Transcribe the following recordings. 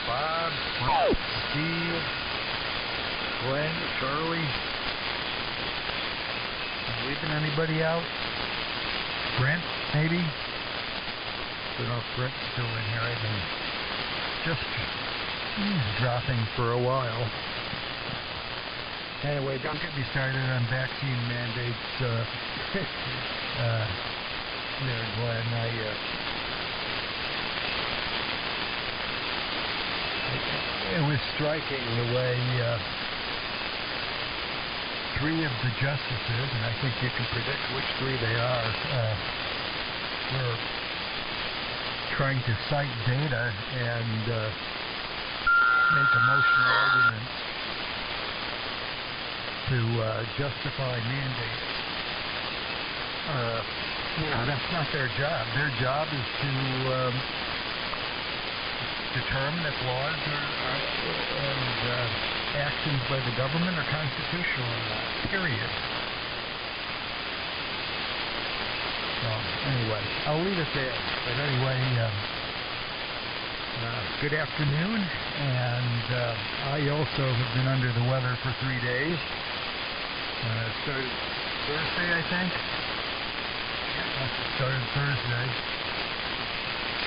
Bob, Brent, Steve, Glenn, Charlie. Leaving anybody out? Brent, maybe? I don't know if Brent's still in here. I've been just dropping for a while. Anyway, don't get me started on vaccine mandates. There, Glenn. It was striking the way three of the justices, and I think you can predict which three they are, were trying to cite data and make emotional arguments to justify mandates. That's not their job. Their job is to determine if laws and actions by the government are constitutional or not, period. So, anyway, I'll leave it there. But anyway, good afternoon, and I also have been under the weather for 3 days. Started Thursday, I think. Started Thursday.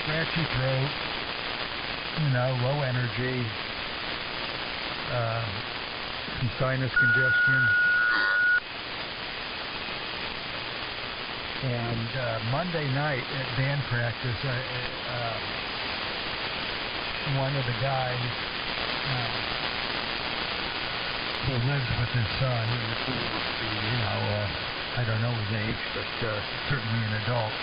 Scratchy throat, low energy, some sinus congestion. And Monday night at band practice, one of the guys who lives with his son, I don't know his age, but certainly an adult.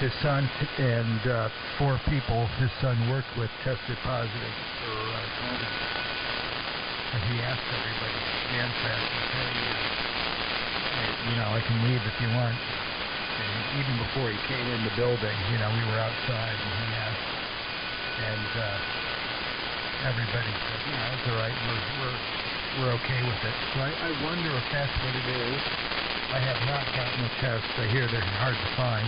His son and 4 people his son worked with tested positive for COVID. And he asked everybody at band practice, hey, I can leave if you want. And even before he came in the building, we were outside and he asked. And everybody said, it's all right, we're okay with it. So I wonder if that's what it is. I have not gotten a test. I hear they're hard to find.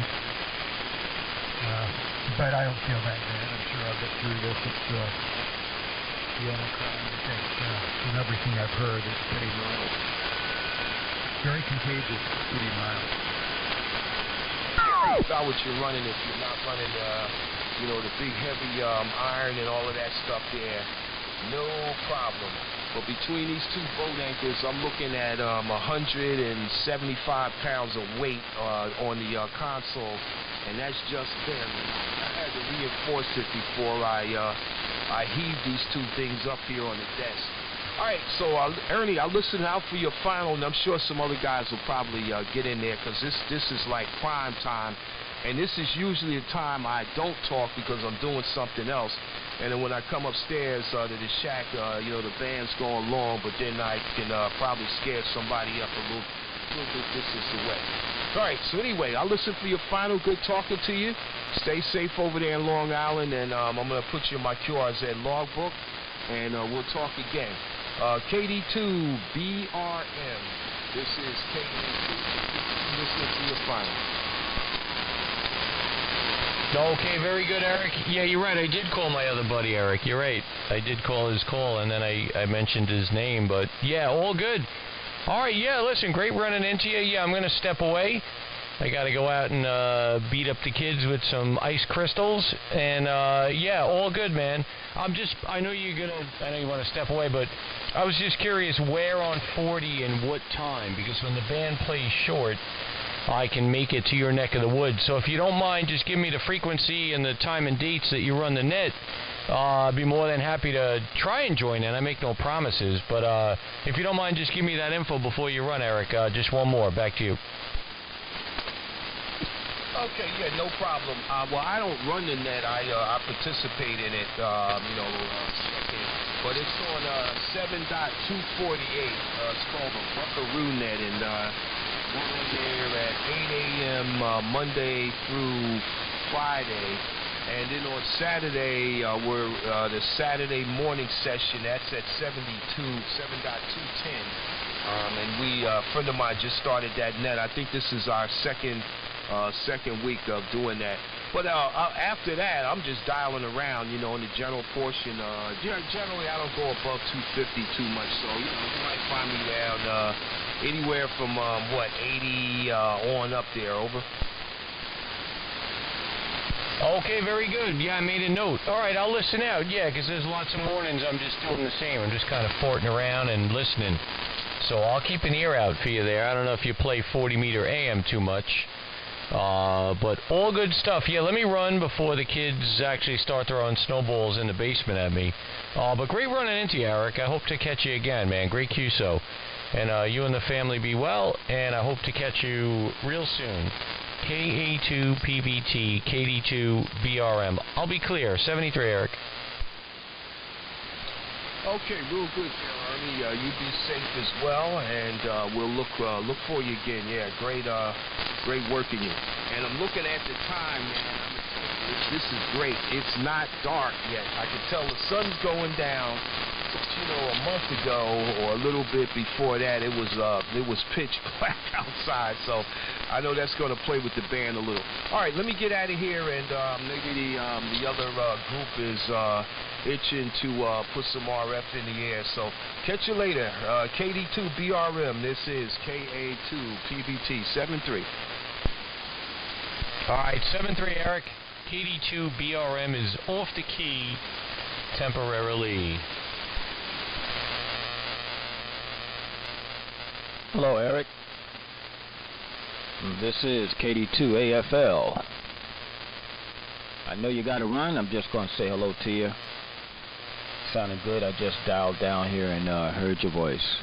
But I don't feel that bad. I'm sure I'll get through this. It's the Omicron, I think, from everything I've heard, it's pretty mild. Very contagious, pretty mild. About what you're running if you're not running, the big heavy iron and all of that stuff there. No problem. But between these 2 boat anchors, I'm looking at 175 pounds of weight on the console, and that's just them. I had to reinforce it before I heave these 2 things up here on the desk. All right, so Ernie, I'll listen out for your final, and I'm sure some other guys will probably get in there because this is like prime time, and this is usually the time I don't talk because I'm doing something else. And then when I come upstairs to the shack, the band's going long, but then I can probably scare somebody up a little bit distance away. All right, so anyway, I'll listen for your final. Good talking to you. Stay safe over there in Long Island, and I'm going to put you in my QRZ logbook, and we'll talk again. KD2BRM. This is KD2. Listening to your final. Okay, very good, Eric. Yeah, you're right. I did call my other buddy, Eric. You're right. I did call his call, and then I mentioned his name. But, yeah, all good. All right, yeah, listen, great running into you. Yeah, I'm going to step away. I got to go out and beat up the kids with some ice crystals. And, yeah, all good, man. I know you want to step away, but I was just curious where on 40 and what time. Because when the band plays short, I can make it to your neck of the woods. So if you don't mind, just give me the frequency and the time and dates that you run the net. I'd be more than happy to try and join in. I make no promises. But if you don't mind, just give me that info before you run, Eric. Just one more. Back to you. Okay, yeah, no problem. Well, I don't run the net. I participate in it, but it's on 7.248. It's called the Buckaroo Net, and we're on there at 8 a.m. Monday through Friday. And then on Saturday, we're the Saturday morning session. That's at 7.210. And a friend of mine just started that net. I think this is our second week of doing that. But after that, I'm just dialing around, you know, in the general portion. Generally, I don't go above 250 too much, so, you know, you might find me down anywhere from, 80 on up there, over. Okay, very good. Yeah, I made a note. All right, I'll listen out. Yeah, because there's lots of mornings I'm just doing the same. I'm just kind of farting around and listening. So I'll keep an ear out for you there. I don't know if you play 40-meter AM too much. But all good stuff. Yeah, let me run before the kids actually start throwing snowballs in the basement at me. But great running into you, Eric. I hope to catch you again, man. Great QSO. And you and the family be well, and I hope to catch you real soon. KA2PVT, KD2BRM. I'll be clear. 73, Eric. Okay, real good there, Arnie. You be safe as well, and we'll look for you again. Yeah, great working you. And I'm looking at the time, man. This is great. It's not dark yet. I can tell the sun's going down. But, you know, a month ago or a little bit before that, it was pitch black outside. So I know that's going to play with the band a little. All right, let me get out of here, and maybe the other group is itching to put some RF in the air. So catch you later. KD2BRM. This is KA2PVT 73. All right, 7-3, Eric. KD2BRM is off the key temporarily. Hello, Eric. This is KD2AFL. I know you got to run. I'm just going to say hello to you. Sounding good. I just dialed down here and heard your voice.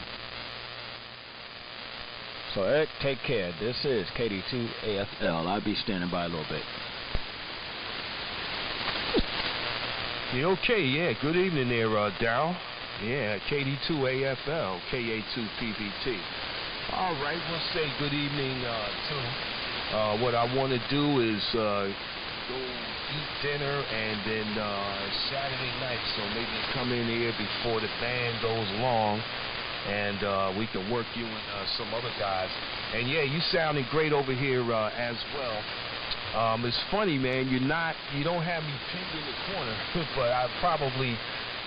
So, Eric, take care. This is KD2AFL. I'll be standing by a little bit. Yeah, okay, yeah. Good evening there, Darryl. Yeah, KD2AFL, KA2PVT. All right, we'll say good evening, too. What I want to do is go eat dinner and then Saturday night, so maybe come in here before the band goes long, and we can work you and some other guys. And yeah, you sounding great over here as well. It's funny, man, you don't have me pinned in the corner, but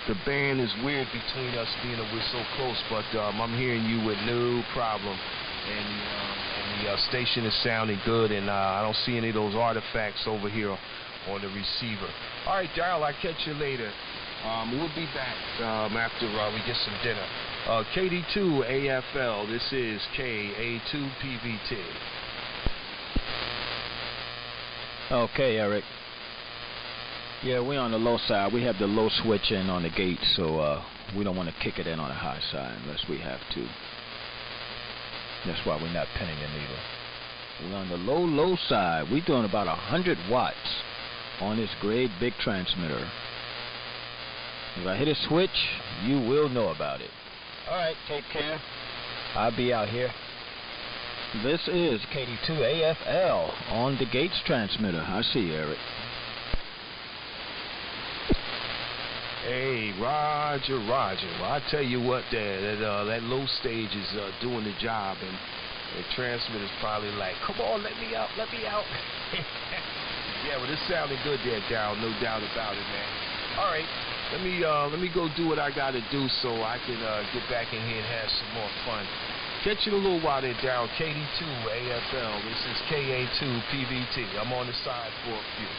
the band is weird between us being that we're so close, but I'm hearing you with no problem, and the station is sounding good, and I don't see any of those artifacts over here on the receiver. All right, Darryl, I'll catch you later. We'll be back after we get some dinner. KD2AFL, this is KA2PVT. Okay, Eric. Yeah, we're on the low side. We have the low switch in on the gate, so we don't want to kick it in on the high side unless we have to. That's why we're not pinning the needle. We're on the low side. We're doing about 100 watts on this great big transmitter. If I hit a switch, you will know about it. All right, take care. I'll be out here. This is KD2AFL on the Gates transmitter. I see you, Eric. Hey, Roger. Well, I tell you what, that low stage is doing the job, and the transmitter's probably like, come on, let me out. Yeah, well, this sounded good there, Darryl, no doubt about it, man. All right, let me go do what I got to do so I can get back in here and have some more fun. Catch you in a little while there, Darryl. KD2AFL. This is KA2PVT. I'm on the side for a few.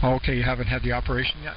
Okay, you haven't had the operation yet?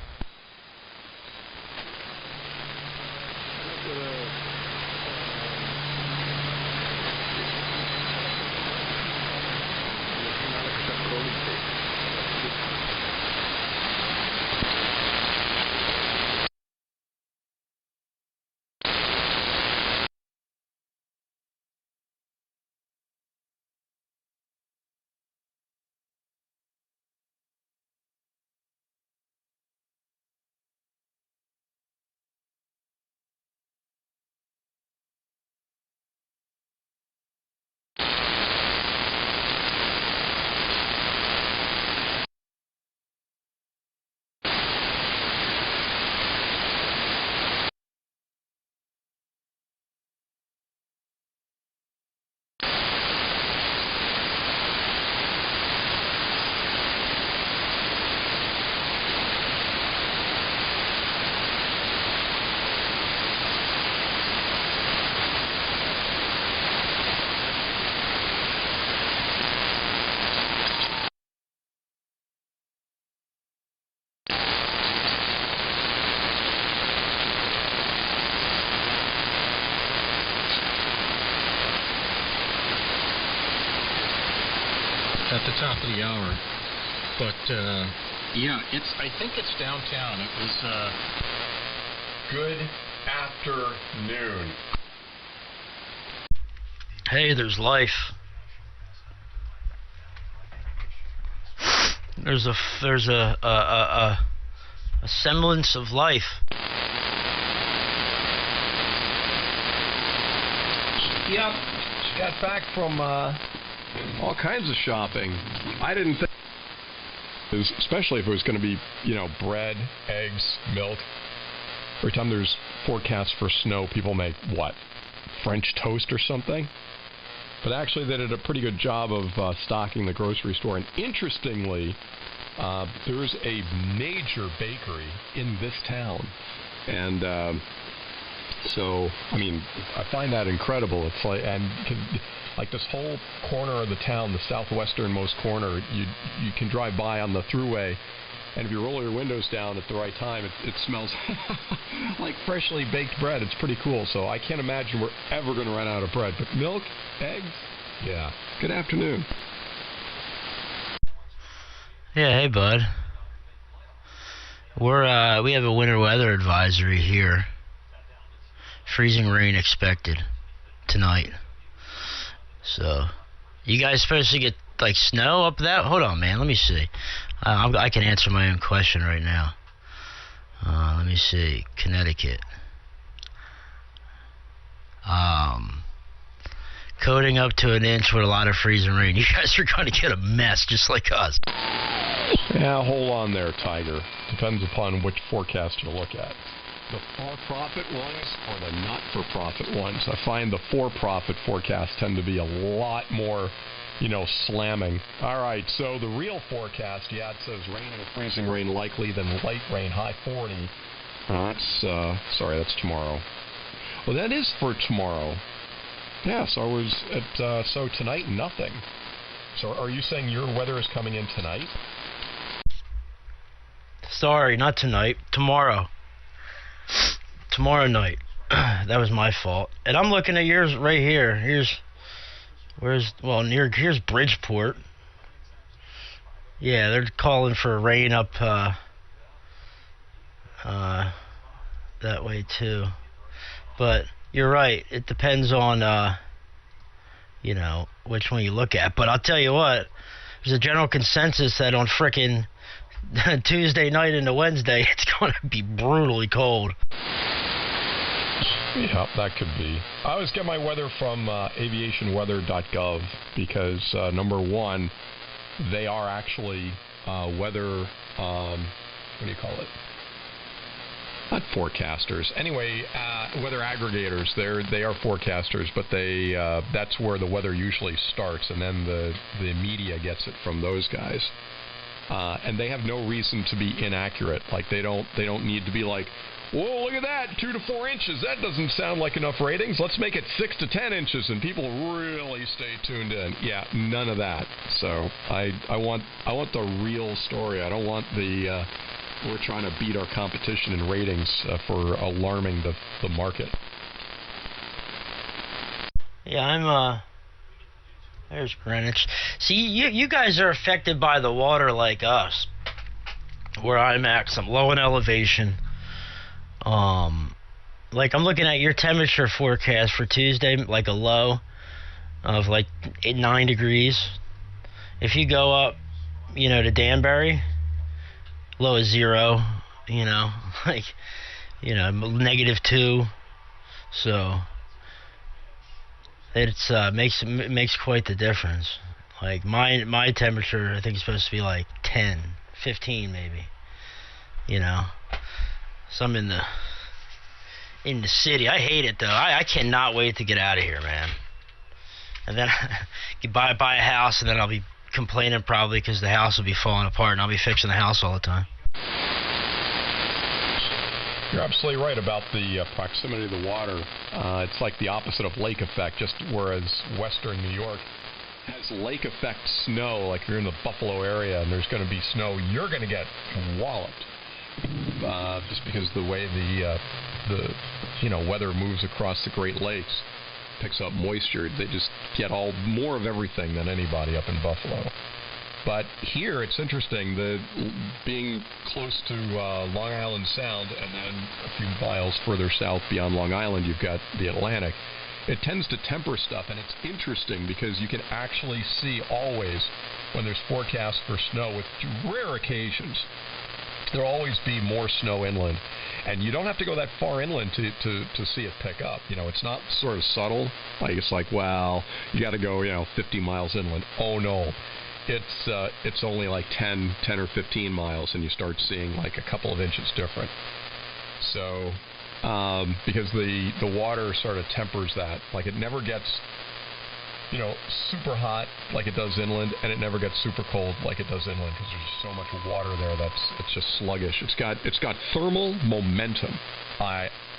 At the top of the hour, but yeah, I think it's downtown. It was Good afternoon. Hey, there's life. There's a semblance of life. Yep, just got back from all kinds of shopping. I didn't think, especially if it was going to be, bread, eggs, milk. Every time there's forecasts for snow, people make, what, French toast or something? But actually they did a pretty good job of stocking the grocery store. And interestingly, there's a major bakery in this town. And so, I find that incredible. It's like, like this whole corner of the town, the southwesternmost corner, you can drive by on the thruway, and if you roll your windows down at the right time, it smells like freshly baked bread. It's pretty cool. So I can't imagine we're ever going to run out of bread. But milk, eggs, yeah. Good afternoon. Yeah, hey bud. We have a winter weather advisory here. Freezing rain expected tonight. So, you guys supposed to get like snow up that? Hold on, man. Let me see. I can answer my own question right now. Let me see. Connecticut. Coating up to an inch with a lot of freezing rain. You guys are going to get a mess just like us. Yeah, hold on there, Tiger. Depends upon which forecast you look at. The for-profit ones or the not-for-profit ones. I find the for-profit forecasts tend to be a lot more, slamming. All right, so the real forecast, it says rain and freezing rain likely, then light rain, high 40. That's tomorrow. Well, that is for tomorrow. Yeah, so tonight, nothing. So are you saying your weather is coming in tonight? Sorry, not tonight. Tomorrow. Tomorrow night. That was my fault. And I'm looking at yours right here. Here's Bridgeport. Yeah, they're calling for rain up that way too. But you're right. It depends on which one you look at. But I'll tell you what, there's a general consensus that on frickin' Tuesday night into Wednesday, it's going to be brutally cold. Yeah, that could be. I always get my weather from aviationweather.gov because, number one, they are actually weather, what do you call it? Not forecasters. Anyway, weather aggregators. They are forecasters, but that's where the weather usually starts, and then the media gets it from those guys. and they have no reason to be inaccurate. Like they don't need to be like, whoa, look at that, 2 to 4 inches. That doesn't sound like enough ratings. Let's make it 6 to 10 inches, and people really stay tuned in. Yeah, none of that. So I want the real story. I don't want the we're trying to beat our competition in ratings for alarming the market. Yeah, I'm there's Greenwich. See, you guys are affected by the water like us. Where I'm at, 'cause I'm low in elevation. Like I'm looking at your temperature forecast for Tuesday, like a low of like 9 degrees. If you go up, to Danbury, low is 0, like, -2. So it's makes quite the difference. Like my temperature, I think is supposed to be like 10, 15 maybe. So I'm in the city. I hate it though. I cannot wait to get out of here, man. And then buy a house, and then I'll be complaining probably because the house will be falling apart, and I'll be fixing the house all the time. You're absolutely right about the proximity to the water. It's like the opposite of lake effect, just whereas western New York has lake effect snow, like you're in the Buffalo area and there's going to be snow, you're going to get walloped. Just because the way the weather moves across the Great Lakes, picks up moisture, they just get more of everything than anybody up in Buffalo. But here it's interesting, being close to Long Island Sound, and then a few miles further south beyond Long Island you've got the Atlantic. It tends to temper stuff, and it's interesting because you can actually see always when there's forecasts for snow, with rare occasions, there'll always be more snow inland. And you don't have to go that far inland to see it pick up. It's not sort of subtle. Like it's like, well, you got to go, 50 miles inland. Oh no. It's only like 10 or 15 miles, and you start seeing like a couple of inches different. So, because the water sort of tempers that. Like it never gets, super hot like it does inland, and it never gets super cold like it does inland because there's so much water there it's just sluggish. It's got thermal momentum,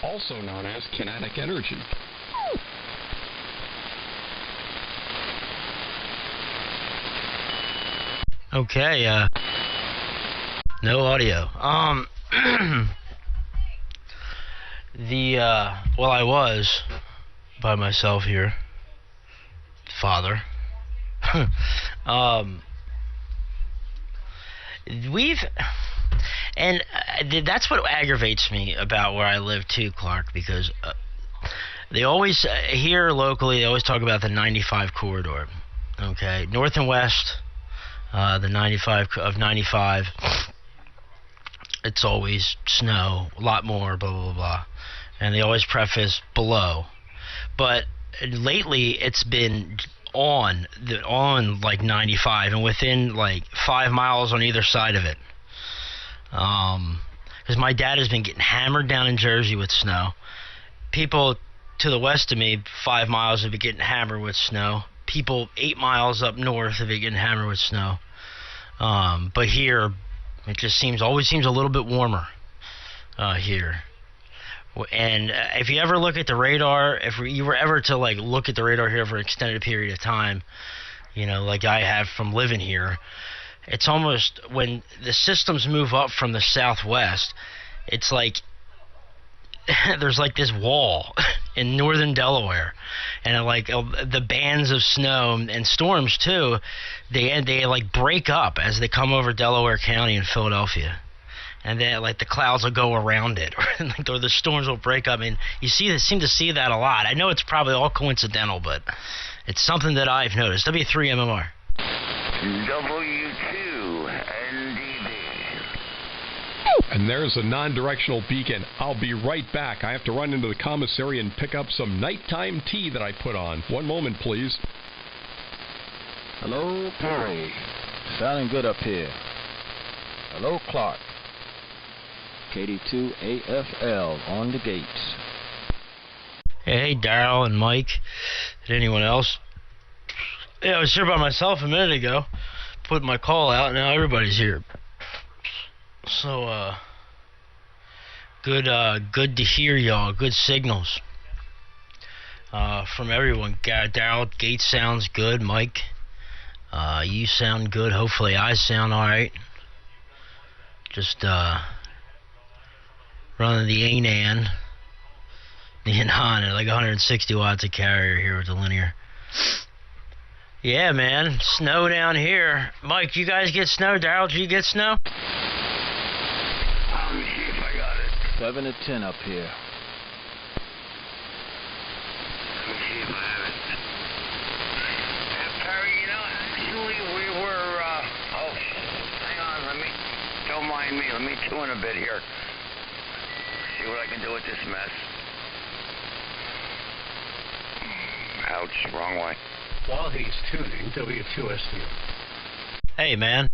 also known as kinetic energy. Okay, no audio. I was by myself here, father. That's what aggravates me about where I live too, Clark, because they always, here locally, they always talk about the 95 corridor, okay, north and west. The 95, it's always snow, a lot more, blah, blah, blah. And they always preface below. But lately, it's been on like 95, and within like 5 miles on either side of it. Because my dad has been getting hammered down in Jersey with snow. People to the west of me, 5 miles, have been getting hammered with snow. People 8 miles up north have been getting hammered with snow. But here, it just always seems a little bit warmer here. And if you ever look at the radar, if you were ever to like look at the radar here for an extended period of time, like I have from living here, it's almost when the systems move up from the southwest, it's like there's like this wall in northern Delaware, and like the bands of snow and storms too, they like break up as they come over Delaware County and Philadelphia, and then like the clouds will go around it, or the storms will break up. And you seem to see that a lot. I know it's probably all coincidental, but it's something that I've noticed. W3MMR. And there's a non-directional beacon. I'll be right back. I have to run into the commissary and pick up some nighttime tea that I put on. One moment, please. Hello, Perry. Sounding good up here. Hello, Clark. KD2AFL on the gates. Hey, Daryl and Mike. And anyone else? Yeah, I was here by myself a minute ago. put my call out. Now everybody's here. So, good to hear y'all. Good signals from everyone. Daryl, Gates sounds good. Mike, you sound good. Hopefully I sound alright. Just running the ANAN, the Anon at like 160 watts of carrier here with the linear. Yeah, man, snow down here. Mike, you guys get snow? Daryl, did you get snow? Let me see if I got it. 7 to 10 up here. Let me see if I have it. Perry, you know, actually we were, hang on, don't mind me, let me tune a bit here. See what I can do with this mess. Ouch, wrong way. While he's tuning, W2SU. Hey, man.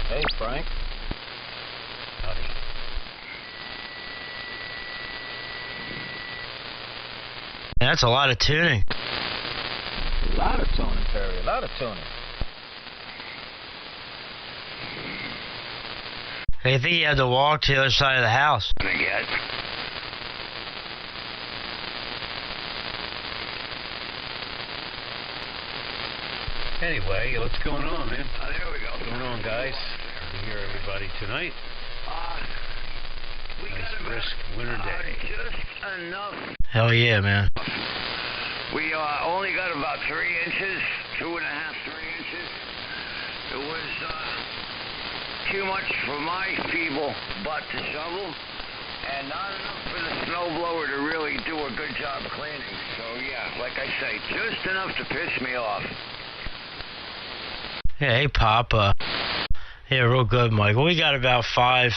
Hey, Frank. Howdy. That's a lot of tuning. A lot of tuning, Perry. A lot of tuning. I think you had to walk to the other side of the house. Again. Anyway, what's going on, man? There we go. What's going on, guys? Good to hear everybody tonight. We Nice got brisk winter day. just enough. Hell yeah, man. We only got about 3 inches, 2.5, 3 inches. It was too much for my feeble butt to shovel, and not enough for the snowblower to really do a good job cleaning. So yeah, like I say, just enough to piss me off. Yeah, hey, Pop. Yeah, real good, Mike. Well, we got about 5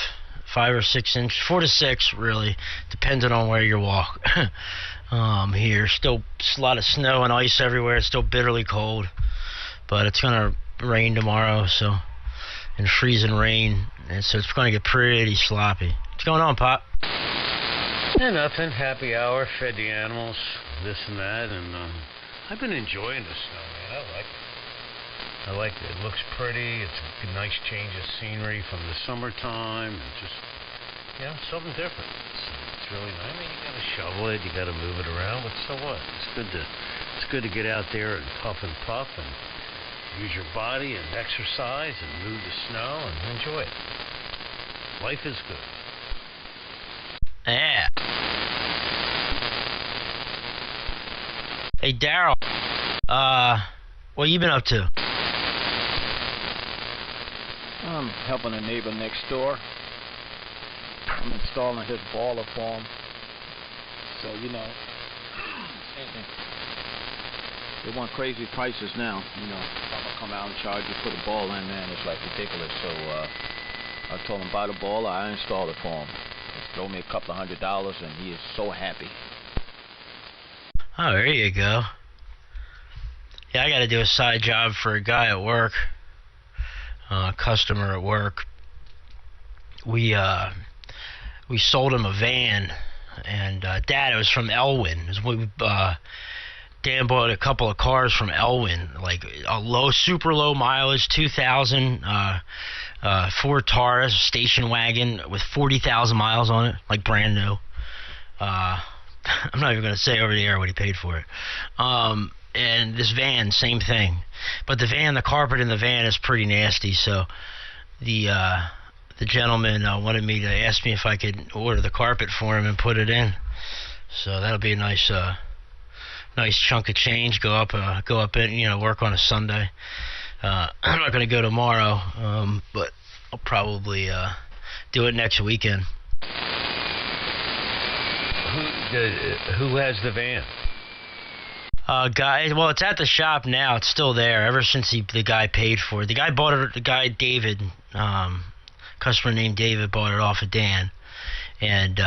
or 6 inches, 4 to 6, really, depending on where you walk. Here, still a lot of snow and ice everywhere. It's still bitterly cold, but it's gonna rain tomorrow, so, and freezing rain, and so it's gonna get pretty sloppy. What's going on, Pop? Yeah, nothing. Happy hour. Fed the animals, this and that, and I've been enjoying the snow, man. I like it. I like it. It looks pretty. It's a nice change of scenery from the summertime, and just, you know, something different. It's really nice. I mean, you gotta shovel it, you gotta move it around, but so what? It's good to get out there and puff and puff and use your body and exercise and move the snow and enjoy it. Life is good. Yeah. Hey, Daryl. What you been up to? I'm helping a neighbor next door. I'm installing his boiler for him. So, you know, they want crazy prices now. You know, I'm gonna come out and charge you for the boiler in, man. It's like ridiculous. So, I told him buy the boiler. I installed it for him. He throw me a couple of $100, and he is so happy. Oh, there you go. Yeah, I got to do a side job for a guy at work, customer at work. We sold him a van, and Dad, it was from Elwyn. Dan bought a couple of cars from Elwyn, like a super low mileage, 2000 Ford Taurus station wagon with 40,000 miles on it, like brand new. I'm not even going to say over the air what he paid for it. And this van, same thing. But the carpet in the van is pretty nasty, so the gentleman wanted me to ask me if I could order the carpet for him and put it in. So that'll be a nice chunk of change. Go up in, you know, work on a Sunday. I'm not going to go tomorrow, but I'll probably do it next weekend. Who has the van? Guy. Well, it's at the shop now. It's still there ever since the guy paid for it. The guy bought it. The guy David, customer named David, bought it off of Dan, and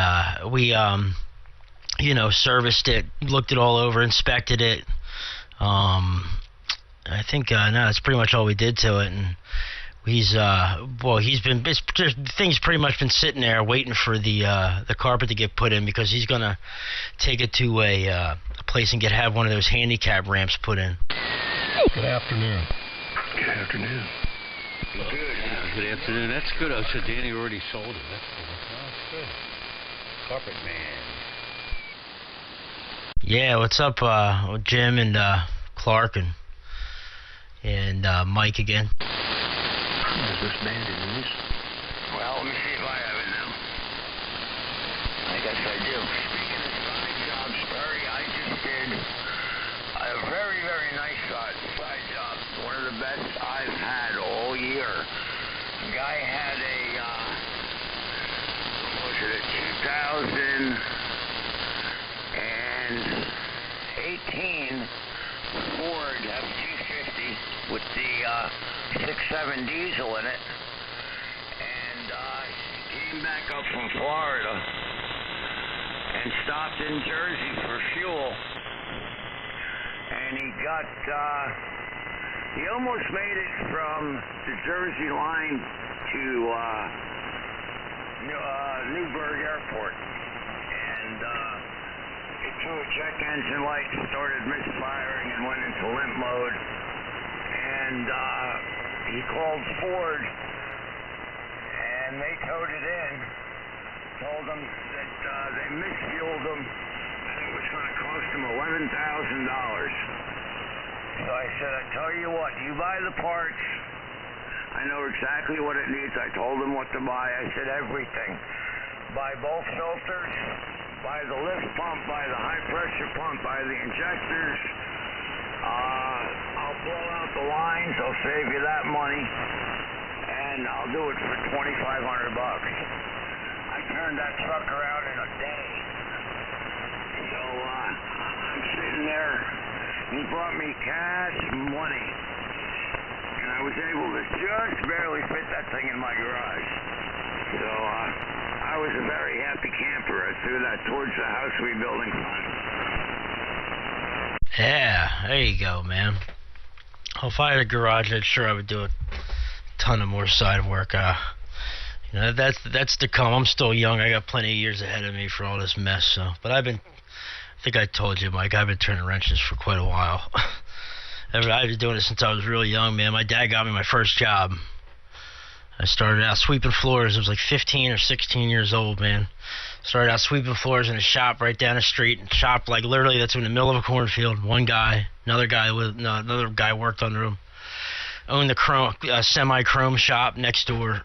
we you know, serviced it, looked it all over, inspected it. I think no, that's pretty much all we did to it, and thing's pretty much been sitting there waiting for the carpet to get put in, because he's gonna take it to a place and have one of those handicap ramps put in. Good afternoon. Good afternoon. Good afternoon. That's good. Oh, so Danny already sold it. That's cool. Oh, that's good. Carpet man. Yeah, what's up, Jim and Clark and Mike again? Is this banded news? Well, let me see if I have it now. I guess I do. Speaking of side jobs, Barry, I just did a very, very nice side job. One of the best I've had all year. The guy had a, what was it, a 2018 Ford F-250 with the 6.7 diesel in it. And he came back up from Florida and stopped in Jersey for fuel. And he got, he almost made it from the Jersey line to Newburgh Airport. And it threw a check engine light, started misfiring, and went into limp mode. And he called Ford, and they towed it in, told them that they misfueled him, and it was going to cost him $11,000. So I said, I tell you what, you buy the parts. I know exactly what it needs. I told him what to buy. I said everything. Buy both filters, buy the lift pump, buy the high pressure pump, buy the injectors. I'll blow out the lines. I'll save you that money, and I'll do it for $2,500. I turned that trucker out in a day. So I'm sitting there. He brought me cash money, and I was able to just barely fit that thing in my garage. So I was a very happy camper. I threw that towards the house rebuilding fund. Yeah, there you go, man. If I had a garage, I'm sure I would do a ton of more side work. You know, that's to come. I'm still young. I got plenty of years ahead of me for all this mess. So, but I think I told you, Mike, I've been turning wrenches for quite a while. I've been doing it since I was really young, man. My dad got me my first job. I started out sweeping floors. I was like 15 or 16 years old, man. Started out sweeping floors in a shop right down the street. Shop, like, literally, that's in the middle of a cornfield. One guy, another guy worked under him. Owned the semi-chrome shop next door.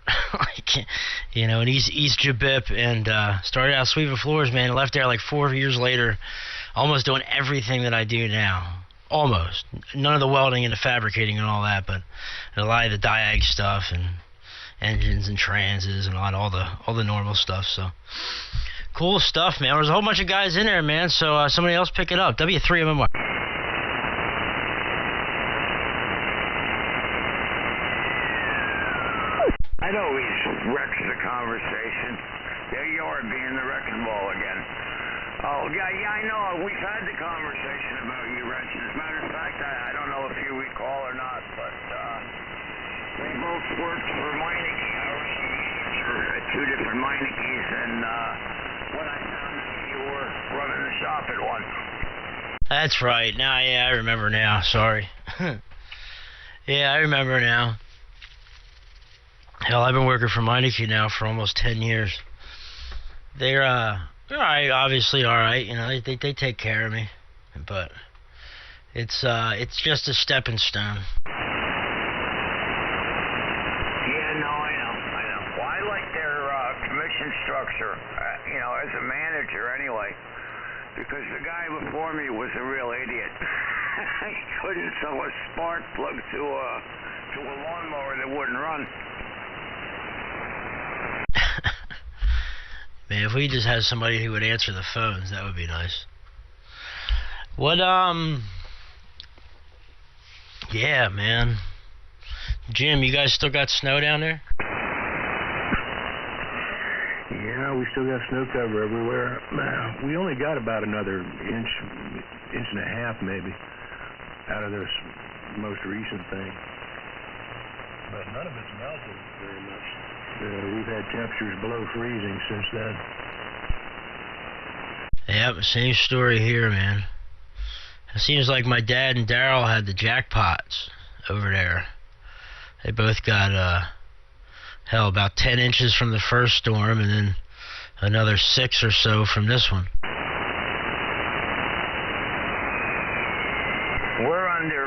You know, in East Jabip. And started out sweeping floors, man. Left there like 4 years later, almost doing everything that I do now. Almost. None of the welding and the fabricating and all that, but a lot of the diag stuff and engines and transes and all the normal stuff. So cool stuff, man. There's a whole bunch of guys in there, man. So somebody else pick it up. W3MMY. I'd always wreck the conversation. There you are, being the wrecking ball again. Oh, yeah, I know. We've had the conversation about you wrenching. As a matter of fact, I don't know if you recall or not, but we both worked for Meineke. I was a manager at two different Meinekes, and when I found out you were running the shop at one. That's right. Now, yeah, I remember now. Sorry. Yeah, I remember now. Hell, I've been working for Meineke now for almost 10 years. They're all right, obviously all right. You know, they take care of me, but it's just a stepping stone. Yeah, no, I know. Well, I like their commission structure. You know, as a manager, anyway, because the guy before me was a real idiot. He couldn't sell a spark plug to a lawnmower that wouldn't run. Man, if we just had somebody who would answer the phones, that would be nice. What, yeah, man. Jim, you guys still got snow down there? Yeah, we still got snow cover everywhere. We only got about another inch and a half, maybe, out of this most recent thing. But none of it's melted very much. We've had temperatures below freezing since then. Yep, same story here, man. It seems like my dad and Daryl had the jackpots over there. They both got, about 10 inches from the first storm and then another 6 or so from this one. We're under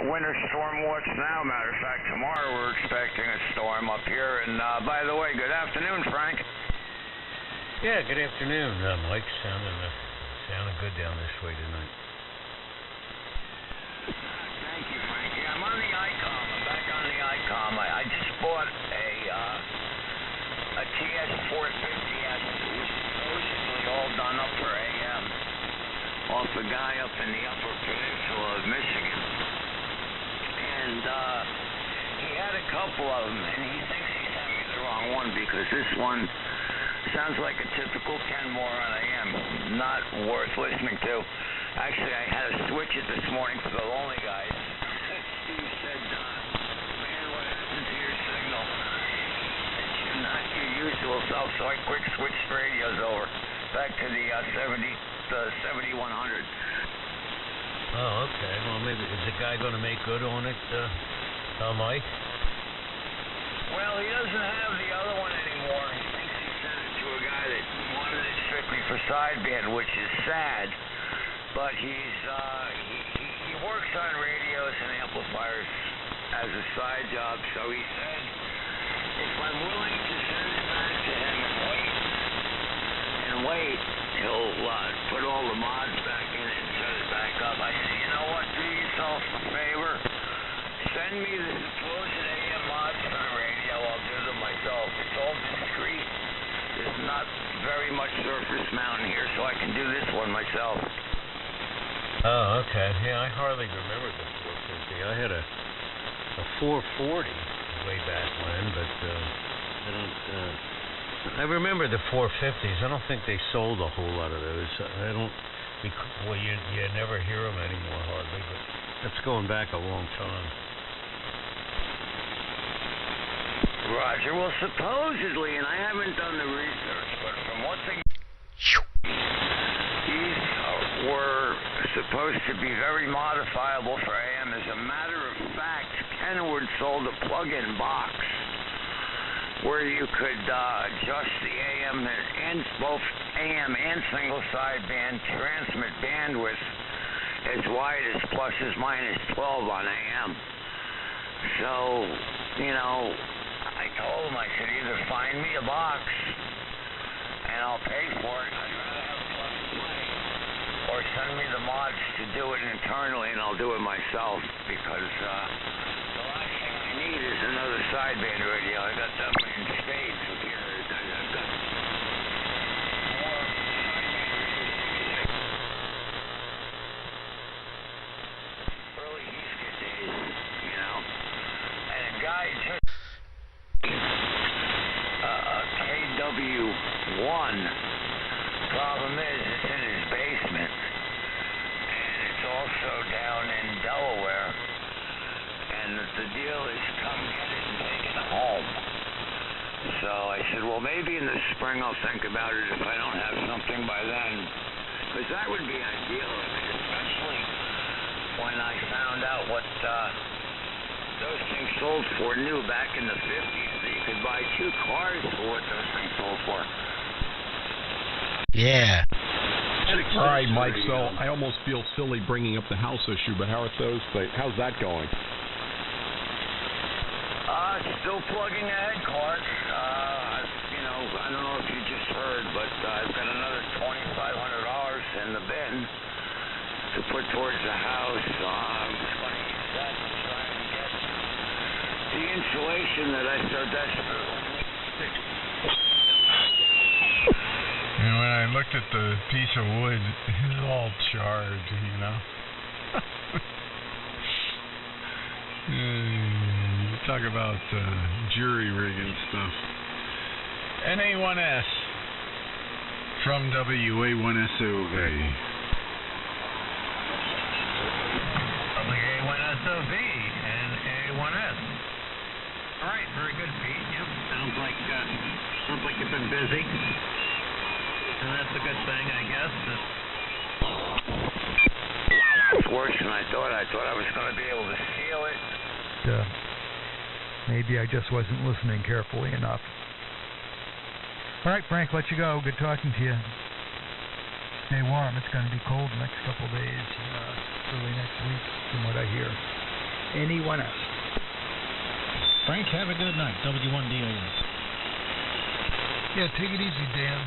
a winter storm watch now. Matter of fact, tomorrow we're expecting a storm up here. And by the way, good afternoon, Frank. Yeah, good afternoon, Mike. Sounding good down this way tonight. Thank you, Frank. Yeah, I'm on the ICOM. I'm back on the ICOM. I just bought a TS-450S, which is supposedly all done up for AM, off a guy up in the Upper Peninsula of Michigan. And he had a couple of them, and he thinks he sent me the wrong one because this one sounds like a typical Ken Moron AM, not worth listening to. Actually, I had to switch it this morning for the lonely guys. Steve said, man, what happened to your signal? It's not your usual self, so I quick switched radios over back to the 7100. Oh, okay. Well, maybe is the guy going to make good on it, Mike? Well, he doesn't have the other one anymore. He thinks he sent it to a guy that wanted it strictly for sideband, which is sad. But he works on radios and amplifiers as a side job, so he said if I'm willing to send it back to him and wait, he'll put all the mods back in it and set it back up. I said, you know what, do yourself a favor, send me the supposed AM mods for the radio, I'll do them myself. It's all discreet. There's not very much surface mounting here, so I can do this one myself. Oh, okay. Yeah, I hardly remember the 450. I had a 440 way back when, but I don't. I remember the 450s. I don't think they sold a whole lot of those. I don't. Well, you never hear them anymore hardly, but that's going back a long time. Roger. Well, supposedly, and I haven't done the research, but from what these were supposed to be very modifiable for AM. As a matter of fact, Kenwood sold a plug-in box where you could adjust the AM and both AM and single sideband transmit bandwidth as wide as pluses minus 12 on AM. So, you know, I told him, I said, either find me a box and I'll pay for it. I'd rather have plug and play. Or send me the mods to do it internally and I'll do it myself because the last thing I need is another sideband radio. I got that many in spades up here. I've got more sideband radios. Early Heathkit days, you know. And a guy just KW1. Problem is, it's in his basement, and it's also down in Delaware, and the deal is come get it and take it home. So I said, well, maybe in the spring I'll think about it if I don't have something by then, because that would be ideal, especially when I found out what those things sold for new back in the 50s. So you could buy 2 cars for what those things sold for. Yeah. All right, Mike. So I almost feel silly bringing up the house issue, but how's that going? Still plugging ahead, Clark. You know, I don't know if you just heard, but I've got another $2,500 in the bin to put towards the house. I'm going to use that to try and get the insulation that I so desperately need. And when I looked at the piece of wood, it's all charred, you know. You talk about jury rig and stuff. NA1S from WA1SOV. WA1SOV and A1S. All right, very good, Pete. Yep, sounds like you've been busy. And that's a good thing, I guess. worse than I thought. I thought I was going to be able to seal it. Maybe I just wasn't listening carefully enough. All right, Frank, let you go. Good talking to you. Stay warm. It's going to be cold the next couple of days, early next week, from what I hear. Anyone else? Frank, have a good night. W1DOS. Yeah, take it easy, Dan.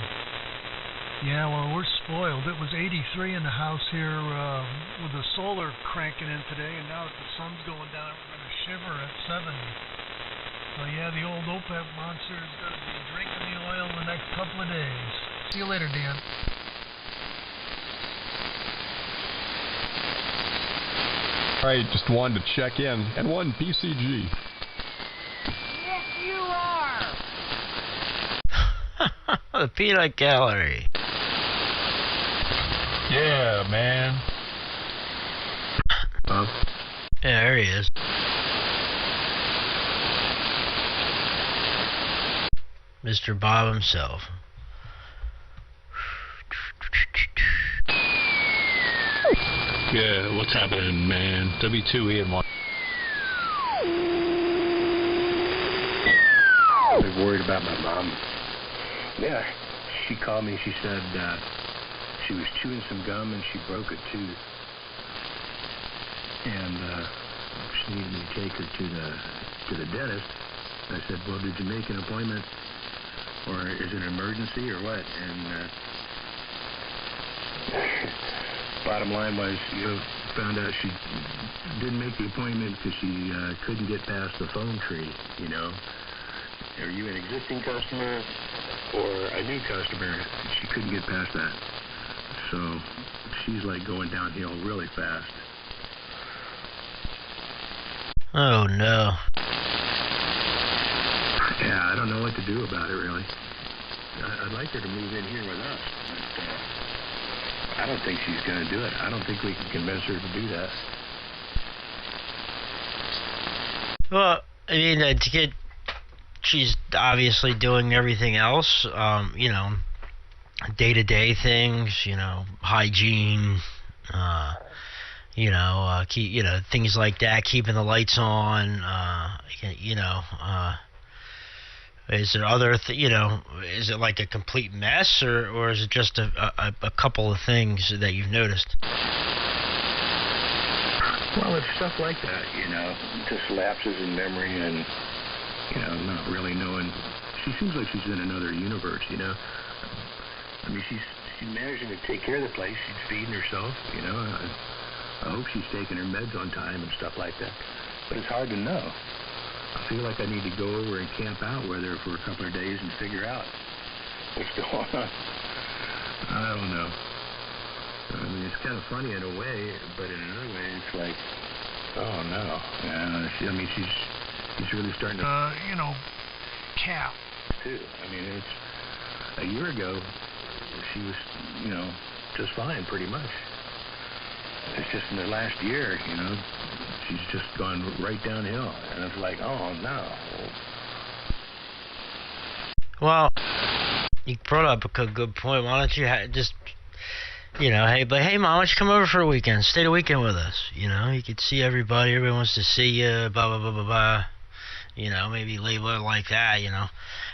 Yeah, well, we're spoiled. It was 83 in the house here with the solar cranking in today, and now that the sun's going down, we're going to shiver at 70. So, yeah, the old OPEC monster is going to be drinking the oil the next couple of days. See you later, Dan. All right, just wanted to check in. And one BCG. Yes, you are. The peanut gallery. Yeah, man. Yeah, there he is. Mr. Bob himself. Yeah, what's happening, man? W2E and 1. I'm worried about my mom. Yeah, she called me. She said she was chewing some gum and she broke a tooth, and she needed me to take her to the dentist. I said, "Well, did you make an appointment, or is it an emergency, or what?" And bottom line was, found out she didn't make the appointment because she couldn't get past the phone tree. Are you an existing customer or a new customer? She couldn't get past that. So she's like going downhill really fast. Oh, no. Yeah, I don't know what to do about it, really. I'd like her to move in here with us, but I don't think she's going to do it. I don't think we can convince her to do that. Well, I mean, she's obviously doing everything else, day-to-day things, hygiene, things like that, keeping the lights on, is there other, is it like a complete mess, or is it just a couple of things that you've noticed? Well, it's stuff like that, just lapses in memory and, not really knowing. She seems like she's in another universe, I mean, she's managing to take care of the place. She's feeding herself, I hope she's taking her meds on time and stuff like that. But it's hard to know. I feel like I need to go over and camp out with her for a couple of days and figure out what's going on. I don't know. I mean, it's kind of funny in a way, but in another way, it's like, oh no. She's really starting to. Cap. Too. I mean, it's a year ago. She was, just fine, pretty much. It's just in the last year, she's just gone right downhill, and it's like, oh no. Well, you brought up a good point. Why don't you just, hey, Mom, why don't you come over for a weekend? Stay the weekend with us. You could see everybody. Everybody wants to see you. Blah blah blah blah blah. Maybe label it like that.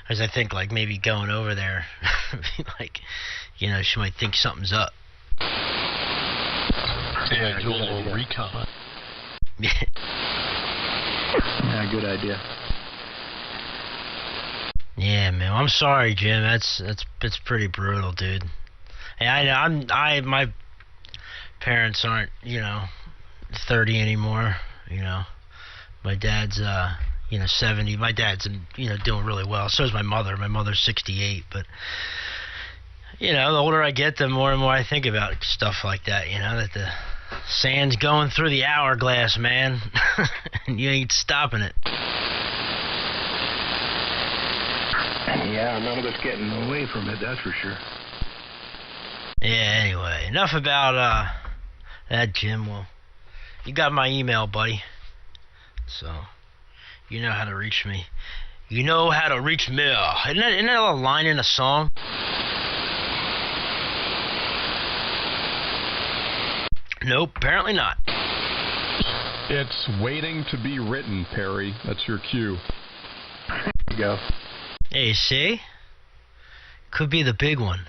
Because I think like maybe going over there, like, she might think something's up. Yeah, do a little recon. Yeah, good idea. Yeah, man. I'm sorry, Jim. That's pretty brutal, dude. Hey, I know my parents aren't 30 anymore. My dad's 70. My dad's doing really well. So is my mother. My mother's 68. But the older I get, the more and more I think about stuff like that. That the sand's going through the hourglass, man, and you ain't stopping it. Yeah, none of us getting away from it, that's for sure. Yeah, anyway, enough about that, Jim. Well, you got my email, buddy. So, you know how to reach me. You know how to reach me. Isn't that a line in a song? Nope, apparently not. It's waiting to be written, Perry. That's your cue. There you go. Hey, see? Could be the big one.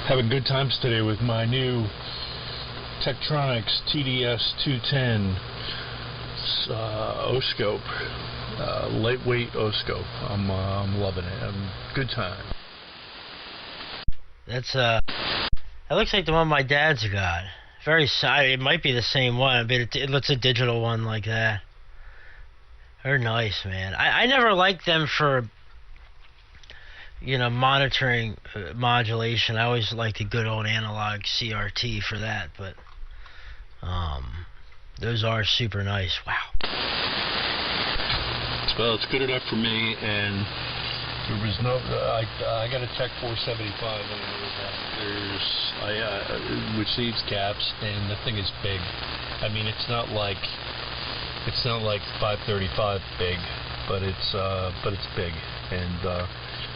Having good times today with my new Tektronix TDS 210 O-scope, lightweight O-scope. I'm loving it. Good time. That's that looks like the one my dad's got. Very side. It might be the same one, but it looks a digital one like that. They're nice, man. I never liked them for, monitoring modulation. I always liked a good old analog CRT for that, but those are super nice. Wow. Well, it's good enough for me, and there was no. I got a Tech 475, and which needs caps, and the thing is big. I mean, it's not like 535 big, but it's big, and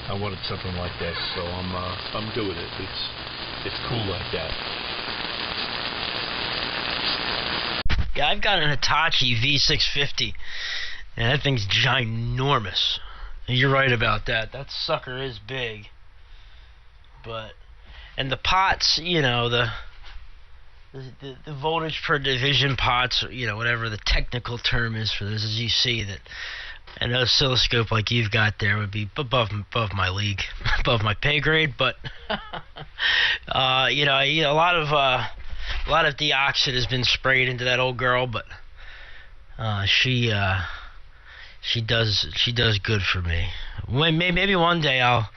I wanted something like this, so I'm good with it. It's cool like that. Yeah, I've got an Hitachi V650, and that thing's ginormous. And you're right about that. That sucker is big. And the pots, the voltage per division pots, whatever the technical term is for this, as you see, that an oscilloscope like you've got there would be above my league, above my pay grade. But a lot of deoxit has been sprayed into that old girl, but she does good for me. Maybe one day I'll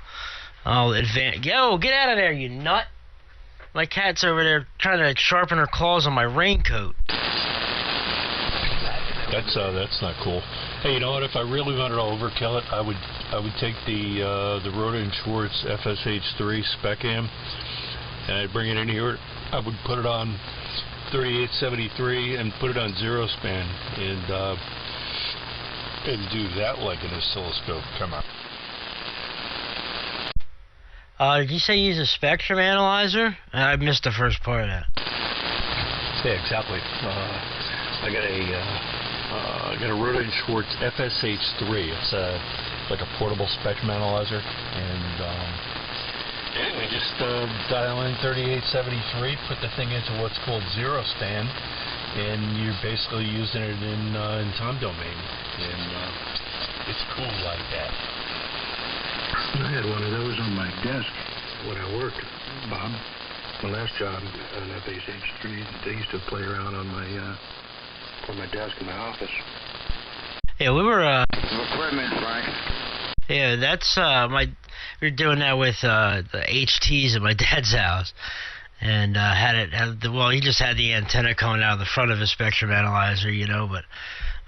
advance. Yo, get out of there, you nut! My cat's over there trying to sharpen her claws on my raincoat. That's not cool. Hey, you know what? If I really wanted to overkill it, I would take the Roda and Schwartz FSH3 spec amp, and I'd bring it in here. I would put it on 3873 and put it on zero span, and do that like an oscilloscope. Come on. Did you say use a spectrum analyzer? I missed the first part of that. Yeah, exactly. I got a Roda and Schwartz FSH3. It's like a portable spectrum analyzer, and I just dial in 3873, put the thing into what's called zero span, and you're basically using it in time domain, and it's cool like that. I had one of those on my desk when I worked, Bob. My last job, an FSH3, they used to play around on my desk in my office. Yeah, we were Equipment, Frank. Yeah, that's we were doing that with the HTs at my dad's house, and he just had the antenna coming out of the front of his spectrum analyzer, but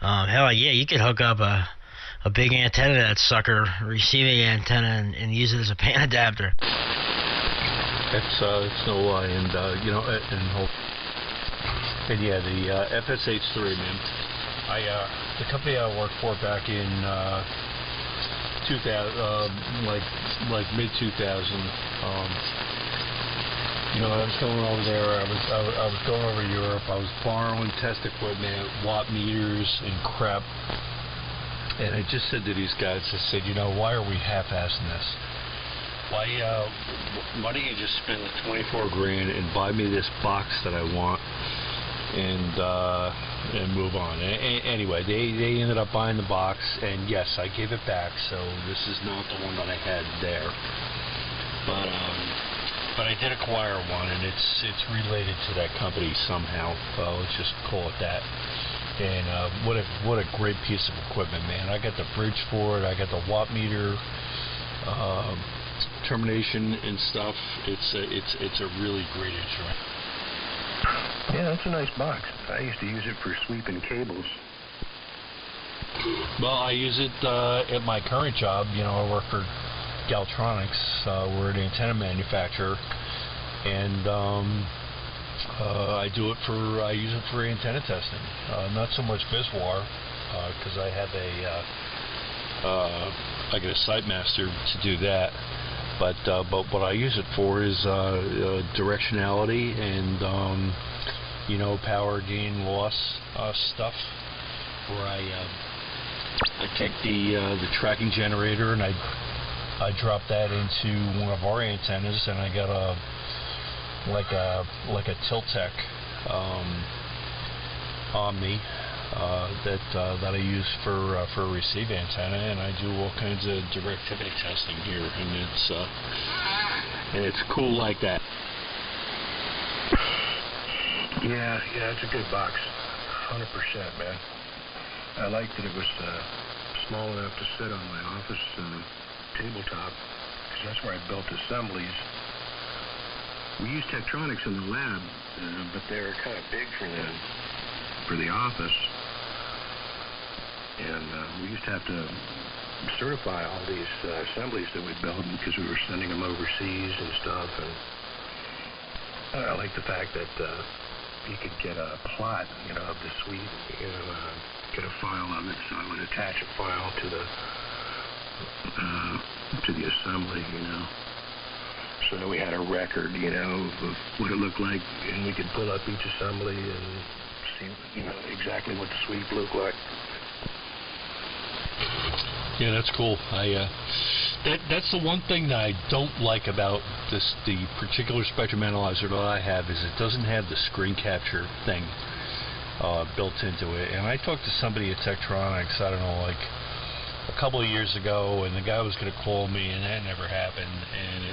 hell yeah, you could hook up a big antenna to that sucker, receiving antenna, and use it as a pan adapter. It's no lie, and yeah, the FSH3, man. The company I worked for back in 2000, like mid 2000. I was going over there. I was going over to Europe. I was borrowing test equipment, watt meters, and crap. And I just said to these guys, I said, why are we half-assing this? Why don't you just spend the 24 grand and buy me this box that I want, and move on. Anyway, they ended up buying the box, and yes, I gave it back. So this is not the one that I had there, but I did acquire one, and it's related to that company somehow. Let's just call it that. And what a great piece of equipment, man! I got the bridge for it. I got the watt meter, termination and stuff. It's a really great instrument. Yeah, that's a nice box. I used to use it for sweeping cables. Well, I use it at my current job. I work for Galtronics. We're an antenna manufacturer, and I use it for antenna testing. Not so much Viswar, because I have I get a site master to do that. But what I use it for is directionality and power gain loss stuff. Where I take the tracking generator and I drop that into one of our antennas, and I got a Tiltec Omni that I use for a receive antenna, and I do all kinds of directivity testing here, and it's cool like that. Yeah, it's a good box, 100%, man. I liked that it was small enough to sit on my office tabletop, because that's where I built assemblies. We use Tektronix in the lab, but they're kind of big for the office. And we used to have to certify all these assemblies that we built because we were sending them overseas and stuff. And I like the fact that you could get a plot, of the suite, get a file of it, so I would attach a file to the assembly, So that we had a record, of what it looked like, and we could pull up each assembly and see, exactly what the suite looked like. Yeah, that's cool. That's the one thing that I don't like about the particular spectrum analyzer that I have, is it doesn't have the screen capture thing built into it. And I talked to somebody at Tektronix, I don't know, like a couple of years ago, and the guy was going to call me, and that never happened. And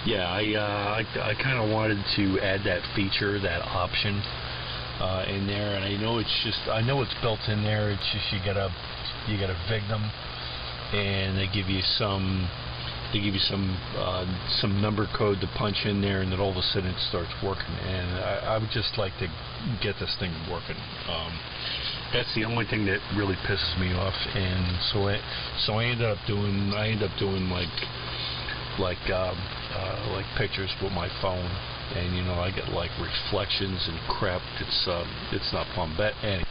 I kind of wanted to add that feature, that option in there, and I know it's built in there. It's just you gotta vig them, and they give you some number code to punch in there, and then all of a sudden it starts working. And I would just like to get this thing working. That's the only thing that really pisses me off. And so I end up doing like pictures with my phone, and I get like reflections and crap. It's not fun. But anyway.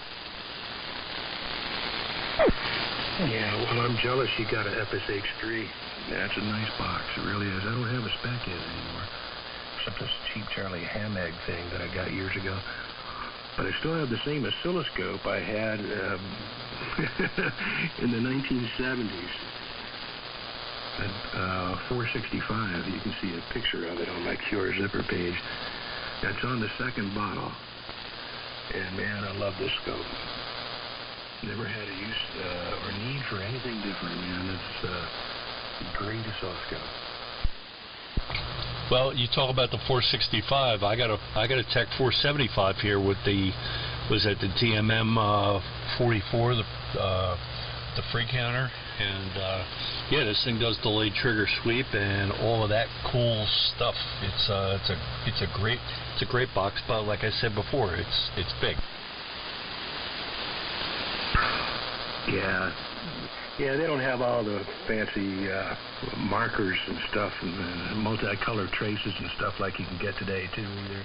Yeah, well, I'm jealous you got an FSH3. That's a nice box. It really is. I don't have a spec in anymore, except this cheap Charlie Hamag thing that I got years ago. But I still have the same oscilloscope I had in the 1970s. At 465, you can see a picture of it on my QR Zipper page. That's on the second bottle. And man, I love this scope. Never had a use or need for anything different, man. It's the greatest oscilloscope. Well, you talk about the 465. I got a Tech 475 here with the DMM 44, the free counter, and yeah, this thing does delayed trigger sweep and all of that cool stuff. It's a great box, but like I said before, it's big. Yeah, they don't have all the fancy markers and stuff and multicolored traces and stuff like you can get today too either.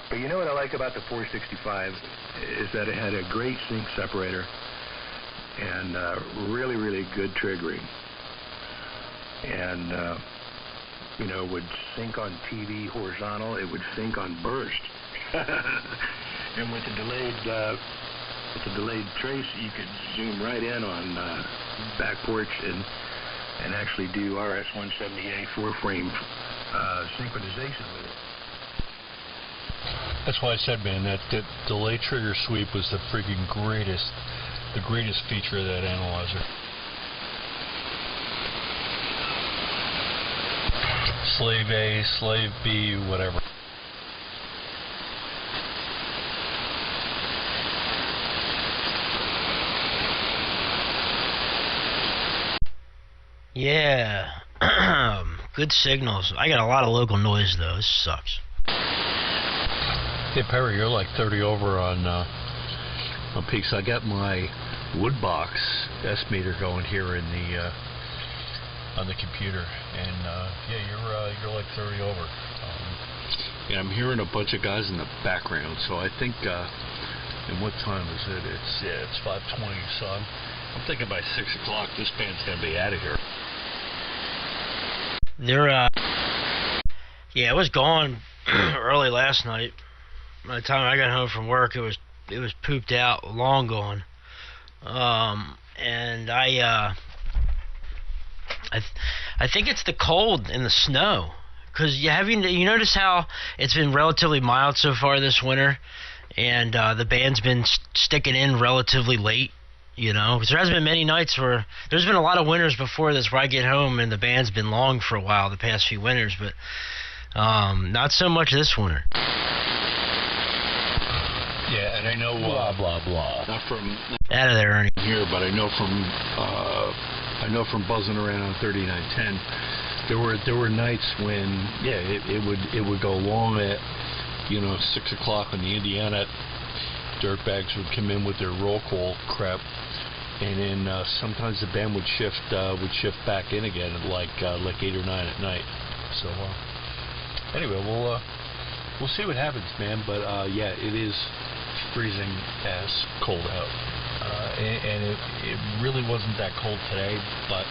But you know what I like about the 465 is that it had a great sync separator and really, really good triggering. And would sync on TV horizontal, it would sync on burst. And with the delayed trace, you could zoom right in on back porch and actually do RS-178 4-frame synchronization with it. That's why I said, man, that delay trigger sweep was the freaking greatest feature of that analyzer. Slave A, slave B, whatever. Yeah. Good signals. I got a lot of local noise though. This sucks. Hey Perry, you're like 30 over on peaks. I got my Woodbox S meter going here in the on the computer, and yeah, you're like 30 over. Yeah, I'm hearing a bunch of guys in the background, so I think. And what time is it? It's 5:20. So I'm thinking by 6 o'clock this band's gonna be out of here. Yeah, it was gone early last night. By the time I got home from work, it was pooped out, long gone. And I think it's the cold and the snow. Cause you notice how it's been relatively mild so far this winter, and the band's been sticking in relatively late. You know, because there hasn't been many nights where there's been a lot of winters before this where I get home and the band's been long for a while the past few winters, but not so much this winter. Yeah, and I know blah blah blah. Not from out of there, Ernie. Here, but I know from buzzing around on 3910. There were nights when it would go long at 6 o'clock on the Indiana. Dirtbags would come in with their roll call crap, and then sometimes the band would shift back in again at like 8 or 9 at night. So anyway, we'll see what happens, man. But yeah, it is freezing ass cold out, and it really wasn't that cold today, but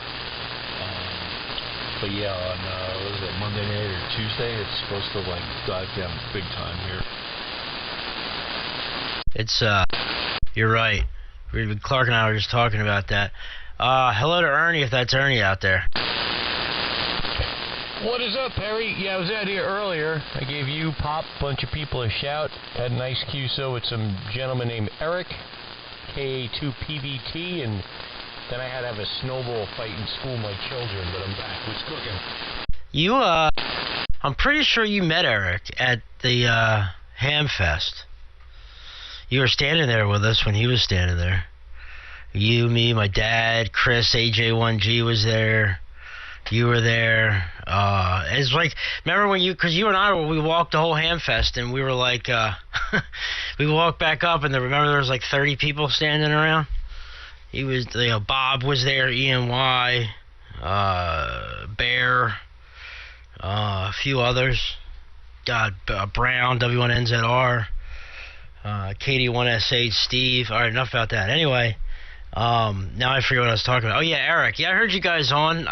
yeah, on what is it, Monday night or Tuesday, it's supposed to like dive down big time here. It's you're right. Clark and I were just talking about that. Hello to Ernie, if that's Ernie out there. What is up, Harry? Yeah, I was out here earlier. I gave you, Pop, a bunch of people a shout. Had a nice QSO with some gentleman named Eric, KA2PVT, and then I had to have a snowball fight and school my children, but I'm back. What's cooking? You, I'm pretty sure you met Eric at the Ham Fest. You were standing there with us when he was standing there. You, me, my dad, Chris, AJ1G was there. You were there. It's like, remember when because you and I, we walked the whole Ham Fest, and we were like, we walked back up, and remember there was like 30 people standing around? He was, Bob was there, ENY, Bear, a few others. God, Brown, W1NZR. KD1SH, Steve. All right, enough about that. Anyway, now I forget what I was talking about. Oh yeah, Eric. Yeah, I heard you guys on.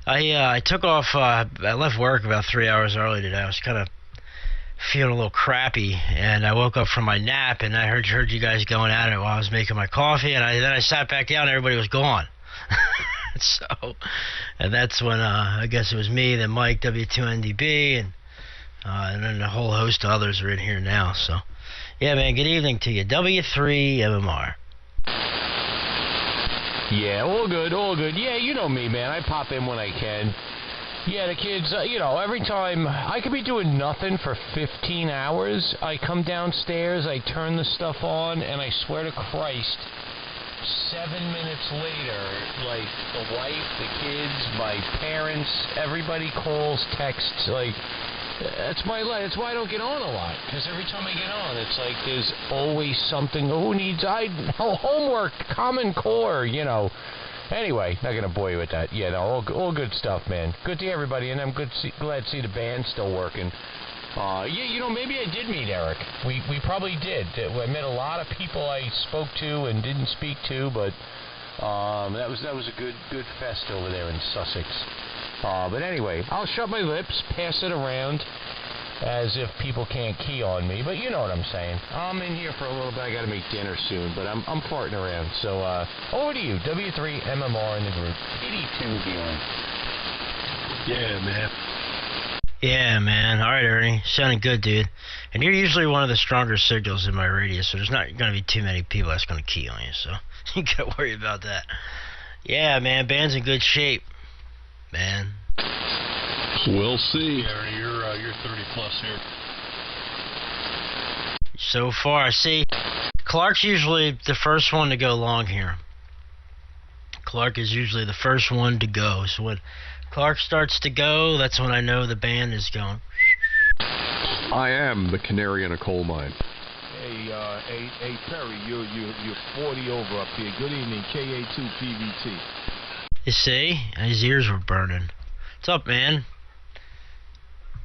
I took off. I left work about 3 hours early today. I was kind of feeling a little crappy, and I woke up from my nap, and I heard you guys going at it while I was making my coffee, and then I sat back down, and everybody was gone. And that's when I guess it was me, then Mike, W2NDB, and then a whole host of others are in here now. So. Yeah, man, good evening to you. W3MMR. Yeah, all good, all good. Yeah, you know me, man. I pop in when I can. Yeah, the kids, every time I could be doing nothing for 15 hours, I come downstairs, I turn the stuff on, and I swear to Christ, 7 minutes later, like, the wife, the kids, my parents, everybody calls, texts, like... That's my life. That's why I don't get on a lot. Because every time I get on, it's like there's always something. Who needs homework, Common Core, Anyway, not gonna bore you with that. Yeah, no, all good stuff, man. Good to see everybody, and I'm glad to see the band still working. Yeah, maybe I did meet Eric. We probably did. I met a lot of people I spoke to and didn't speak to, but that was a good fest over there in Sussex. But anyway, I'll shut my lips, pass it around, as if people can't key on me. But you know what I'm saying. I'm in here for a little bit. I got to make dinner soon, but I'm farting around. So over to you, W3MMR in the group. 82 dealing. Yeah, man. Yeah, man. All right, Ernie. Sounding good, dude. And you're usually one of the stronger signals in my radius, so there's not going to be too many people that's going to key on you, so you got to worry about that. Yeah, man. Band's in good shape. Man. We'll see. Ernie, you're 30 plus here. So far, see, Clark's usually the first one to go long here. Clark is usually the first one to go. So when Clark starts to go, that's when I know the band is going. I am the canary in a coal mine. Hey, Perry, you're 40 over up here. Good evening, KA2PVT. You see? His ears were burning. What's up, man?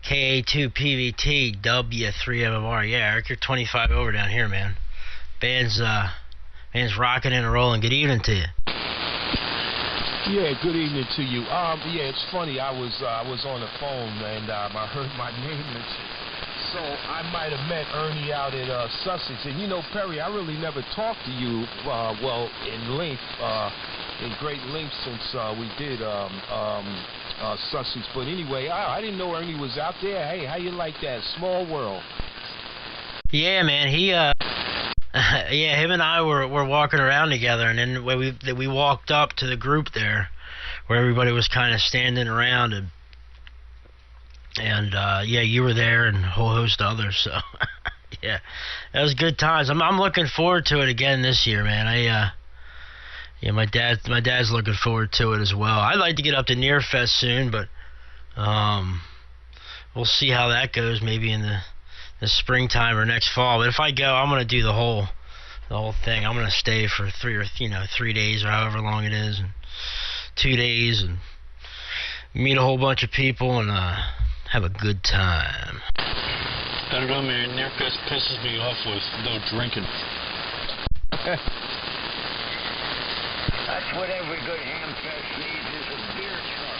KA2PVT, W3MMR. Yeah, Eric, you're 25 over down here, man. Band's rocking and rolling. Good evening to you. Yeah, good evening to you. Yeah, it's funny. I was on the phone and I heard my name mentioned. So I might have met Ernie out at Sussex. And you know, Perry, I really never talked to you, well, in length, in great length since we did Sussex. But anyway, I didn't know Ernie was out there. Hey, how you like that? Small world. Yeah, man. He yeah, him and I were walking around together, and then we walked up to the group there, where everybody was kind of standing around, and yeah, you were there, and a whole host of others. So yeah, that was good times. I'm looking forward to it again this year, man. Yeah, my dad's looking forward to it as well. I'd like to get up to Nearfest soon, but we'll see how that goes. Maybe in the springtime or next fall. But if I go, I'm gonna do the whole thing. I'm gonna stay for 3 days or however long it is, and 2 days, and meet a whole bunch of people and have a good time. I don't know, man. Nearfest pisses me off with no drinking. That's what every good ham fest needs is a beer truck.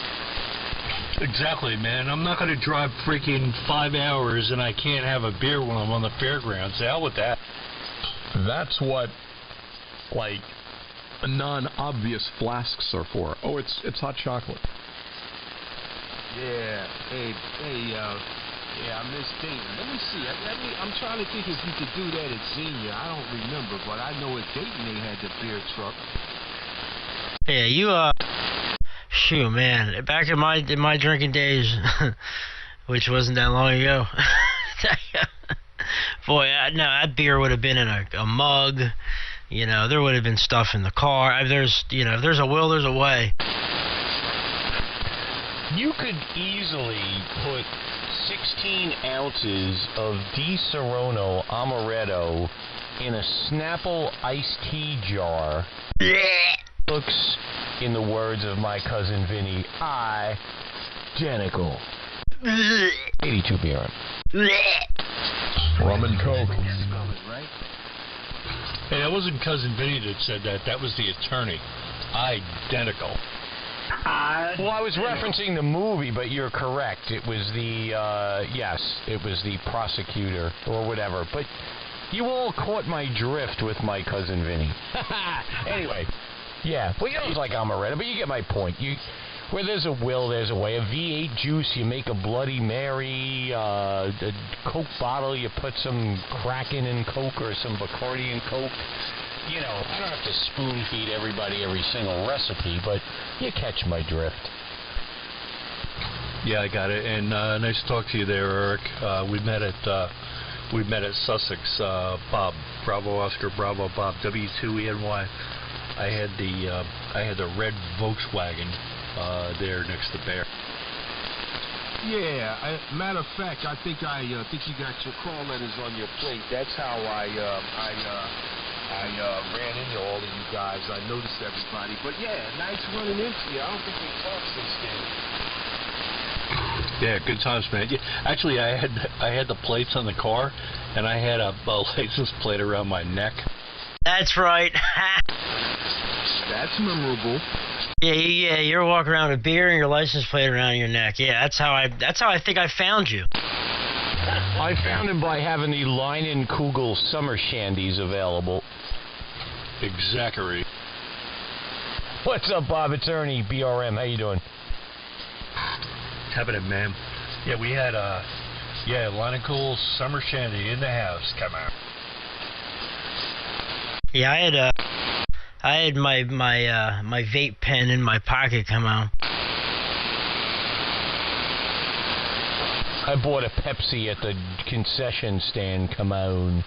Exactly, man. I'm not going to drive freaking 5 hours and I can't have a beer when I'm on the fairgrounds. The hell with that. That's what, like, non-obvious flasks are for. Oh, it's hot chocolate. Yeah. Hey, yeah, I miss Dayton. Let me see. I'm trying to think if you could do that at Xenia. I don't remember, but I know at Dayton they had the beer truck. Yeah, you shoot, man. Back in my drinking days, which wasn't that long ago. Boy, no, that beer would have been in a mug. You know, there would have been stuff in the car. If there's a will, there's a way. You could easily put 16 ounces of Di Serono Amaretto in a Snapple iced tea jar. Looks, in the words of my cousin Vinny, identical. 82 BRM. Rum and Coke. Hey, that wasn't Cousin Vinny that said that. That was the attorney. Identical. Well, I was referencing the movie, but you're correct. It was the, it was the prosecutor or whatever. But you all caught my drift with my cousin Vinny. Anyway, yeah. Well, you don't like Amaretto, but you get my point. Where there's a will, there's a way. A V8 juice, you make a Bloody Mary. A Coke bottle, you put some Kraken in Coke or some Bacardi in Coke. You know, I don't have to spoon feed everybody every single recipe, but you catch my drift. Yeah, I got it. And nice to talk to you there, Eric. We met at Sussex. Bob, Bravo Oscar, Bravo Bob, W2ENY. I had the red Volkswagen there next to Bear. Yeah, matter of fact, I think you got your call letters on your plate. That's how I ran into all of you guys. I noticed everybody. But yeah, nice running into you. I don't think we talked since then. Yeah, good times, man. Yeah, actually, I had the plates on the car, and I had a license plate around my neck. That's right. That's memorable. Yeah, you're walking around with a beer and your license plate around your neck. Yeah, that's how I think I found you. I found him by having the Leinen Kugel summer shandies available. Exactly. What's up, Bob? It's Ernie, BRM. How you doing? Happening, man. Yeah, we had Leinen Kugel summer shandy in the house. Come on. Yeah, I had my vape pen in my pocket come out. I bought a Pepsi at the concession stand, come on.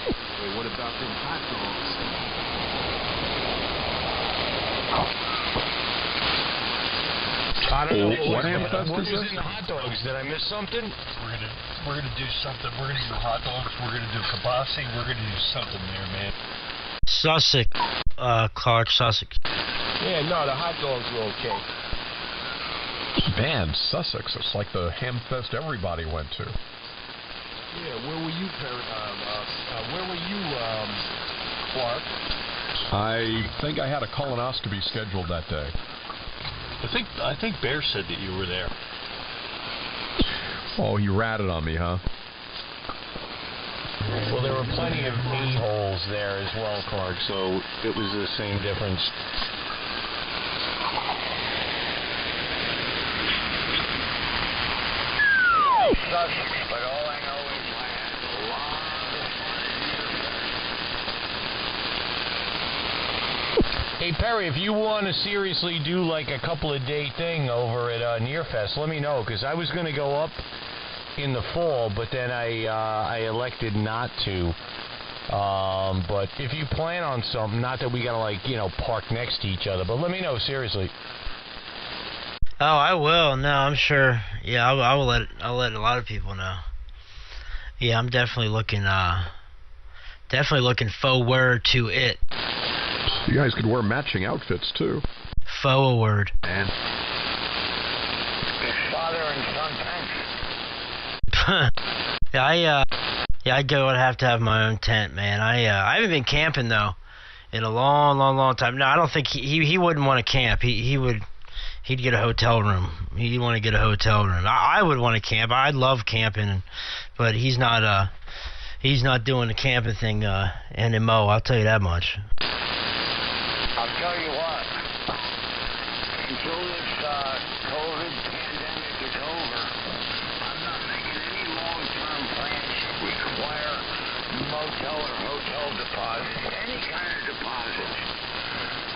Hey, what about them hot dogs? I don't know. What was in the hot dogs? Did I miss something? We're gonna do something. We're gonna do hot dogs. We're gonna do kibasi. We're gonna do something there, man. Sussex, Clark, Sussex. Yeah, no, the hot dogs were okay. Man, Sussex. It's like the ham fest everybody went to. Yeah, where were you, Clark? I think I had a colonoscopy scheduled that day. I think Bear said that you were there. Oh, you ratted on me, huh? Well, there were plenty of a-holes there as well, Clark, so it was the same difference. But all I know is I had a lot of fun. Hey, Perry, if you want to seriously do like a couple of day thing over at Nearfest, let me know, because I was going to go up in the fall, but then I elected not to. But if you plan on something, not that we got to, like, you know, park next to each other, but let me know, seriously. Oh, I will. No, I'm sure. Yeah, I'll let a lot of people know. Yeah, I'm definitely looking forward to it. You guys could wear matching outfits too. Forward. Man. It's father and son tent. I go and have to have my own tent, man. I haven't been camping though in a long time. No, I don't think he wouldn't want to camp. He'd get a hotel room. He'd want to get a hotel room. I would want to camp. I love camping, but he's not doing the camping thing anymore. I'll tell you that much. I'll tell you what. Until this COVID pandemic is over, I'm not making any long-term plans that require motel or hotel deposits, any kind of deposits.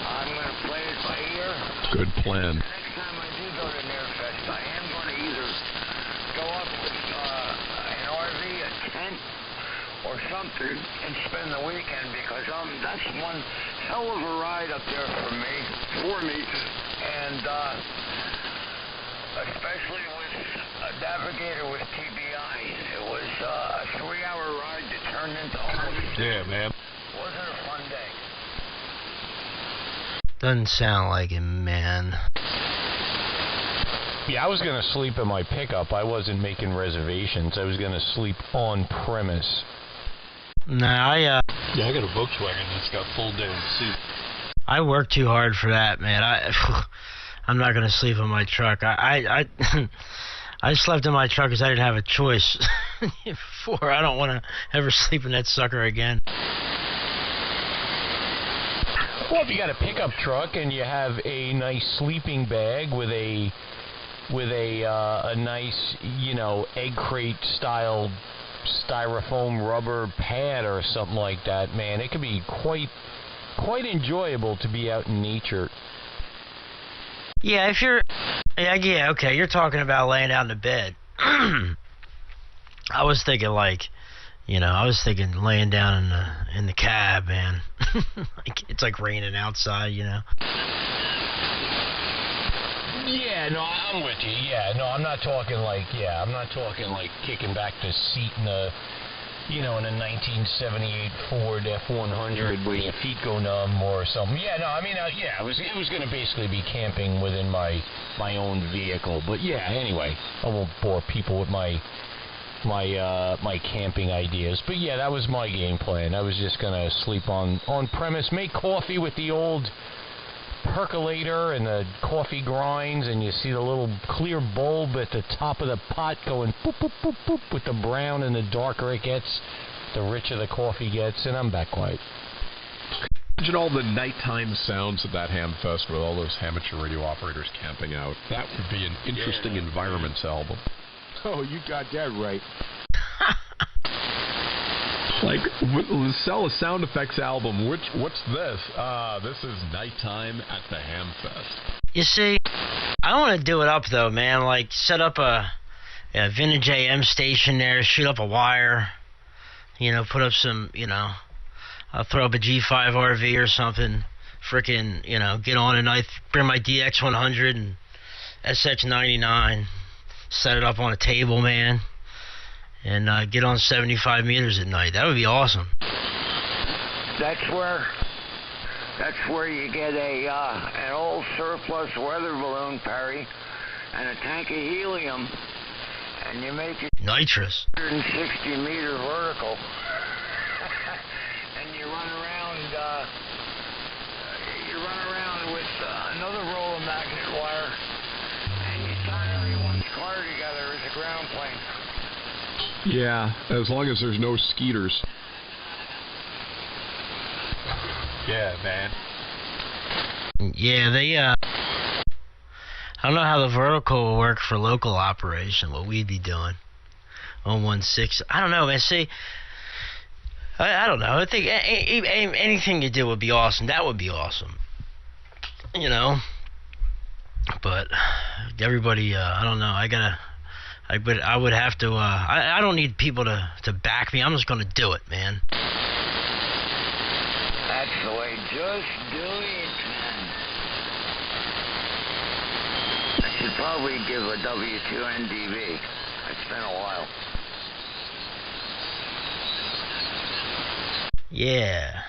I'm going to play it by ear. Good plan. Next time I do go to Nearfest, I am going to either go up with an RV, a tent, or something, and spend the weekend, because that's one hell of a ride up there for me, and especially with a navigator with TBI. It was a 3-hour ride that turned into almost. Yeah, man. Wasn't a fun day. Doesn't sound like it, man. Yeah, I was going to sleep in my pickup. I wasn't making reservations. I was going to sleep on premise. Nah, Yeah, I got a Volkswagen that's got full day seat. I work too hard for that, man. I'm not gonna sleep in my truck. I slept in my truck because I didn't have a choice before. I don't want to ever sleep in that sucker again. Well, if you got a pickup truck and you have a nice sleeping bag with a nice, you know, egg crate style styrofoam rubber pad or something like that, man, it could be quite enjoyable to be out in nature. Yeah, if you're, yeah, okay, you're talking about laying out in the bed. I was thinking laying down in the cab, man. It's like raining outside, you know. Yeah, no, I'm with you. Yeah, no, I'm not talking like kicking back the seat in a 1978 Ford F100 where your feet go numb or something. Yeah, no, I mean, it was going to basically be camping within my own vehicle. But yeah, anyway, I won't bore people with my camping ideas. But yeah, that was my game plan. I was just going to sleep on premise, make coffee with the old percolator and the coffee grinds, and you see the little clear bulb at the top of the pot going boop, boop, boop, boop, with the brown, and the darker it gets, the richer the coffee gets, and I'm back quiet. Imagine all the nighttime sounds at that ham fest with all those amateur radio operators camping out. That would be an interesting environments album. Oh, you got that right. Like, sell a sound effects album. What's this? This is nighttime at the ham fest. You see, I want to do it up though, man. Like, set up a vintage AM station there, shoot up a wire, put up some, I'll throw up a G5 RV or something, frickin', get on at night, bring my DX100 and SH99, set it up on a table, man, and get on 75 meters at night. That would be awesome. That's where you get an old surplus weather balloon, Perry, and a tank of helium, and you make it nitrous 160-meter vertical, and you run around with another roll of magnet wire, and you tie everyone's car together as a ground plane. Yeah, as long as there's no skeeters. Yeah, man. Yeah, they, I don't know how the vertical will work for local operation, what we'd be doing on 16. I don't know, man. See, I don't know. I think anything you do would be awesome. That would be awesome. You know? But everybody, I don't know. I would have to, I don't need people to back me. I'm just going to do it, man. That's the way. Just do it, man. I should probably give a W2NDV. It's been a while. Yeah.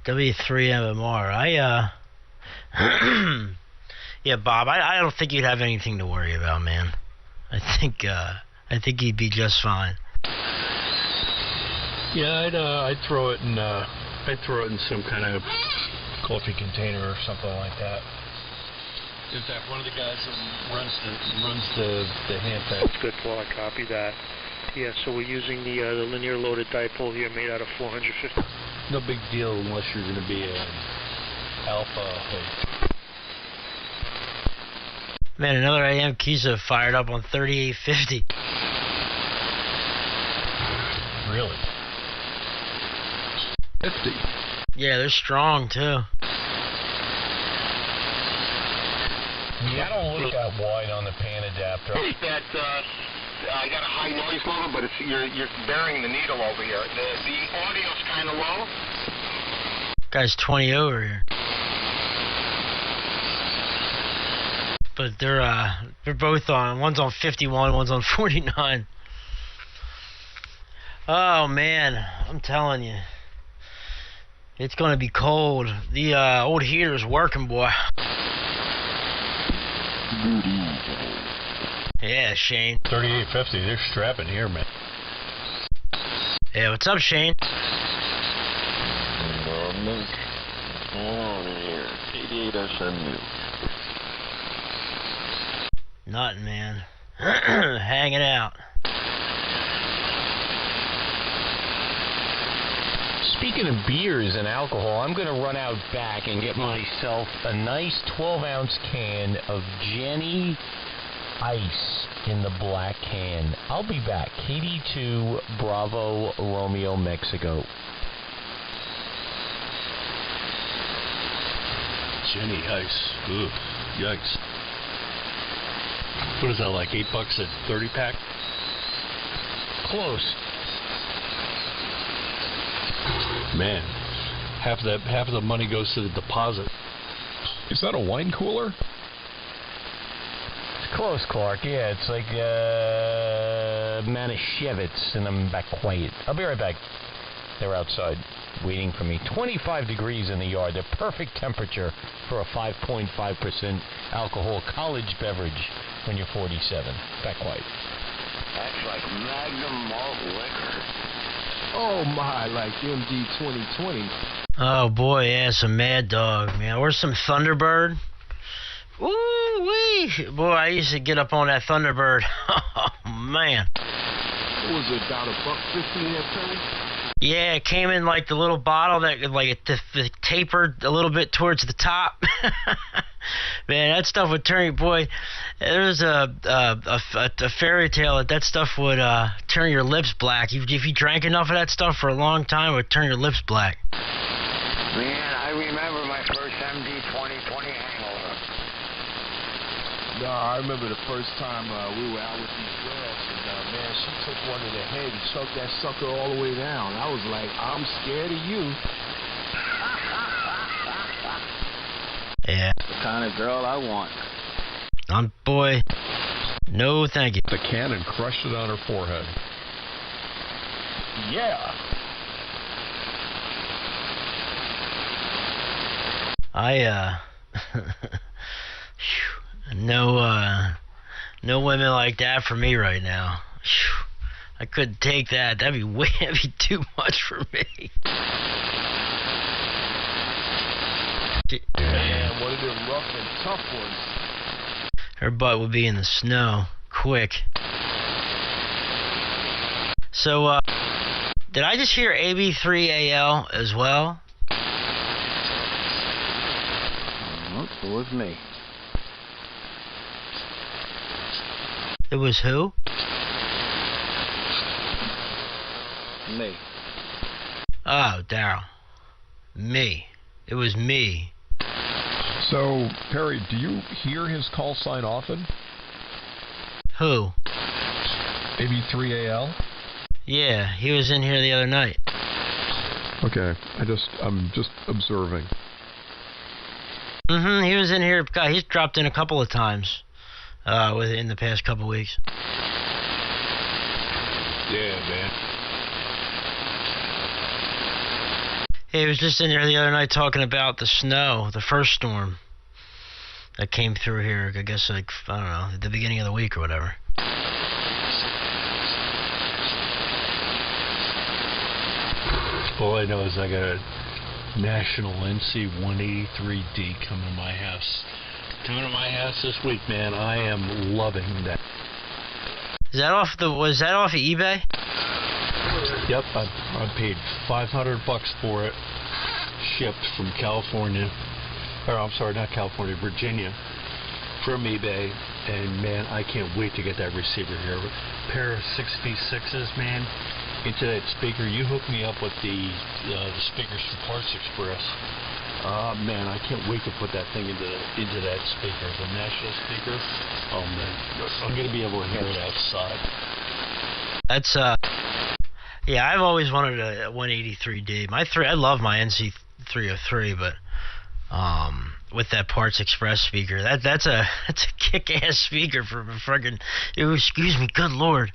W3MMR. Yeah, Bob, I don't think you'd have anything to worry about, man. I think you'd be just fine. Yeah, I'd throw it in some kind of coffee container or something like that. In fact, one of the guys that runs the hand pack. Good, Paul. I copy that. Yeah, so we're using the linear loaded dipole here made out of 450. No big deal unless you're going to be an alpha host. Man, another AM Kisa fired up on 3850. Really? 50. Yeah, they're strong too. Yeah, I don't look that wide on the pan adapter. That I got a high noise level, but you're burying the needle over here. The audio's kind of low. Guy's 20 over here. But they're both on. One's on 51, one's on 49. Oh man, I'm telling you, it's gonna be cold. The old heater's working, boy. Yeah, Shane. 3850. They're strapping here, man. Yeah, what's up, Shane? Here, 88SMU. Nothing, man. Hanging out. Speaking of beers and alcohol, I'm going to run out back and get myself a nice 12-ounce can of Jenny Ice in the black can. I'll be back. KD2 Bravo Romeo Mexico. Jenny Ice. Ugh, yikes. What is that, like $8 a 30-pack? Close. Man, half of the money goes to the deposit. Is that a wine cooler? It's close, Clark. Yeah, it's like Manischewitz, and I'm back quiet. I'll be right back. They're outside waiting for me. 25 degrees in the yard. The perfect temperature for a 5.5% alcohol college beverage when you're 47. Back quiet. That's like Magnum malt liquor. Oh my, like MD 2020. Oh boy, yeah, some Mad Dog, man. Or some Thunderbird. Woo-wee! Boy, I used to get up on that Thunderbird. Oh, man. What was it, about $1.50 that time? Yeah, it came in like the little bottle that like it tapered a little bit towards the top. Man, that stuff would turn you, boy. There was a fairy tale that stuff would turn your lips black. If you drank enough of that stuff for a long time, it would turn your lips black. Man, I remember my first MD 2020 hangover. No, I remember the first time we were out with these girls, and man, she took one to the head and choked that sucker all the way down. I was like, I'm scared of you. Yeah. The kind of girl I want. Boy, no thank you. The cannon crushed it on her forehead. Yeah. No women like that for me right now. I couldn't take that. That'd be too much for me. Yeah, One of them rough and tough ones. Her butt would be in the snow. Quick. So, did I just hear AB3AL as well? It was me. It was who? Me. Oh, Daryl. Me. It was me. So, Perry, do you hear his call sign often? Who? AB3AL? Yeah, he was in here the other night. Okay, I'm just observing. He was in here. God, he's dropped in a couple of times within the past couple of weeks. Yeah, man. He was just in here the other night talking about the snow, the first storm that came through here, I guess, like, I don't know, at the beginning of the week or whatever. All I know is I got a National NC 183D coming to my house. Coming to my house this week, man. I am loving that. Was that off of eBay? Yep, I paid $500 for it, shipped from California, or I'm sorry, not California, Virginia, from eBay, and man, I can't wait to get that receiver here. A pair of 6V6s, man, into that speaker. You hooked me up with the speakers from Parts Express. Man, I can't wait to put that thing into that speaker, the National speaker. Oh man, I'm gonna be able to hear it outside. That's yeah, I've always wanted a 183D. I love my NC 303, but with that Parts Express speaker, that's a kick-ass speaker for friggin'. Excuse me, good lord,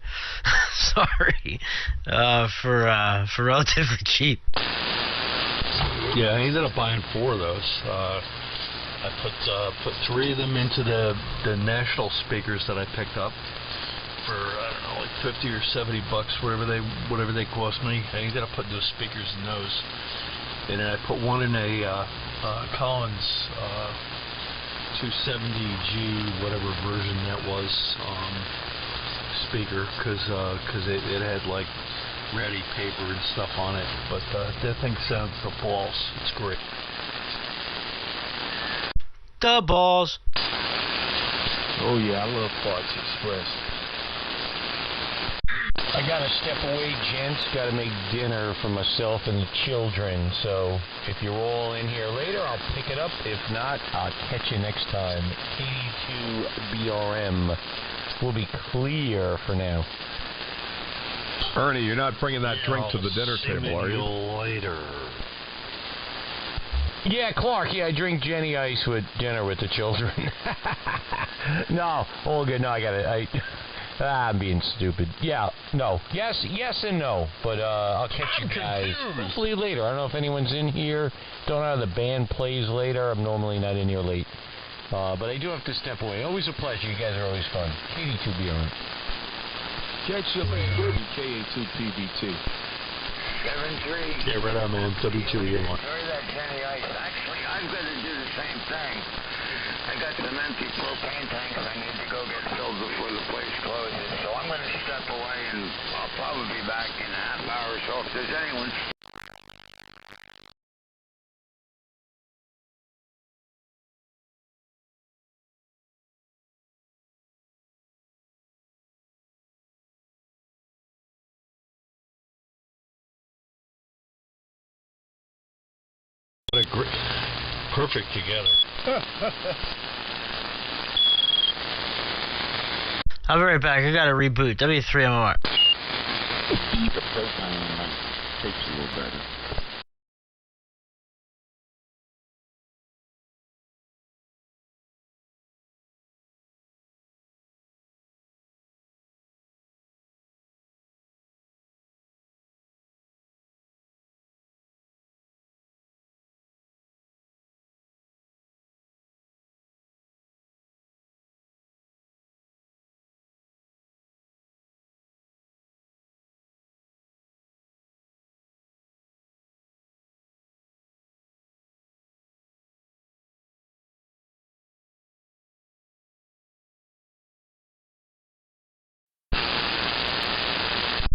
sorry, for relatively cheap. Yeah, I ended up buying 4 of those. I put 3 of them into the National speakers that I picked up for, I don't know, like $50 or $70, whatever they cost me. I ended up putting those speakers in those, and then I put one in a Collins 270G, whatever version that was, speaker, because it had like ratty paper and stuff on it, but that thing sounds the balls. It's great. The balls. Oh yeah, I love Parts Express. I gotta step away, gents. Gotta make dinner for myself and the children. So if you're all in here later, I'll pick it up. If not, I'll catch you next time. 82 BRM will be clear for now. Ernie, you're not bringing that drink to the dinner table, are you? Later. Yeah, Clark. Yeah, I drink Jenny Ice with dinner with the children. No, all good. No, I'm being stupid. Yeah, no. Yes and no. But I'll catch you guys hopefully later. I don't know if anyone's in here. Don't know how the band plays later. I'm normally not in here late. But I do have to step away. Always a pleasure. You guys are always fun. 82 BRM. Catch you later, KA2PBT. 7-3. Yeah, right on, man. W2 E1. Sorry that Jenny Ice. Actually, I've got to do the same thing. I got some empty propane tanks I need to go get filled before the place closes. So I'm going to step away, and I'll probably be back in a half hour or so. If there's anyone What a great, perfect together. I'll be right back. I gotta reboot. W3MR. The propane takes a little better.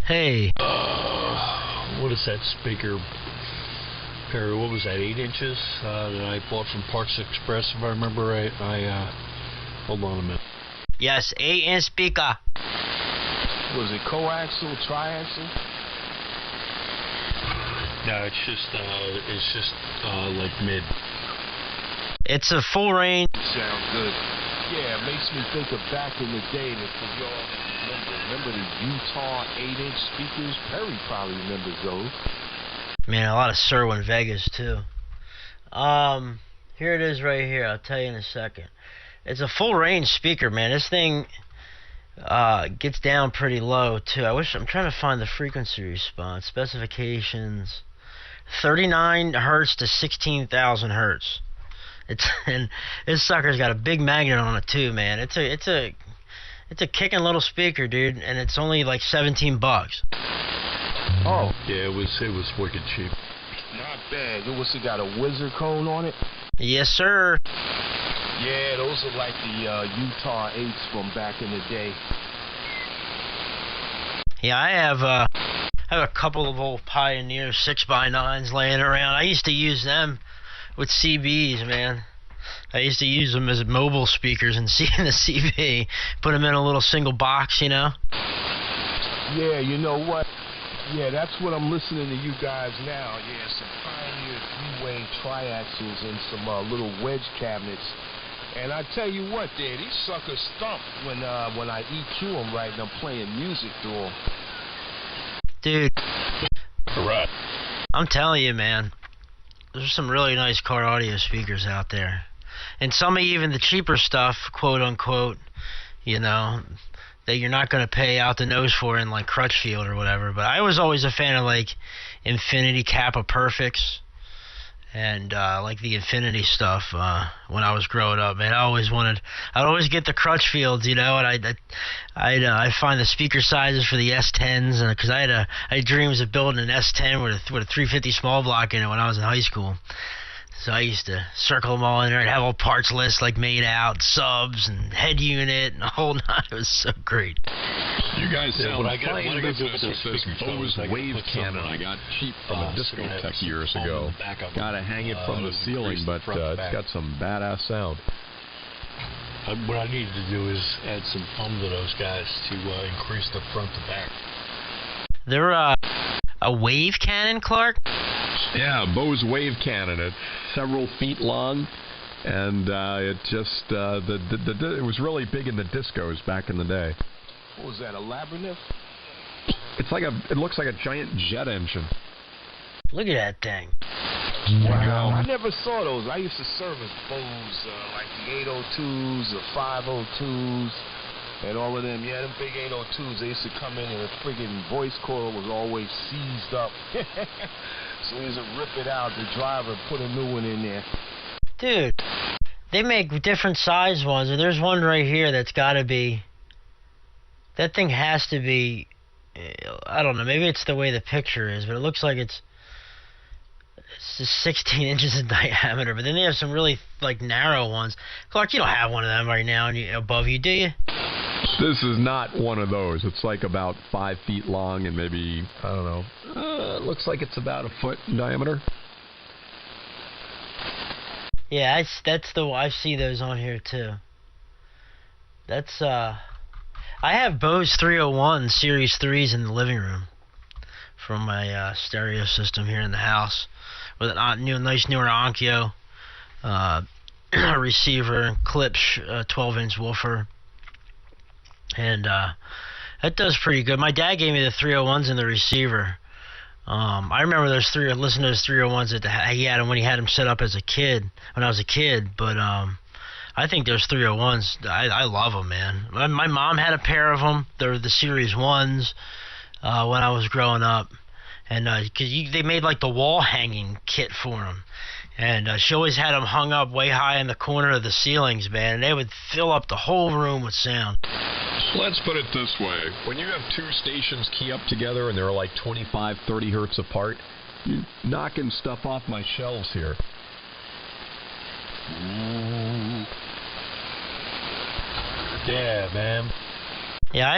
Hey. What is that speaker, Perry? What was that, 8 inches that I bought from Parts Express, if I remember right? Hold on a minute. Yes, 8-inch speaker. Was it coaxial, triaxial? No, it's just like mid. It's a full range. Sounds good. Yeah, it makes me think of back in the day that for y'all remember the Utah 8-inch speakers? Perry probably remembers those. Man, a lot of Sirwin Vegas too. Here it is right here. I'll tell you in a second. It's a full range speaker, man. This thing gets down pretty low too. I'm trying to find the frequency response specifications. 39 hertz to 16,000 hertz. And this sucker's got a big magnet on it too, man. It's a kicking little speaker, dude, and it's only like $17. Oh. Yeah, it was wicked cheap. Not bad. It got a wizard cone on it? Yes, sir. Yeah, those are like the Utah 8s from back in the day. Yeah, I have a couple of old Pioneer 6x9s laying around. I used to use them with CBs, man. I used to use them as mobile speakers and in the CB. Put them in a little single box, you know? Yeah, you know what? Yeah, that's what I'm listening to you guys now. Yeah, some Pioneer 3-way triaxials and some little wedge cabinets. And I tell you what, there, these suckers stump when I EQ them right and I'm playing music through them. Dude. Correct. I'm telling you, man. There's some really nice car audio speakers out there. And some of even the cheaper stuff, quote unquote, you know, that you're not going to pay out the nose for in like Crutchfield or whatever. But I was always a fan of like Infinity Kappa Perfects and like the Infinity stuff when I was growing up, man. I'd always get the Crutchfields, you know, and I'd find the speaker sizes for the S10s, and because I had dreams of building an S10 with a 350 small block in it when I was in high school. So I used to circle them all in there and have all parts lists like made out, subs and head unit and the whole nine. It was so great. You guys sound what I fine gotta do with business those with this speakers, Bose though, is I wave gotta put cannon some, I got cheap from a discotheque years ago. Gotta hang it from the ceiling, but it's got some badass sound. What I needed to do is add some pump to those guys to increase the front to back. They're a wave cannon, Clark? Yeah, Bose wave cannon. It's several feet long, and it just it was really big in the discos back in the day. What was that, a labyrinth? It looks like a giant jet engine. Look at that thing. Wow. I never saw those. I used to service Bose, like the 802s, the 502s, and all of them. Yeah, them big 802s, they used to come in and the friggin' voice coil was always seized up. So we used to rip it out, the driver put a new one in there. Dude, they make different size ones, and there's one right here that's got to be... That thing has to be... I don't know, maybe it's the way the picture is, but it looks like it's just 16 inches in diameter. But then they have some really, like, narrow ones. Clark, you don't have one of them right now above you, do you? This is not one of those. It's like about 5 feet long and maybe, I don't know, it looks like it's about a foot in diameter. Yeah, I see those on here too. That's I have Bose 301 Series 3s in the living room from my stereo system here in the house with a nice newer Onkyo receiver, clips, 12-inch woofer. And that does pretty good. My dad gave me the 301s in the receiver. I remember listening to those 301s that he had them when he had them set up as a kid, when I was a kid. But I think those 301s, I love them, man. My mom had a pair of them. They're the Series 1s when I was growing up. And because they made like the wall hanging kit for them. And she always had them hung up way high in the corner of the ceilings, man. And they would fill up the whole room with sound. Let's put it this way. When you have two stations key up together and they're like 25, 30 hertz apart, you're knocking stuff off my shelves here. Yeah, man. Yeah,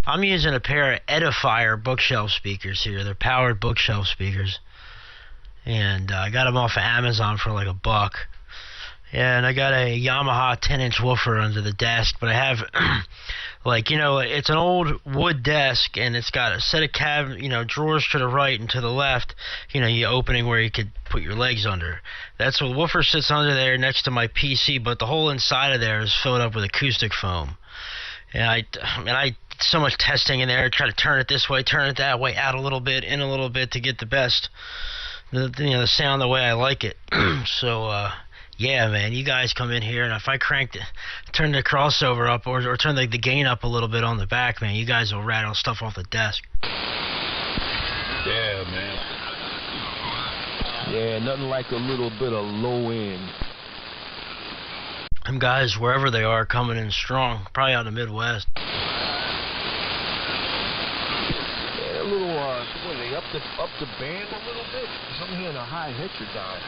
I'm using a pair of Edifier bookshelf speakers here. They're powered bookshelf speakers. And I got them off of Amazon for like $1. And I got a Yamaha 10-inch woofer under the desk, but I have, like, it's an old wood desk, and it's got a set of drawers to the right and to the left, your opening where you could put your legs under. That's what the woofer sits under there next to my PC, but the whole inside of there is filled up with acoustic foam. And I so much testing in there, try to turn it this way, turn it that way, out a little bit, in a little bit to get the best, the sound the way I like it. So, yeah, man, you guys come in here, and if I turn the crossover up or turn the gain up a little bit on the back, man, you guys will rattle stuff off the desk. Yeah, man. Yeah, nothing like a little bit of low end. Them guys, wherever they are, coming in strong, probably out of the Midwest. Yeah, a little, what are they, up the band a little bit? Because I'm hearing a high hitcher down.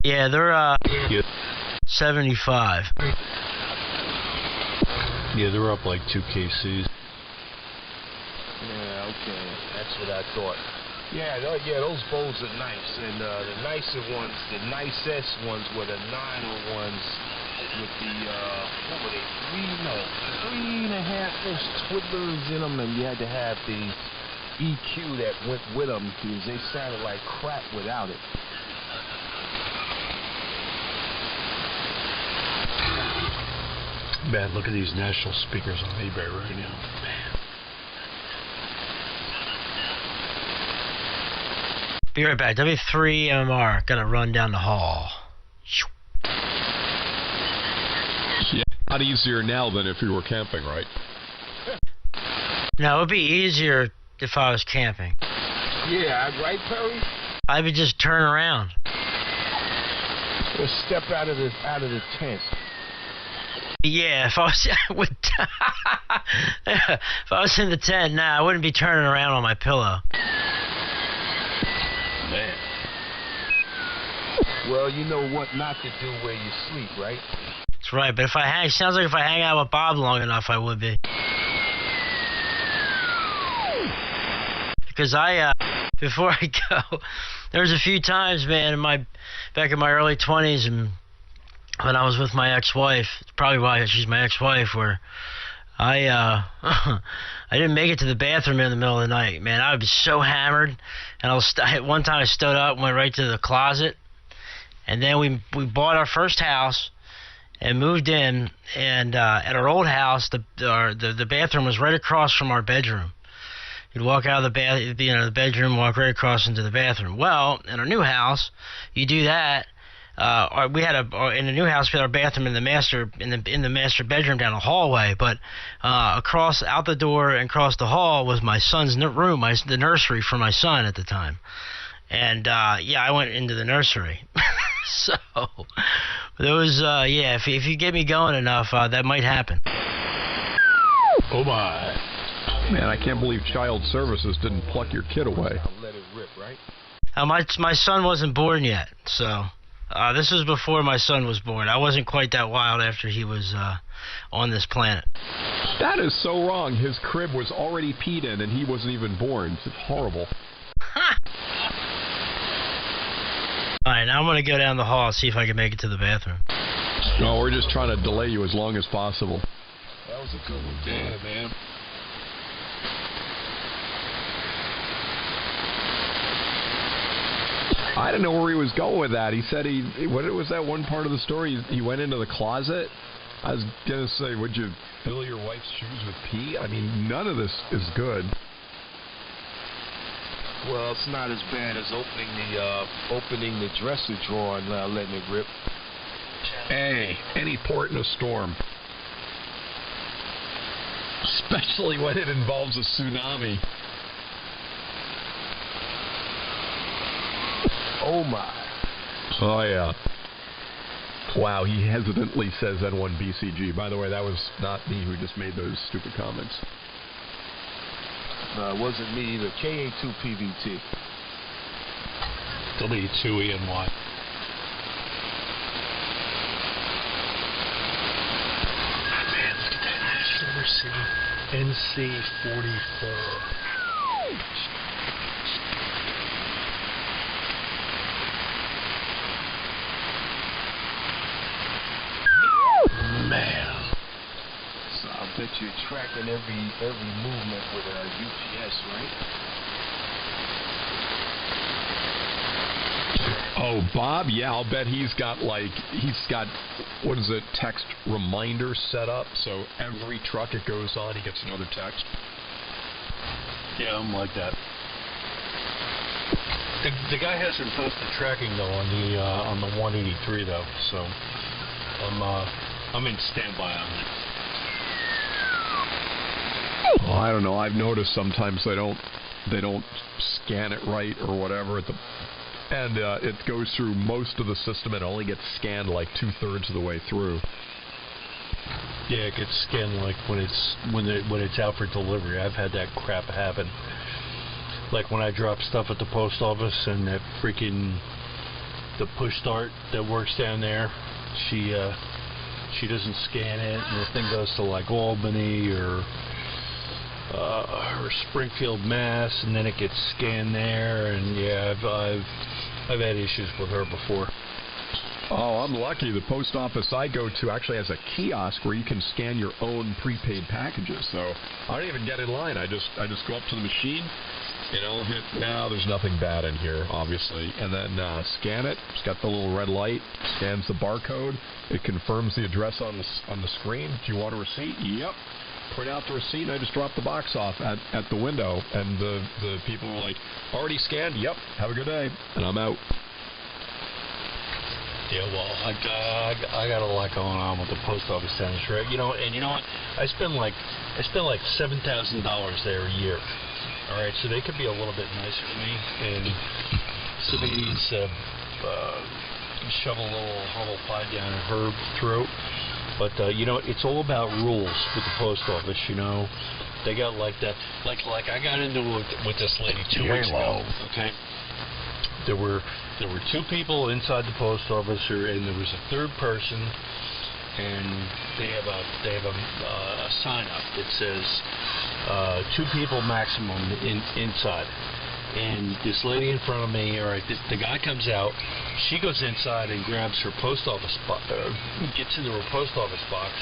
Yeah, they're 75. Yeah, they're up like 2 kcs. Yeah, okay, that's what I thought. Yeah, those bowls are nice, and the nicer ones, the nicest ones were the 9er ones with the, what were they, 3.5-inch twiddlers in them, and you had to have the EQ that went with them because they sounded like crap without it. Man, look at these National speakers on eBay right now. Man. Be right back. W3 MMR. Gotta run down the hall. Yeah, a lot easier now than if you were camping, right? No, it would be easier if I was camping. Yeah, right, Perry? I would just turn around. Just step out of the tent. Yeah, if I was if I was in the tent, I wouldn't be turning around on my pillow. Man. Well, you know what not to do where you sleep, right? That's right, but sounds like if I hang out with Bob long enough, I would be. Because before I go, there's a few times, man, back in my early 20s, and when I was with my ex-wife, it's probably why she's my ex-wife, where I didn't make it to the bathroom in the middle of the night, man. I was so hammered, and one time I stood up and went right to the closet, and then we bought our first house and moved in, and at our old house, the bathroom was right across from our bedroom. You'd walk out of the bedroom, walk right across into the bathroom. Well, in our new house, you do that. In the new house we had our bathroom in the master bedroom down the hallway, but across out the door and across the hall was my son's room, the nursery for my son at the time, and I went into the nursery. So there was if you get me going enough, that might happen. Oh my. Man, I can't believe Child Services didn't pluck your kid away. Let it rip, right? My son wasn't born yet, so this was before my son was born. I wasn't quite that wild after he was on this planet. That is so wrong. His crib was already peed in, and he wasn't even born. It's horrible. All right, now I'm going to go down the hall and see if I can make it to the bathroom. No, we're just trying to delay you as long as possible. That was a good one. Yeah, man. I didn't know where he was going with that. He said what was that one part of the story? He went into the closet. I was going to say, would you fill your wife's shoes with pee? I mean, none of this is good. Well, it's not as bad as opening the dresser drawer and letting it rip. Hey, any port in a storm. Especially when it involves a tsunami. Oh my. Oh yeah. Wow, he hesitantly says N1BCG. By the way, that was not me who just made those stupid comments. No, it wasn't me either. KA2PVT. W2ENY. NC44. Man. So I bet you're tracking every movement with a UPS, right? Oh, Bob, yeah, I'll bet he's got what is it, text reminder set up, so every truck it goes on, he gets another text. Yeah, I'm like that. The guy hasn't posted tracking though on the 183 though, so I'm in standby on it. Well, I don't know. I've noticed sometimes they don't scan it right or whatever and it goes through most of the system. It only gets scanned like 2/3 of the way through. Yeah, it gets scanned like when it's out for delivery. I've had that crap happen. Like when I drop stuff at the post office and that freaking the push start that works down there, she doesn't scan it, and the thing goes to like Albany or Springfield, Mass, and then it gets scanned there. And yeah, I've had issues with her before. Oh, I'm lucky. The post office I go to actually has a kiosk where you can scan your own prepaid packages. So I don't even get in line. I just go up to the machine, hit. No, there's nothing bad in here, obviously, and then scan it. It's got the little red light. Scans the barcode. It confirms the address on the screen. Do you want a receipt? Yep. Print out the receipt, and I just drop the box off at the window, and the people are like, already scanned? Yep. Have a good day, and I'm out. Yeah, well, I got a lot going on with the post office down the street. You know what? I spend like $7,000 there a year. All right, so they could be a little bit nicer to me, and somebody needs to shove a little humble pie down her throat. But it's all about rules with the post office. They got like that. Like I got into it with this lady 2 weeks ago. Okay. There were two people inside the post office, and there was a third person, and they have a sign up that says 2 people maximum inside. And this lady in front of me, all right, the guy comes out. She goes inside and grabs her post office gets into her post office box,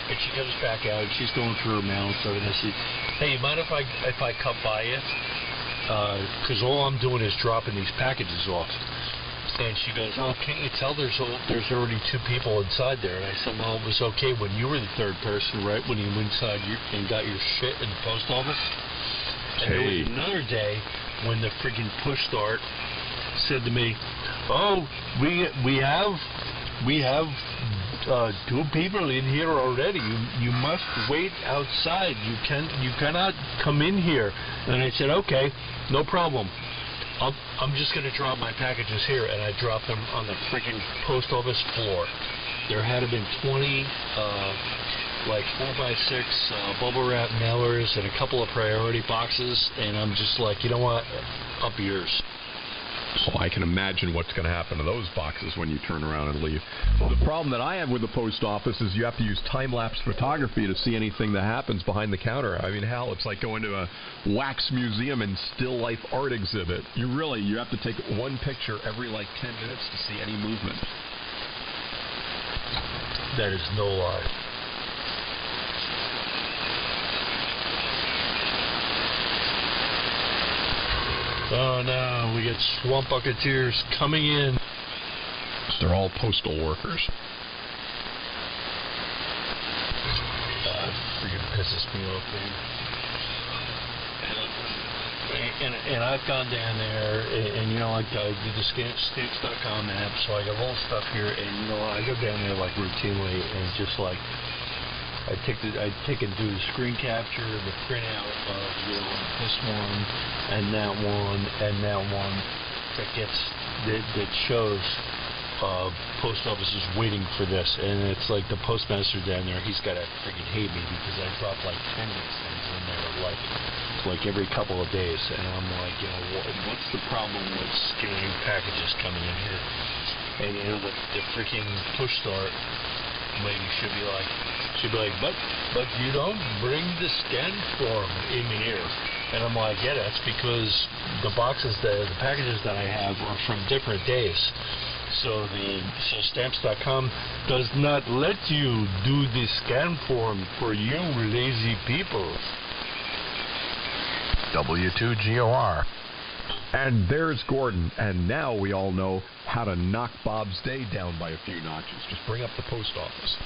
and she comes back out. And she's going through her mail and stuff. And I said, "Hey, you mind if I come by you? Because all I'm doing is dropping these packages off." And she goes, "Oh, can't you tell there's already 2 people inside there?" And I said, "Well, it was okay when you were the third person, right? When you went inside and got your shit in the post office." And there was another day when the freaking push start said to me, "Oh, we have 2 people in here already. You must wait outside. You cannot come in here." And I said, "Okay, no problem. I'm just going to drop my packages here," and I dropped them on the freaking post office floor. There had to have been 20 like 4x6 bubble wrap mailers and a couple of priority boxes, and I'm just like, you know what, up yours. Oh, I can imagine what's going to happen to those boxes when you turn around and leave. The problem that I have with the post office is you have to use time-lapse photography to see anything that happens behind the counter. I mean, hell, it's like going to a wax museum and still life art exhibit. You have to take one picture every like 10 minutes to see any movement. That is no lie. Oh no, we get swamp bucketeers coming in. They're all postal workers. Freaking pisses me off, man. And I've gone down there, and I did the stamps.com app, so I got all the stuff here, and I go down there like routinely, and just like I take and do the screen capture, the printout of this one and that one that shows post office is waiting for this, and it's like the postmaster down there, he's got to freaking hate me because I drop like 10 of these things in there like every couple of days, and I'm like, what's the problem with scanning packages coming in here? And the freaking push start lady should be like, She'd be like, but you don't bring the scan form in here. And I'm like, yeah, that's because the packages that I have are from different days. So Stamps.com does not let you do the scan form for you lazy people. W2GOR. And there's Gordon, and now we all know how to knock Bob's day down by a few notches. Just bring up the post office.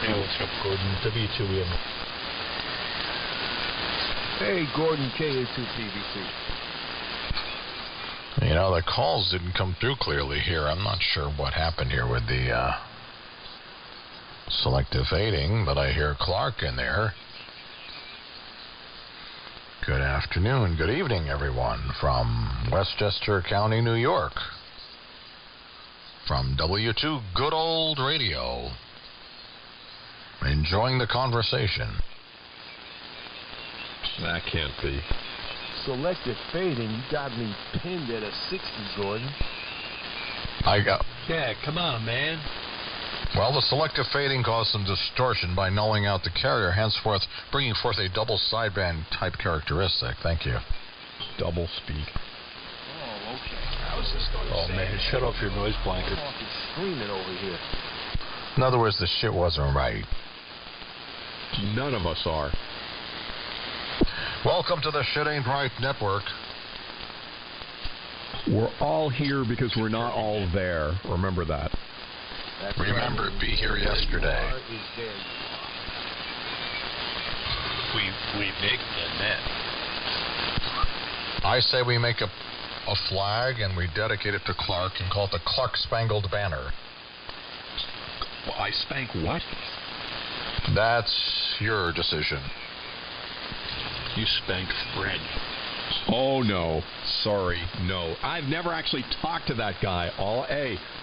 Hey, what's up, Gordon? W2EM. Hey, Gordon, KA2PVC. You know, the calls didn't come through clearly here. I'm not sure what happened here with the selective fading, but I hear Clark in there. Good afternoon, good evening, everyone, from Westchester County, New York. From W2 Good Old Radio. Enjoying the conversation. That can't be. Selective fading, you got me pinned at a 60, Gordon. Yeah, come on, man. Well, the selective fading caused some distortion by nulling out the carrier, henceforth bringing forth a double sideband type characteristic. Thank you. Double speak. Oh, okay. I was just going to say. Oh, man, shut off your noise blanket. Fucking screaming over here. In other words, the shit wasn't right. None of us are. Welcome to the Shit Ain't Right Network. We're all here because we're not all there. Remember that. Remember, be here yesterday. We make the net. I say we make a flag and we dedicate it to Clark and call it the Clark Spangled Banner. Well, I spank what? That's your decision. You spank Fred. Oh, no. Sorry. No. I've never actually talked to that guy.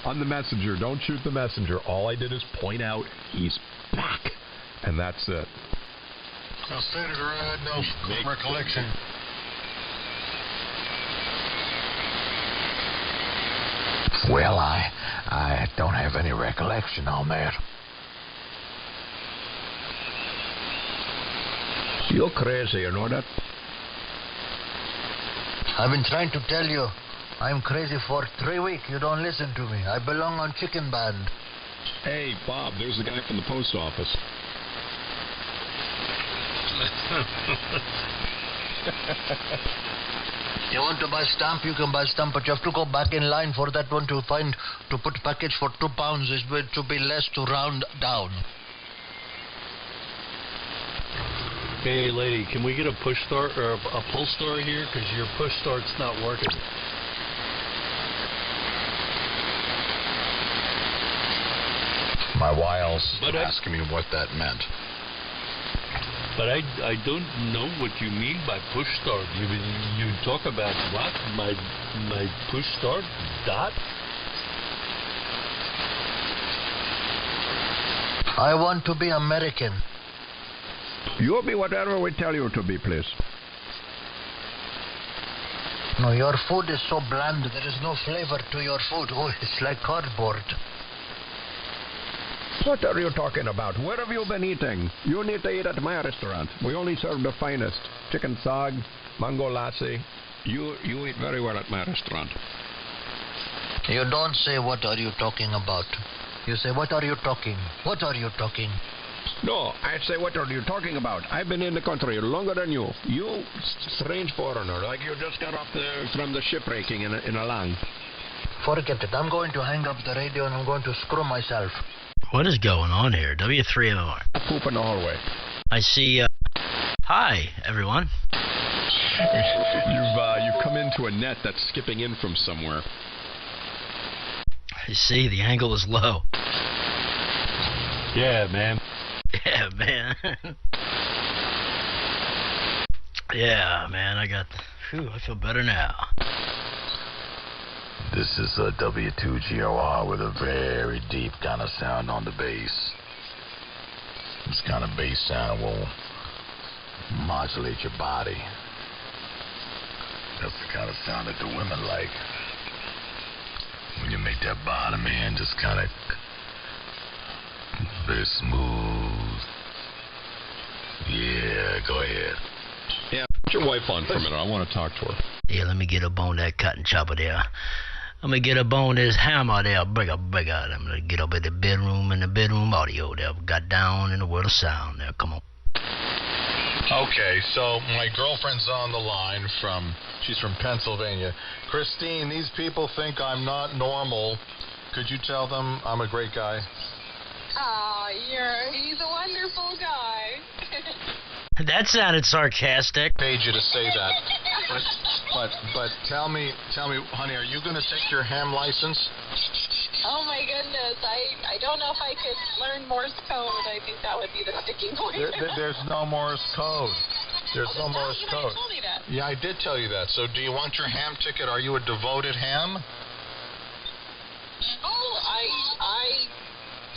I'm the messenger. Don't shoot the messenger. All I did is point out he's back. And that's it. No Senator, no recollection. Well, I don't have any recollection on that. You're crazy, you know that? I've been trying to tell you. I'm crazy for 3 weeks. You don't listen to me. I belong on Chicken Band. Hey, Bob, there's the guy from the post office. You want to buy stamp, you can buy stamp, but you have to go back in line for that one to put package for £2 is going to be less to round down. Hey, lady, can we get a push start or a pull start here? Because your push start's not working. My wiles asking me what that meant. But I don't know what you mean by push start. You talk about what? My push start dot? I want to be American. You'll be whatever we tell you to be, please. No, your food is so bland. There is no flavor to your food. Oh, it's like cardboard. What are you talking about? Where have you been eating? You need to eat at my restaurant. We only serve the finest. Chicken sag, mango lassi. You eat very well at my restaurant. You don't say what are you talking about. You say what are you talking? What are you talking? No, I say what are you talking about? I've been in the country longer than you. You strange foreigner, like you just got off from the shipwrecking in a lang. Forget it. I'm going to hang up the radio and I'm going to screw myself. What is going on here? W3MR. Poop in the hallway. I see, hi, everyone. You've come into a net that's skipping in from somewhere. I see, the angle is low. Yeah, man. Yeah, man. Yeah, man, I feel better now. This is a W2GOR with a very deep kind of sound on the bass. This kind of bass sound will modulate your body. That's the kind of sound that the women like. When you make that bottom end just kind of very smooth. Yeah, go ahead. Yeah, put your wife on for a minute. I want to talk to her. Yeah, let me get up on that cotton chopper there. I'm gonna get up on this hammer there, break up. I'm gonna get up in the bedroom audio there. Got down in the world of sound there. Come on. Okay, so my girlfriend's on the line she's from Pennsylvania. Christine, these people think I'm not normal. Could you tell them I'm a great guy? He's a wonderful guy. That sounded sarcastic. Paid you to say that. But tell me, honey, are you going to take your ham license? Oh my goodness, I don't know if I could learn Morse code. I think that would be the sticking point. There's no Morse code. There's no Morse code. Told me that. Yeah, I did tell you that. So do you want your ham ticket? Are you a devoted ham? Oh,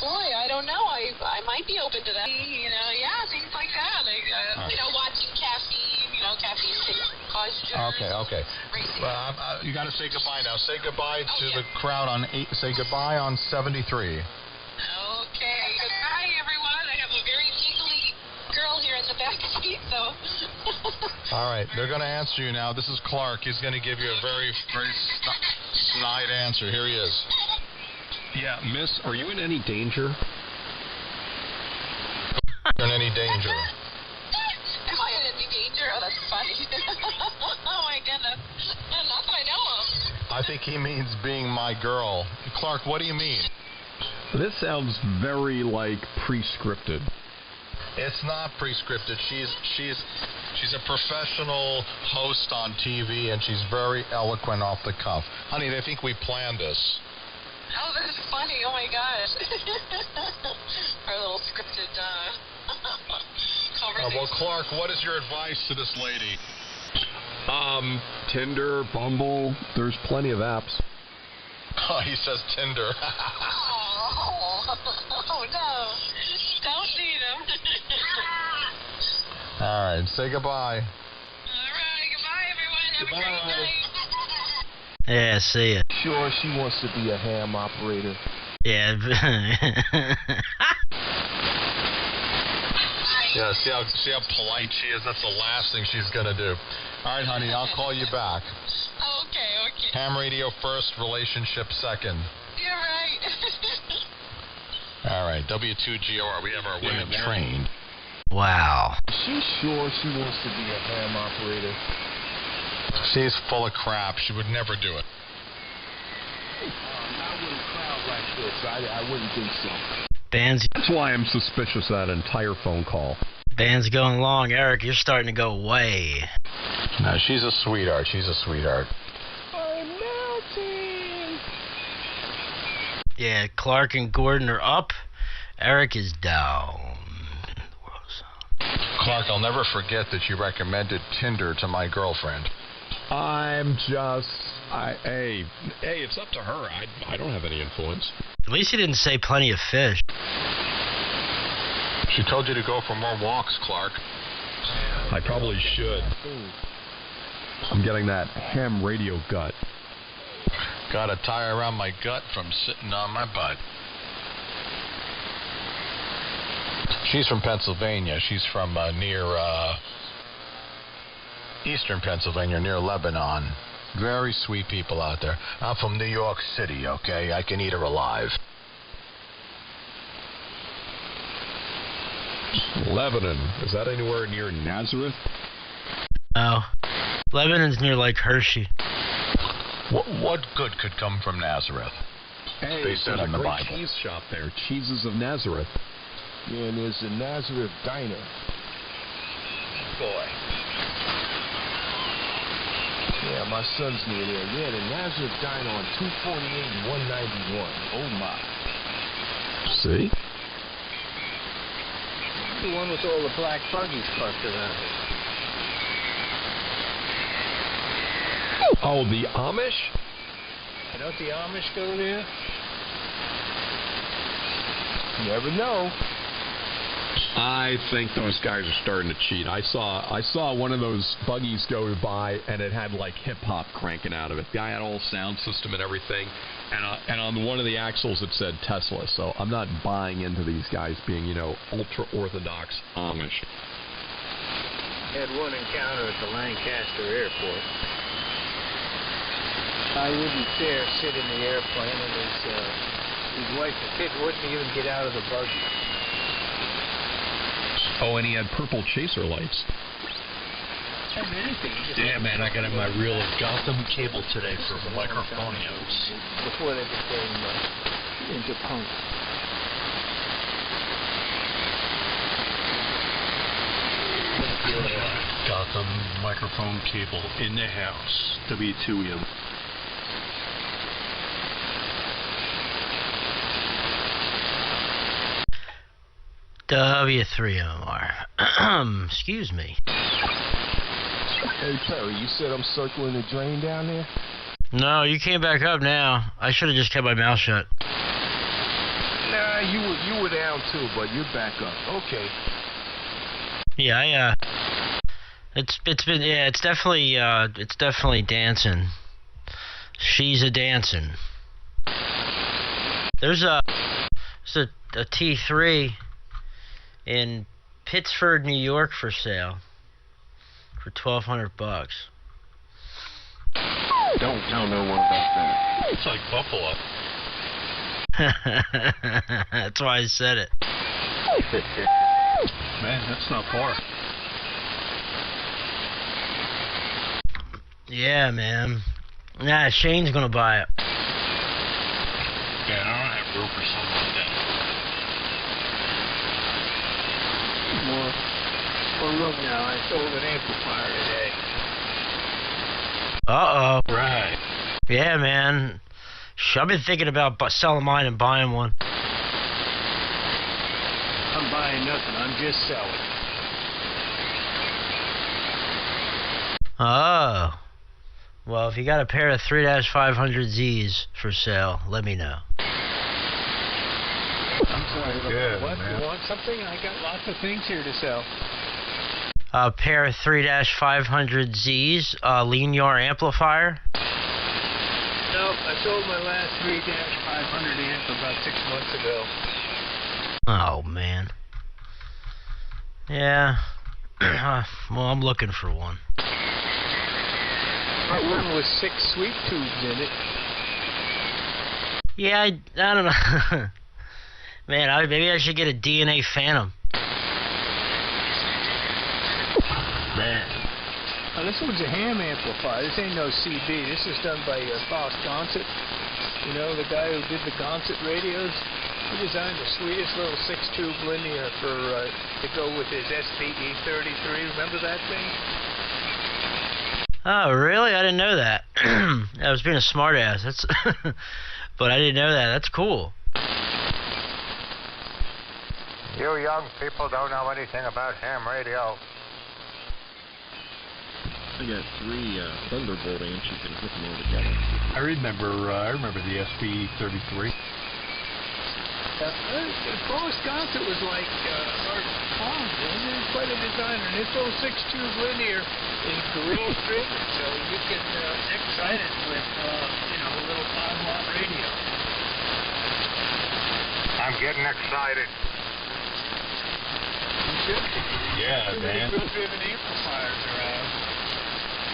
I don't know. I might be open to that. Yeah, things like that. Watching caffeine. Caffeine can cause jitters. Okay. Well, you got to say goodbye now. Say goodbye to the crowd on 8. Say goodbye on 73. Okay. Goodbye, everyone. I have a very giggly girl here in the back seat, so. All right. They're going to answer you now. This is Clark. He's going to give you a very, very snide answer. Here he is. Yeah, miss, are you in any danger? You're in any danger. Am I in any danger? Oh, that's funny. Oh, my goodness. Not that I know of. I think he means being my girl. Clark, what do you mean? This sounds very, pre-scripted. It's not pre-scripted. She's a professional host on TV, and she's very eloquent off the cuff. Honey, they think we planned this. Oh, this is funny. Oh, my gosh. Our little scripted conversation. Well, Clark, what is your advice to this lady? Tinder, Bumble, there's plenty of apps. Oh, he says Tinder. Oh, no. Don't need him. All right, say goodbye. All right, goodbye, everyone. Have a great night. Yeah, see ya. Sure, she wants to be a ham operator. Yeah. Yeah, see how polite she is? That's the last thing she's going to do. All right, honey, I'll call you back. Okay. Ham radio first, relationship second. You're right. All right, W2GOR, we have our women trained. Wow. She's sure she wants to be a ham operator. She's full of crap. She would never do it. Not with a crowd like this. I wouldn't think so. That's why I'm suspicious of that entire phone call. Band's going long. Eric, you're starting to go way. No, she's a sweetheart. I'm melting. Yeah, Clark and Gordon are up. Eric is down. Clark, I'll never forget that you recommended Tinder to my girlfriend. Hey, it's up to her. I don't have any influence. At least he didn't say plenty of fish. She told you to go for more walks, Clark. I probably should. I'm getting that ham radio gut. Got a tie around my gut from sitting on my butt. She's from Pennsylvania. She's from near eastern Pennsylvania, near Lebanon. Very sweet people out there. I'm from New York City, okay? I can eat her alive. Lebanon. Is that anywhere near Nazareth? Oh. Lebanon's near Hershey. What good could come from Nazareth? Hey, they said there's in a the great Bible. cheese shop there. Cheeses of Nazareth. Yeah, and there's a Nazareth diner. Boy. Yeah, my son's near there. Yeah, the Nazareth diner on 248 and 191. Oh, my. See? The one with all the black buggies parked around it. Oh, the Amish? Don't the Amish go there? You never know. I think those guys are starting to cheat. I saw one of those buggies go by, and it had like hip hop cranking out of it. The guy had a whole sound system and everything, and on one of the axles it said Tesla. So I'm not buying into these guys being, ultra orthodox Amish. Had one encounter at the Lancaster airport. I wouldn't dare sit in the airplane, and his wife and kid wouldn't even get out of the buggy. Oh, and he had purple chaser lights. Damn, man, I got in my reel of Gotham cable today for microphonios. Before they became into punk. Gotham microphone cable in the house. W2M. W3MR. Excuse me. Hey, Perry, you said I'm circling the drain down there? No, you came back up now. I should have just kept my mouth shut. Nah, you were down too, but you're back up. Okay. Yeah, it's definitely dancing. She's a dancing. There's a T3 in Pittsford, New York for sale for $1,200. Don't tell no one about that. It's like Buffalo. That's why I said it. Man, that's not far. Yeah, man. Nah, Shane's gonna buy it. Yeah, I don't have room for something like that. More room now. I sold an amplifier today. Uh-oh. Right. Yeah, man. I've been thinking about selling mine and buying one. I'm buying nothing. I'm just selling. Oh. Well, if you got a pair of 3-500Zs for sale, let me know. I'm sorry. What? Man. You want something? I got lots of things here to sell. A pair of 3-500Zs, linear amplifier. Nope, I sold my last 3-500 amp about 6 months ago. Oh, man. Yeah. Well, I'm looking for one. That one with 6 sweep tubes in it. Yeah, I don't know. Man, maybe I should get a DNA Phantom. Man. Now, this one's a ham amplifier. This ain't no CB. This is done by Foss Gonset. You know, the guy who did the Gonset radios. He designed the sweetest little 6-tube linear to go with his SPE33. Remember that thing? Oh, really? I didn't know that. I was being a smartass. That's, but I didn't know that. That's cool. You young people don't know anything about ham radio. I got 3 Thunderbolt amps. You can hook them all together. I remember the SPE33. Foss Gonset was like Art Fong. He was quite a designer. And this little 6-tube linear is green driven, so you can excite it with a little 5-watt radio. I'm getting excited. Yeah, man. Green driven amplifiers around.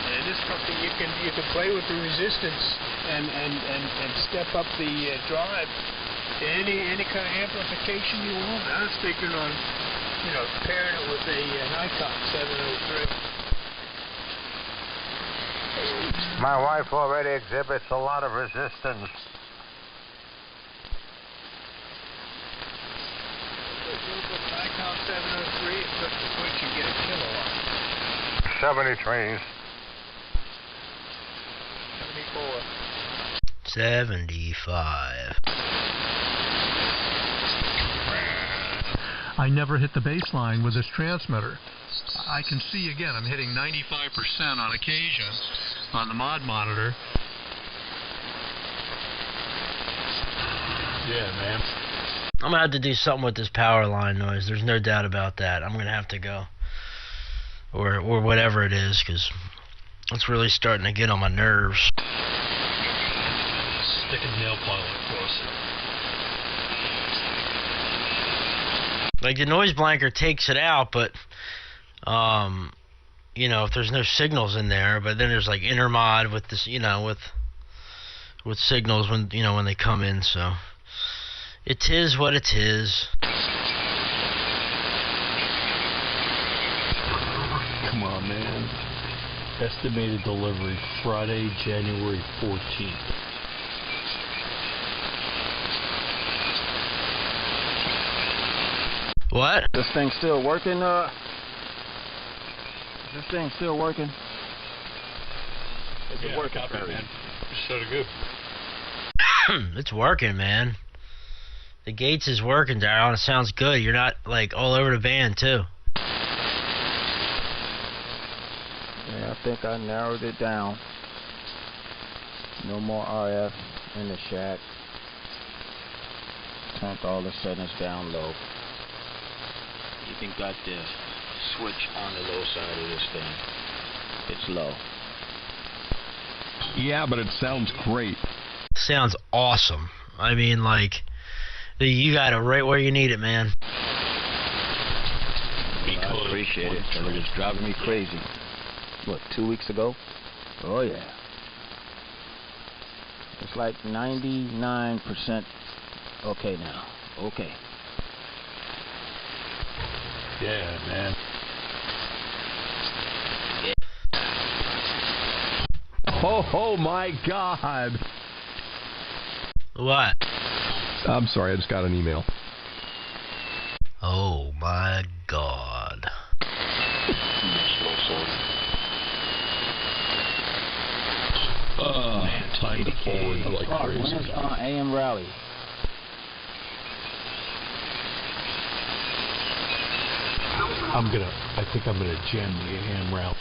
And this is something you can play with the resistance and step up the drive to any kind of amplification you want. I was thinking on pairing it with a Nikon 703. My wife already exhibits a lot of resistance. Nikon 703, flip the switch and get a kilowatt. 73s. 75. I never hit the baseline with this transmitter. I can see again, I'm hitting 95% on occasion on the mod monitor. Yeah, man. I'm gonna have to do something with this power line noise. There's no doubt about that. I'm gonna have to go, or whatever it is, because it's really starting to get on my nerves. Stick a nail file across it. Like the noise blanker takes it out, but you know, if there's no signals in there, but then there's like intermod with this, you know, with signals when, you know, when they come in. So it is what it is. Come on, man. Estimated delivery Friday, January 14th. What? This thing still working? Is this thing still working? Is it working, Perry? So good. It's working, man. The Gates is working, Daryl. It sounds good. You're not like all over the band, too. Yeah, I think I narrowed it down. No more RF in the shack. Turned all the settings down low. Even got the switch on the low side of this thing. It's low. Yeah, but it sounds great. Sounds awesome. I mean, like, you got it right where you need it, man. I appreciate it. It was driving me crazy. What, 2 weeks ago? Oh, yeah. It's like 99% okay now. Okay. Yeah, man. Oh my God. What? I'm sorry, I just got an email. Oh my God. Time to forward like crazy. When's AM Rally? I think I'm gonna jam the AM route.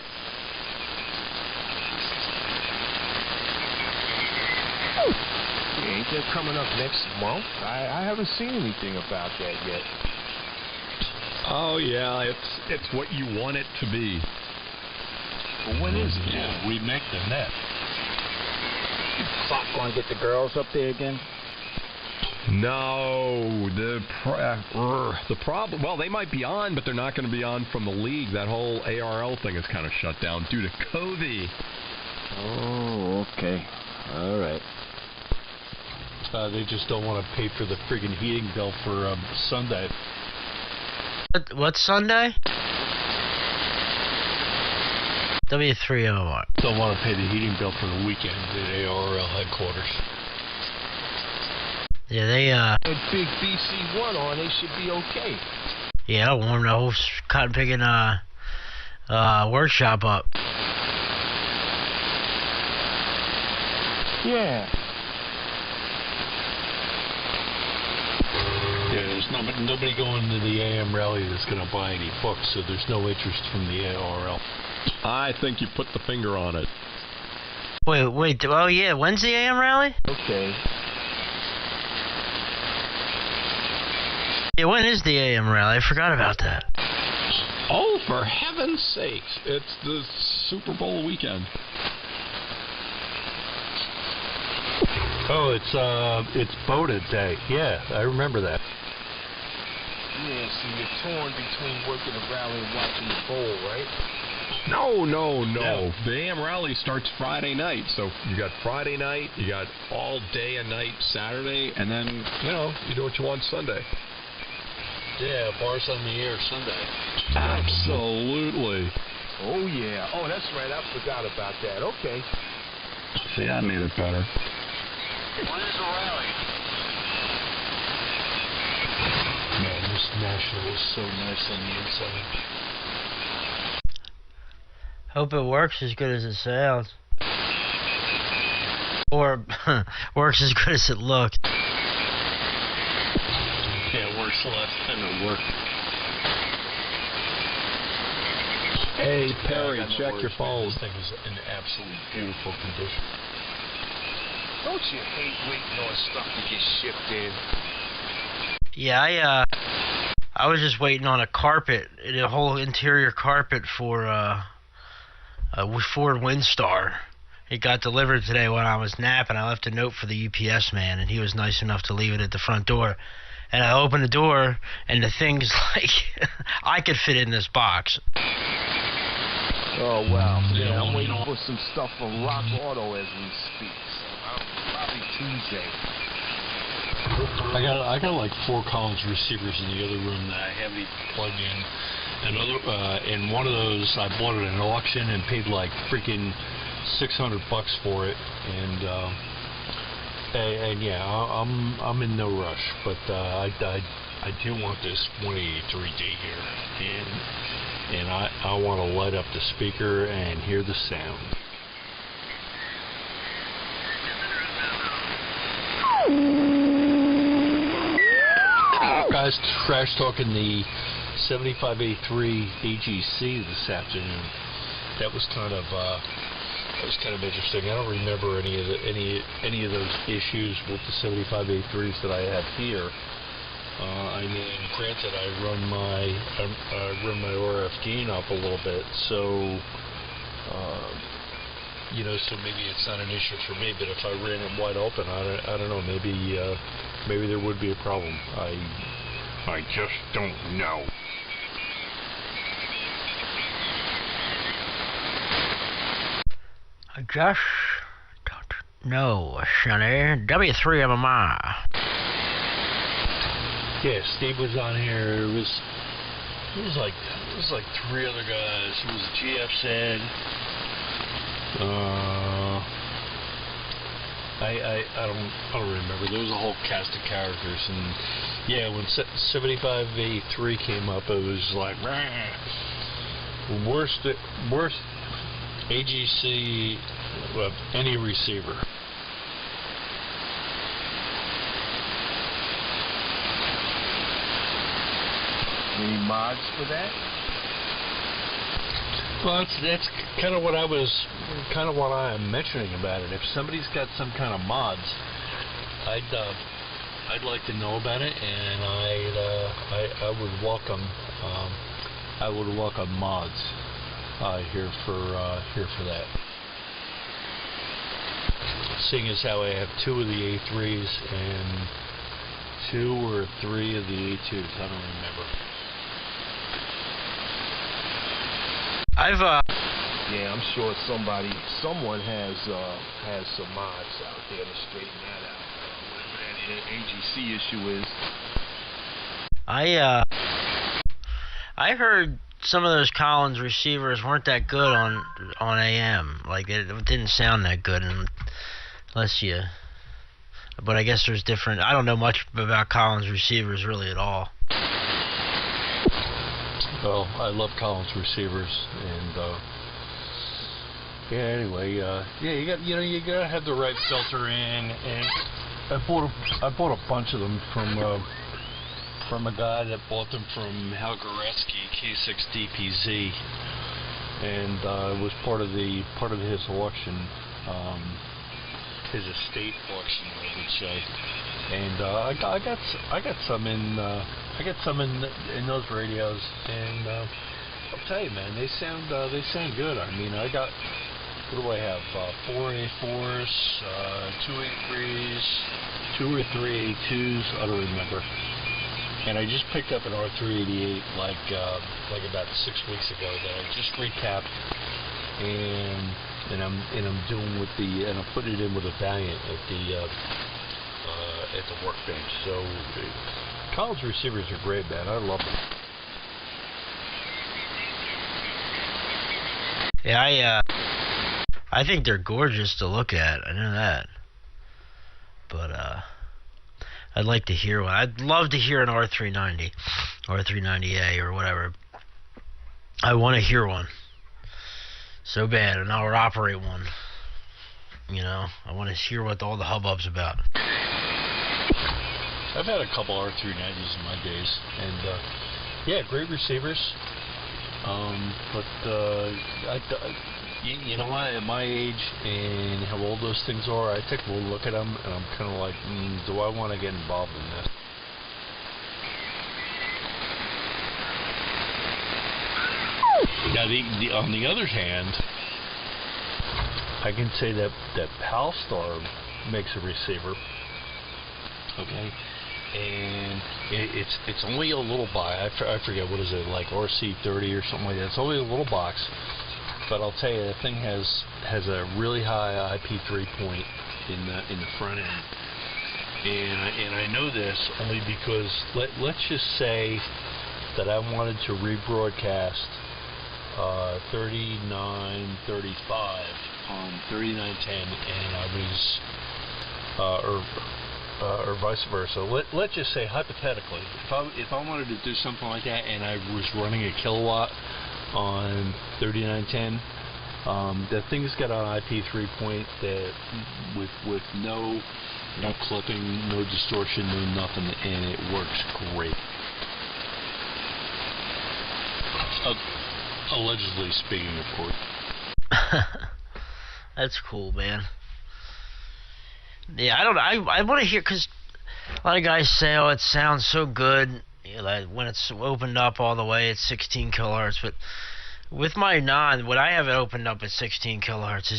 Ain't that coming up next month? I haven't seen anything about that yet. Oh yeah, it's what you want it to be. Well, when is it? Yeah, we make the net. Clock gonna get the girls up there again? No, the problem. Well, they might be on, but they're not going to be on from the league. That whole ARL thing is kind of shut down due to COVID. Oh, okay. All right. They just don't want to pay for the friggin' heating bill for Sunday. What Sunday? W3OR. Don't want to pay the heating bill for the weekend at ARL headquarters. Yeah, they With big BC1 on, they should be okay. yeah, I'll warm the whole cotton picking workshop up. Yeah. Yeah, there's nobody going to the AM rally that's going to buy any books, so there's no interest from the ARL. I think you put the finger on it. Wait, oh yeah, when's the AM rally? Okay. Yeah, when is the AM rally? I forgot about that. Oh, for heaven's sakes. It's the Super Bowl weekend. Oh, it's Boda Day. Yeah, I remember that. Yeah, so you're torn between working the rally and watching the bowl, right? No. The AM rally starts Friday night. So you got Friday night, you got all day and night Saturday, and then, you do what you want Sunday. Yeah, bars on the air Sunday. Absolutely. Oh, yeah. Oh, that's right. I forgot about that. Okay. See, I made it better. When is the rally? Man, this National is so nice on the inside. Hope it works as good as it sounds. Or works as good as it looked. Yeah, it works the last time it worked. Hey, Perry, check your phone. This thing is in absolutely beautiful condition. Don't you hate waiting on stuff to get shipped in? Yeah, I was just waiting on a carpet, a whole interior carpet for a Ford Windstar. It got delivered today when I was napping. I left a note for the UPS man, and he was nice enough to leave it at the front door. And I opened the door, and the thing's like, I could fit in this box. Oh, wow. Yeah, I'm waiting for some stuff from Rock Auto as we speak. So probably Tuesday. I got like 4 Collins receivers in the other room that I haven't even plugged in. And one of those I bought at an auction and paid like freaking $600 for it. And yeah, I'm in no rush, but I do want this 183D here, and I want to light up the speaker and hear the sound. Guys, trash talking the 75A3 AGC this afternoon. That was kind of interesting. I don't remember any of those issues with the 75A3s that I have here. I mean, granted, I run my RF gain up a little bit, so so maybe it's not an issue for me. But if I ran it wide open, I don't know. Maybe there would be a problem. I just don't know. I just don't know, Sonny. W3MMI. Yeah, Steve was on here. It was like 3 other guys. It was GFZ. I don't remember. There was a whole cast of characters, and yeah, when 75A3 came up, it was like worst AGC of any receiver. Any mods for that? Well, that's kind of what I'm mentioning about it. If somebody's got some kind of mods, I'd like to know about it, and I would welcome mods here for that. Seeing as how I have 2 of the A3s and 2 or 3 of the A2s, I don't remember. Yeah, I'm sure someone has some mods out there to straighten that out. Whatever that AGC issue is. I heard some of those Collins receivers weren't that good on AM. Like it didn't sound that good unless you. But I guess there's different. I don't know much about Collins receivers really at all. Well, I love Collins receivers, and yeah. Anyway, you gotta have the right filter in, and I bought a bunch of them from a guy that bought them from Hal Goretzky, K6DPZ, and it was part of his auction, his estate auction, I would say. And I got some in those radios, and I'll tell you, man, they sound good. I mean, I got, what do I have? 4 A4s, 2 A3s, 2 or 3 A2s. I don't remember. And I just picked up an R388 like about 6 weeks ago that I just recapped, and I'm doing with and I'm putting it in with a Valiant at the workbench. So Collins receivers are great, man. I love them. Yeah, I think they're gorgeous to look at. I know that. But I'd like to hear one. I'd love to hear an R390, R390A or whatever. I want to hear one so bad, and I'll operate one. You know, I want to hear what all the hubbub's about. I've had a couple R390s in my days, and yeah, great receivers. But you know what? At my age and how old those things are, I take a look at them, and I'm kind of like, do I want to get involved in this? Now, on the other hand, I can say that Palstar makes a receiver. Okay, and it's only a little box. I forget what is it, like RC30 or something like that. It's only a little box, but I'll tell you, the thing has a really high IP3 point in the front end, and I know this only because let's just say that I wanted to rebroadcast 3935 on 3910, and I was or vice versa. Let's just say hypothetically, if I wanted to do something like that, and I was running a kilowatt on 3910, the thing's got an IP3 point that with no clipping, no distortion, no nothing, and it works great. Allegedly speaking, of course. That's cool, man. Yeah, I want to hear, because a lot of guys say, oh, it sounds so good, you know, like when it's opened up all the way at 16 kilohertz, but with my when I have it opened up at 16 kilohertz,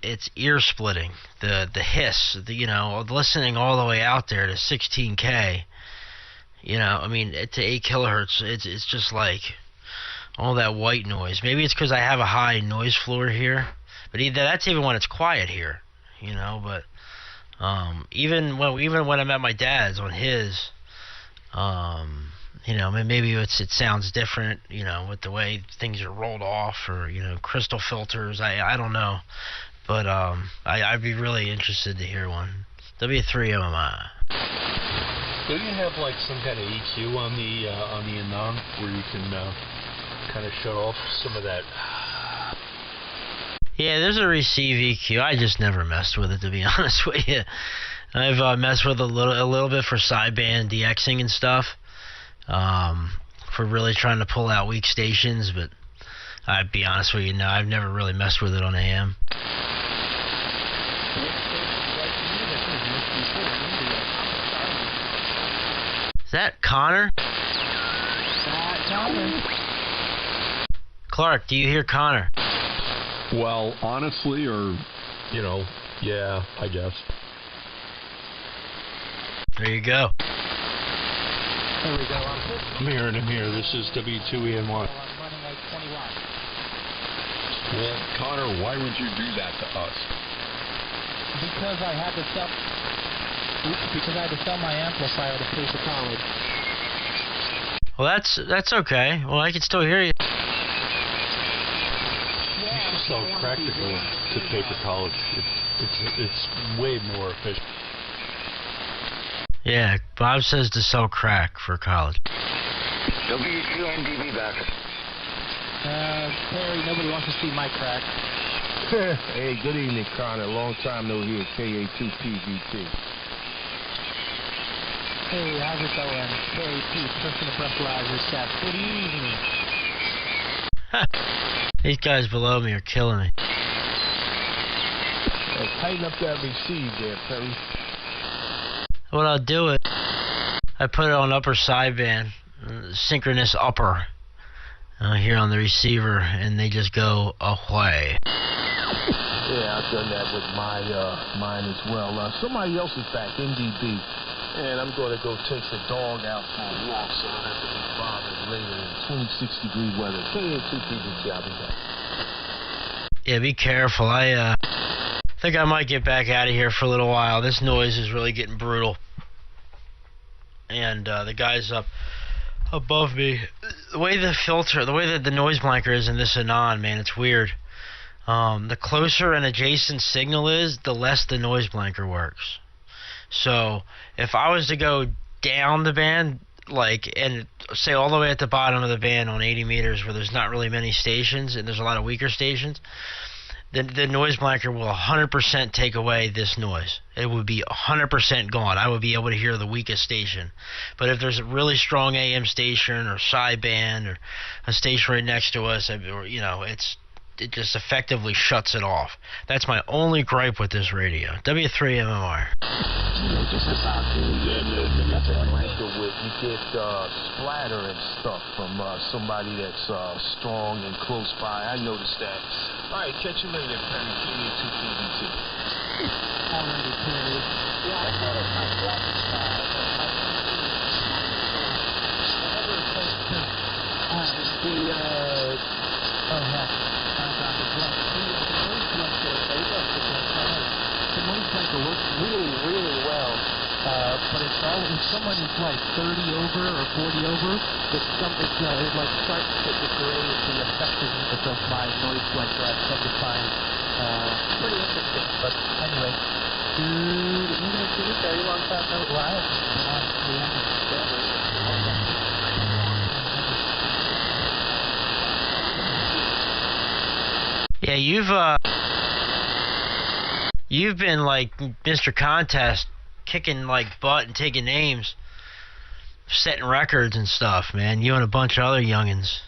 it's ear splitting. The hiss, listening all the way out there to 16K, I mean, to 8 kilohertz, it's just like all that white noise. Maybe it's because I have a high noise floor here, but that's even when it's quiet here, but even when I'm at my dad's on his, maybe it sounds different, with the way things are rolled off, or crystal filters. I don't know, but I'd be really interested to hear one. W3MMI. Don't you have like some kind of EQ on the Anon where you can kind of shut off some of that? Yeah, there's a receive EQ. I just never messed with it, to be honest with you. I've messed with a little bit for sideband DXing and stuff, for really trying to pull out weak stations, but I'd be honest with you, no, I've never really messed with it on AM. Is that Connor? Clark, do you hear Connor? Well, honestly, or, yeah, I guess. There you go. There we go. I'm here. This is W2ENY. Well, Connor, why would you do that to us? Because I had to sell my amplifier to pay for college. Well, that's okay. Well, I can still hear you. So practical to pay for college. It's way more efficient. Yeah, Bob says to sell crack for college. W2NDB back. Terry, nobody wants to see my crack. Hey, good evening, Connor. Long time no hear. KA2PVT. Hey, how's it going? KA2, personal breathalyzer chat. Good evening. These guys below me are killing me. Hey, tighten up that receive there, Perry. What I'll do is, I put it on upper sideband, synchronous upper, here on the receiver, and they just go away. Yeah, I've done that with mine as well. Somebody else is back, NDB, and I'm going to go take the dog out for a walk, so I don't have to be bothered later in 26-degree weather. KA2PVT, I'll be back. Yeah, be careful. I think I might get back out of here for a little while. This noise is really getting brutal. And the guys up above me, the way that the noise blanker is in this Anon, man, it's weird. The closer an adjacent signal is, the less the noise blanker works. So if I was to go down the band, and say all the way at the bottom of the band on 80 meters where there's not really many stations and there's a lot of weaker stations, then the noise blanker will 100% take away this noise. It would be 100% gone. I would be able to hear the weakest station. But if there's a really strong AM station or sideband or a station right next to us, it just effectively shuts it off. That's my only gripe with this radio. W3MMR. Just about with you get splatter and stuff from somebody that's strong and close by. I noticed that. All right, catch you later, Perry. Give me a 2 KBT. Alrighty, Perry. Yeah, I noticed my black style. Whenever it comes to the noise cycle works really, really well. But it's all if someone is like 30 over or 40 over, it like starts to degrade the effectiveness of my noise flanker. I tend to find pretty interesting. But anyway, good evening to you. Very long time no live. Been on the end of Yeah, you've been like Mr. Contest, kicking like butt and taking names, setting records and stuff, man. You and a bunch of other youngins.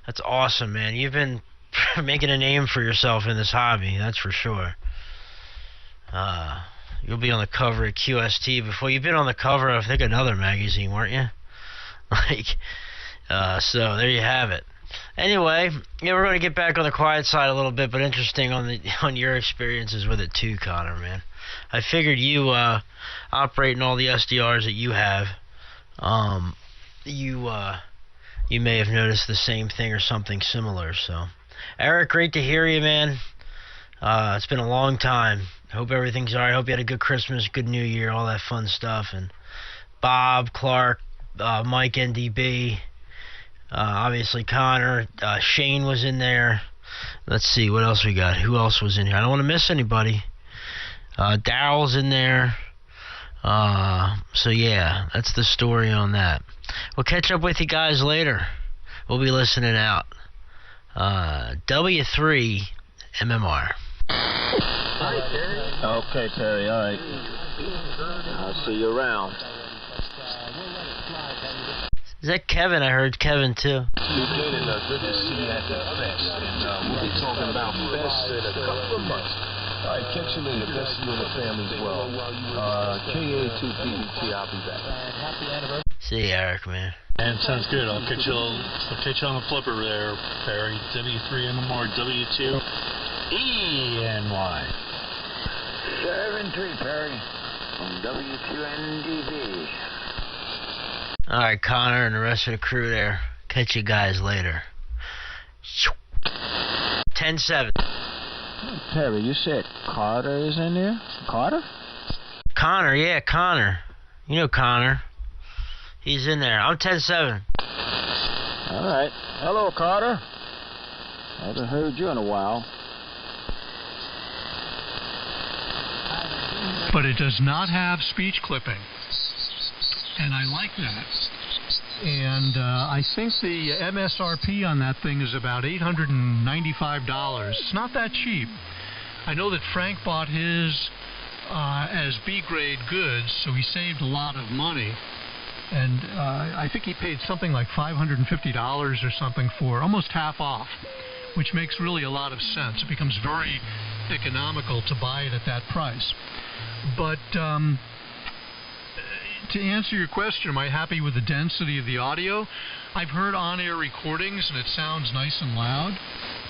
That's awesome, man. You've been making a name for yourself in this hobby, that's for sure. You'll be on the cover of QST before you've been on the cover of, I think, another magazine, weren't you? So there you have it. Anyway, yeah, we're going to get back on the quiet side a little bit, but interesting on your experiences with it too, Connor, man. I figured you operating all the SDRs that you have, you may have noticed the same thing or something similar. So, Eric, great to hear you, man. It's been a long time. Hope everything's all right. Hope you had a good Christmas, good New Year, all that fun stuff. And Bob, Clark, Mike, NDB. Obviously Connor, Shane was in there. Let's see, what else we got? Who else was in here? I don't want to miss anybody. Daryl's in there. So yeah, that's the story on that. We'll catch up with you guys later. We'll be listening out. W3 MMR. Hi, Terry. Okay, Terry, all right. I'll see you around. Is that Kevin? I heard Kevin too. Good to see you at the fest, and we'll be talking about fest in a couple of months. All right, catch you later. Best to you and the family as well. KA2PBT, I'll be back. Happy anniversary. See you, Eric, man. And sounds good. I'll catch you on the flipper there, Perry. W3MMR, W2 ENY. 7-3, Perry, from W2NDB. All right, Connor and the rest of the crew there. Catch you guys later. 10-7. Perry, you said Carter is in there? Carter? Connor, yeah, Connor. You know Connor. He's in there. I'm 10-7. All right. Hello, Carter. I haven't heard you in a while. But it does not have speech clipping. And I like that. And I think the MSRP on that thing is about $895. It's not that cheap. I know that Frank bought his as B-grade goods, so he saved a lot of money. And I think he paid something like $550 or something for almost half off, which makes really a lot of sense. It becomes very economical to buy it at that price. But to answer your question, am I happy with the density of the audio? I've heard on-air recordings, and it sounds nice and loud.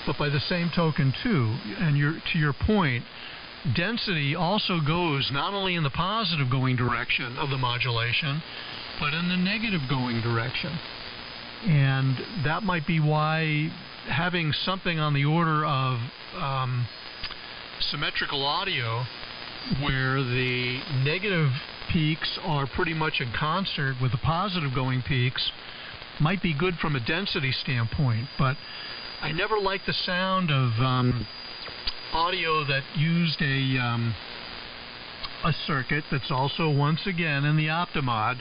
But by the same token, too, and to your point, density also goes not only in the positive going direction of the modulation, but in the negative going direction. And that might be why having something on the order of symmetrical audio, where the negative peaks are pretty much in concert with the positive going peaks, might be good from a density standpoint. But I never liked the sound of audio that used a circuit that's also, once again, in the Optimod,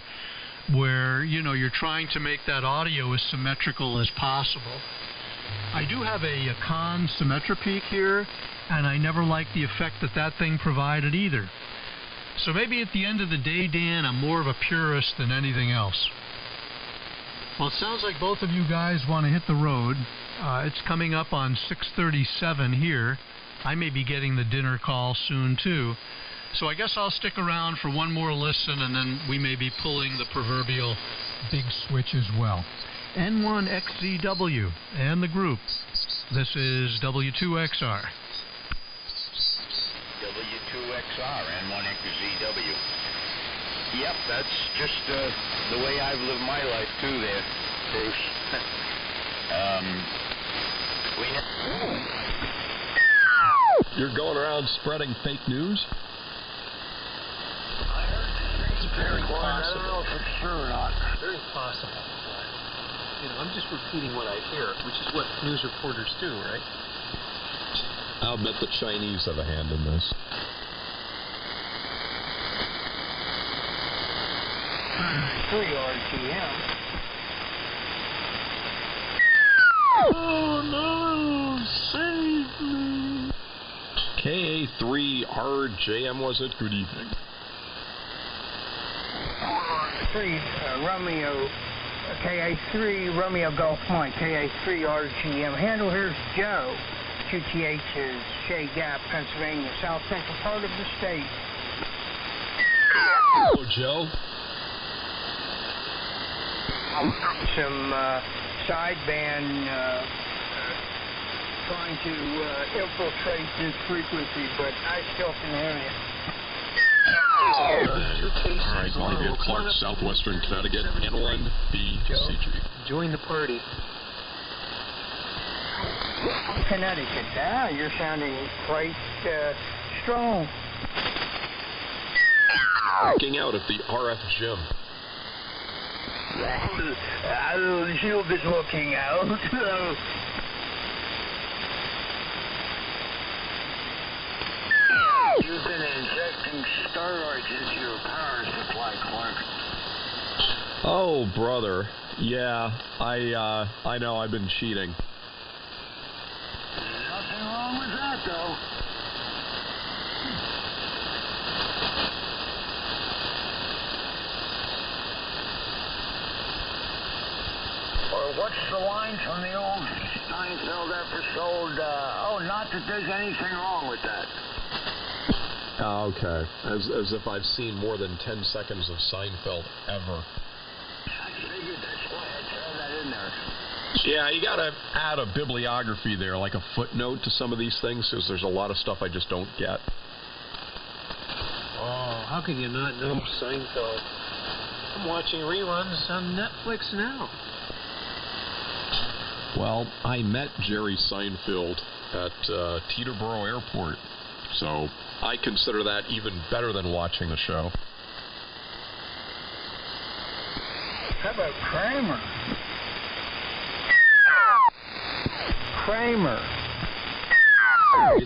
where, you know, you're trying to make that audio as symmetrical as possible. I do have a Con Symmetra peak here, and I never liked the effect that thing provided either. So maybe at the end of the day, Dan, I'm more of a purist than anything else. Well, it sounds like both of you guys want to hit the road. It's coming up on 6:37 here. I may be getting the dinner call soon, too. So I guess I'll stick around for one more listen, and then we may be pulling the proverbial big switch as well. N1XZW and the group. This is W2XR. W2XR, N1XZW. Yep, that's just the way I've lived my life too there, Bruce. You're going around spreading fake news? It's very possible. I don't know if it's true or not. Very possible. You know, I'm just repeating what I hear, which is what news reporters do, right? I'll bet the Chinese have a hand in this. Free RTM. Oh no! Save me! KA3RJM was it? Good evening. 3 Romeo, KA3 Romeo Golf Mike, KA3 RGM. Handle here's Joe. QTH is Shea Gap, Pennsylvania, south central part of the state. Hello, Joe. Some sideband trying to infiltrate this frequency, but I still can hear you. Alright, Olivia Clark, Southwestern Connecticut, N1BCG. Join the party. Connecticut, you're sounding quite strong. Working out at the RF gym. You've been looking out. You've been injecting steroids into your power supply, Clark. Oh, brother. Yeah, I know I've been cheating. Nothing wrong with that, though. Or what's the line from the old Seinfeld episode? Not that there's anything wrong with that. Okay. As if I've seen more than 10 seconds of Seinfeld ever. I figured that's why I throw that in there. Yeah, you gotta add a bibliography there, like a footnote to some of these things, because there's a lot of stuff I just don't get. Oh, how can you not know Seinfeld? I'm watching reruns on Netflix now. Well, I met Jerry Seinfeld at Teterboro Airport, so I consider that even better than watching the show. How about Kramer? Kramer.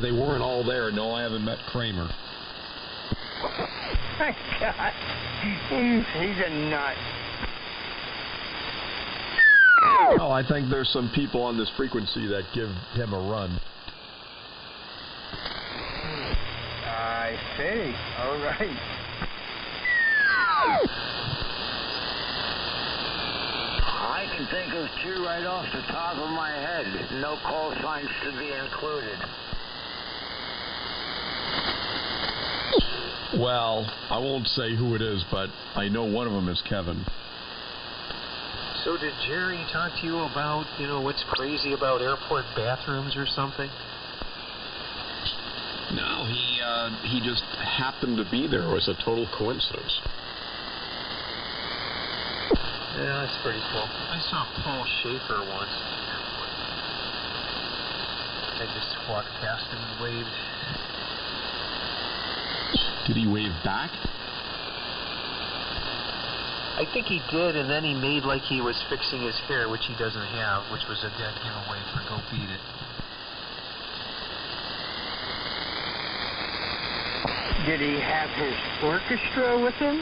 They weren't all there. No, I haven't met Kramer. My God, he's a nut. Oh, I think there's some people on this frequency that give him a run. I see. All right. I can think of two right off the top of my head. No call signs to be included. Well, I won't say who it is, but I know one of them is Kevin. So did Jerry talk to you about, what's crazy about airport bathrooms or something? No, he just happened to be there. It was a total coincidence. Yeah, that's pretty cool. I saw Paul Schaefer once. I just walked past him and waved. Did he wave back? I think he did, and then he made like he was fixing his hair, which he doesn't have, which was a dead giveaway for Go Beat It. Did he have his orchestra with him?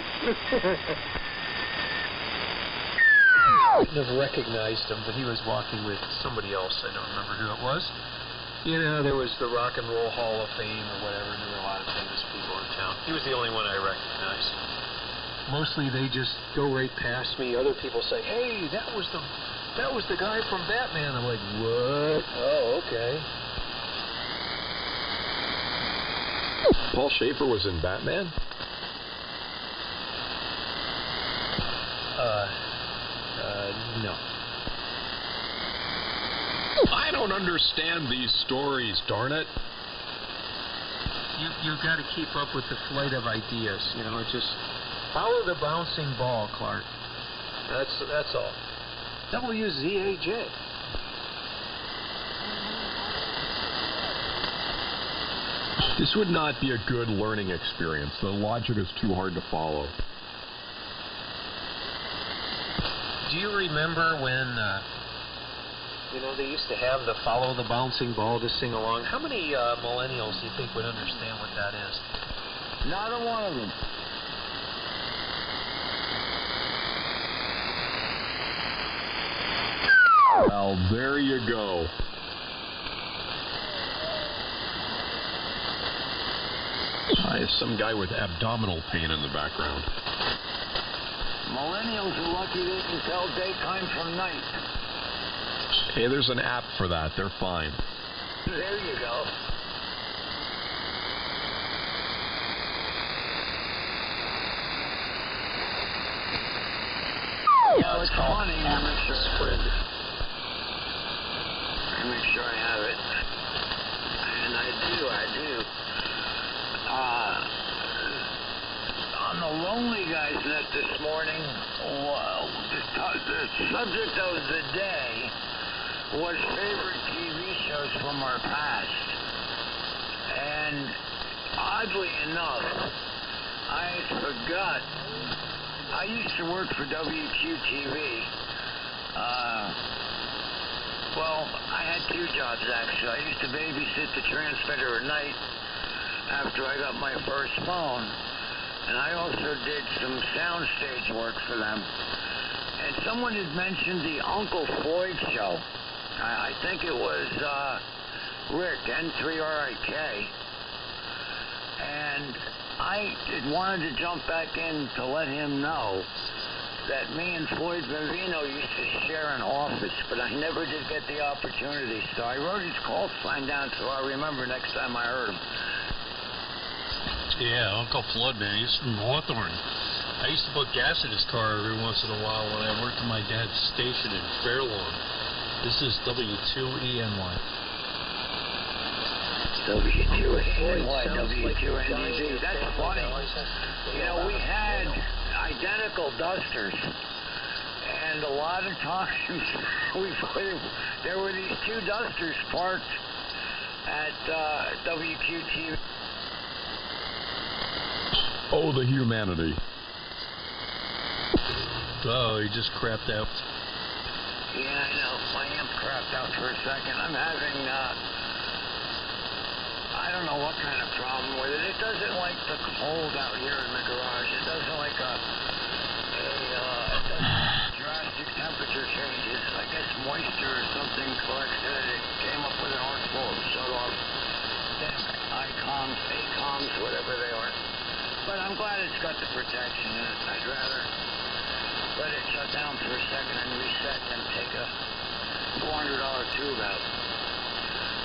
I never recognized him, but he was walking with somebody else. I don't remember who it was. There was the Rock and Roll Hall of Fame or whatever, and there were a lot of famous people in town. He was the only one I recognized. Mostly they just go right past me. Other people say, "Hey, that was the guy from Batman." I'm like, "What? Oh, okay." Paul Schaefer was in Batman? No. I don't understand these stories, darn it. You've got to keep up with the flight of ideas. You know, just follow the bouncing ball, Clark. That's all. WZAJ. This would not be a good learning experience. The logic is too hard to follow. Do you remember when, they used to have the follow the bouncing ball to sing along? How many millennials do you think would understand what that is? Not a one of them. Well, there you go. Some guy with abdominal pain in the background. Millennials are lucky they can tell daytime from night. Hey, there's an app for that. They're fine. There you go. Yeah, it's funny. Let me make sure I have it. And I do. On the Lonely Guys Net this morning, the subject of the day was favorite TV shows from our past. And oddly enough, I forgot. I used to work for WQTV. I had two jobs actually. I used to babysit the transmitter at night after I got my first phone. And I also did some soundstage work for them. And someone had mentioned the Uncle Floyd show. I think it was Rick, N3RIK. And I wanted to jump back in to let him know that me and Floyd Vivino used to share an office, but I never did get the opportunity. So I wrote his call sign down so I remember next time I heard him. Yeah, Uncle Floyd, man. He's from Hawthorne. I used to put gas in his car every once in a while when I worked at my dad's station in Fairlawn. This is W2ENY. W2NY, W2NDB. That's funny. You know, we had identical dusters. And a lot of times there were these two dusters parked at WQTV. Oh, the humanity. Oh, he just crapped out. Yeah, I know. My amp crapped out for a second. I'm having, I don't know what kind of problem with it. It doesn't like the cold out here in the garage. It doesn't like drastic temperature changes. I guess moisture or something collects in it. It came up with an artful shut-off. Damn ACOMs, whatever they are. But I'm glad it's got the protection in it. I'd rather let it shut down for a second and reset than take a $400 tube out.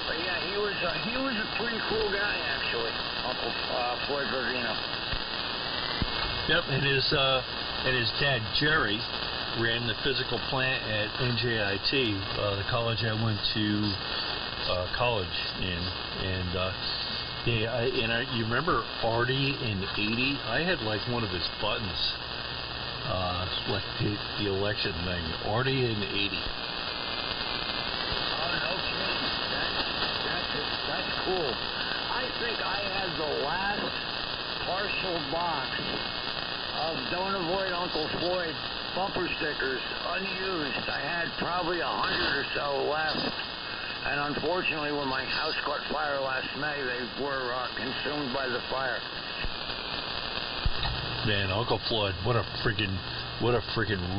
But yeah, he was a pretty cool guy actually, Uncle Floyd Vivino. Yep, and his dad Jerry ran the physical plant at NJIT, the college I went to college in, and. You remember Artie in '80? I had like one of his buttons, like the election thing. Artie in '80. Oh, no kidding. That's cool. I think I had the last partial box of Don't Avoid Uncle Floyd bumper stickers unused. I had probably 100 or so left. And unfortunately, when my house caught fire last May, they were consumed by the fire. Man, Uncle Floyd, what a freaking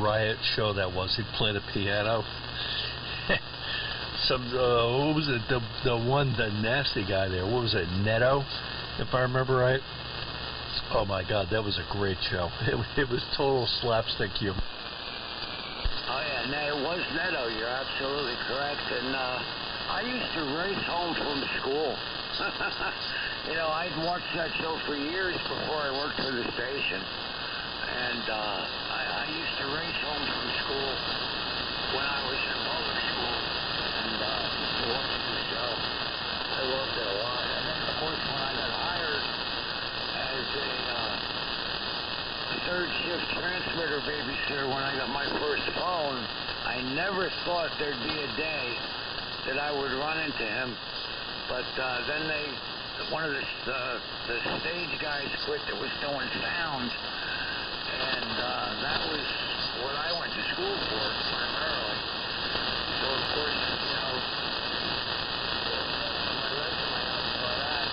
riot show that was. He'd play the piano. What was it? The nasty guy there. What was it? Neto, if I remember right. Oh my God, that was a great show. It was total slapstick humor. Oh yeah, no, it was Neto. You're absolutely correct. And I used to race home from school. You know, I'd watched that show for years before I worked for the station. And I used to race home from school when I was in public school. And used to watch the show. I loved it a lot. And then, of course, when I got hired as a third shift transmitter babysitter when I got my first phone, I never thought there'd be a day that I would run into him. But then one of the stage guys quit that was doing sound, and that was what I went to school for primarily. So of course, you know, my resume out for that,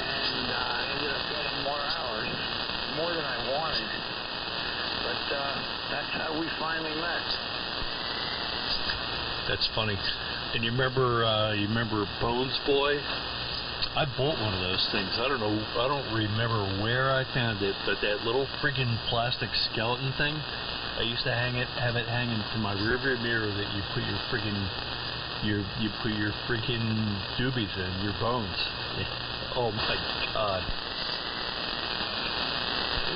and I ended up getting more hours, more than I wanted. But that's how we finally met. That's funny. And you remember Bones Boy? I bought one of those things. I don't remember where I found it, but that little freaking plastic skeleton thing, I used to have it hanging to my rearview mirror that you put your freaking doobies in, your bones. Oh my God.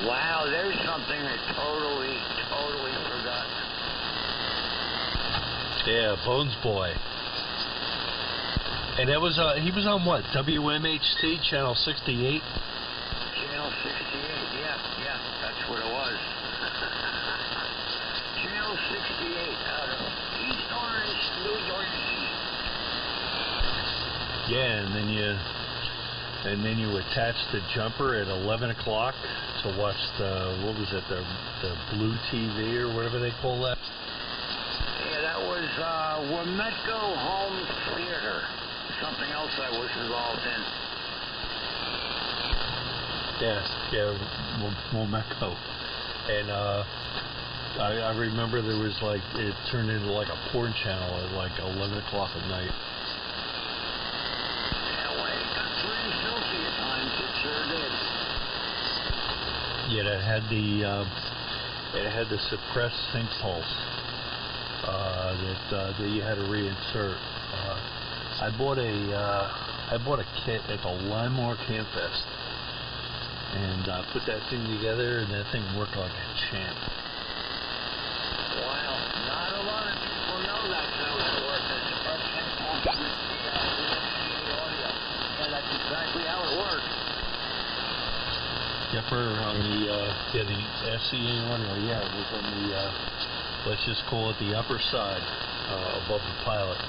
Wow, there's something I totally forgot. Yeah, Bones Boy. And that was he was on what? WMHT Channel 68? Channel 68, yeah, that's what it was. Channel 68 out of East Orange, New Jersey. Yeah, and then you attached the jumper at 11 o'clock to watch the Blue TV or whatever they call that. Yeah, that was Wometco Home Theater. Something else I was involved in. Yeah, Wometco. And I remember there was it turned into like a porn channel at like 11 o'clock at night. Yeah, well, it got pretty filthy at times, it sure did. Yeah, it had the suppressed sync pulse that you had to reinsert. I bought a kit at the Limor Campfest, and put that thing together, and that thing worked like a champ. Wow, not a lot of people know that's how that works. The suppressed sync pulse with the audio. Yeah, that's exactly how it works. Yeah, on the SCA audio, yeah, it was on the let's just call it the upper side above the pilot.